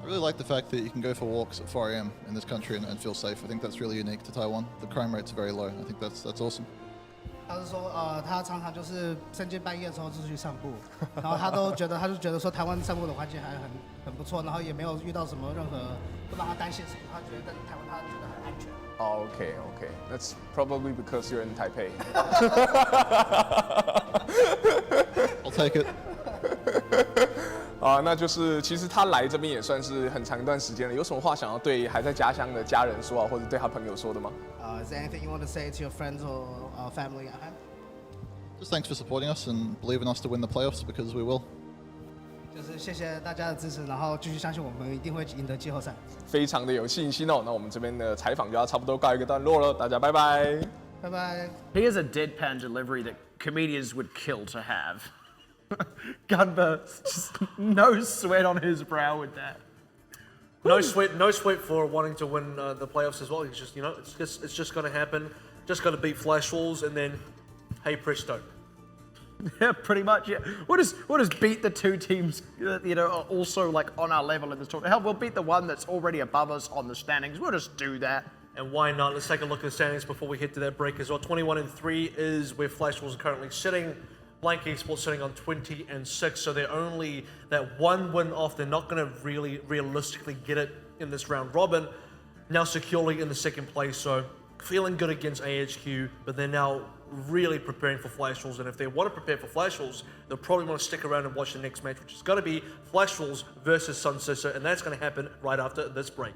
I really like the fact that you can go for walks at 4 a.m. in this country and feel safe. I think that's really unique to Taiwan. The crime rates are very low. I think that's awesome. 他是说，他常常就是深更半夜的时候就去散步，然后他就觉得说台湾散步的环境还很不错，然后也没有遇到什么任何不让他担心的事情，他觉得在台湾他觉得很安全。哦 ，OK， that's probably because you're in Taipei. I'll take it. 啊，那就是其实他来这边也算是很长一段时间了，有什么话想要对还在家乡的家人说啊，或者对他朋友说的吗？ Is there anything you want to say to your friends or family at home? Just thanks for supporting us and believe in us to win the playoffs because we will. 就是谢谢大家的支持，然后继续相信我们一定会赢得季后赛。非常的有信心哦。那我们这边的采访就要差不多告一个段落了，大家拜拜。拜拜。 He has a deadpan delivery that comedians would kill to have. Gunburst, just no sweat on his brow with that. No sweat for wanting to win the playoffs as well. He's just, it's just going to happen. Just got to beat Flash Wolves, and then, hey presto. Yeah, pretty much. Yeah, we'll just beat the 2 teams that are also like on our level in this tournament. Hell, we'll beat the one that's already above us on the standings. We'll just do that. And why not? Let's take a look at the standings before we head to that break as well. 21-3 is where Flash Wolves are currently sitting. Blank Esports sitting on 20-6, so they're only that 1 win off. They're not going to really realistically get it in this round robin. Now securely in the 2nd place, so feeling good against AHQ, but they're now really preparing for Flash Wolves. And if they want to prepare for Flash Wolves, they'll probably want to stick around and watch the next match, which is going to be Flash Wolves versus Sun Sister, and that's going to happen right after this break.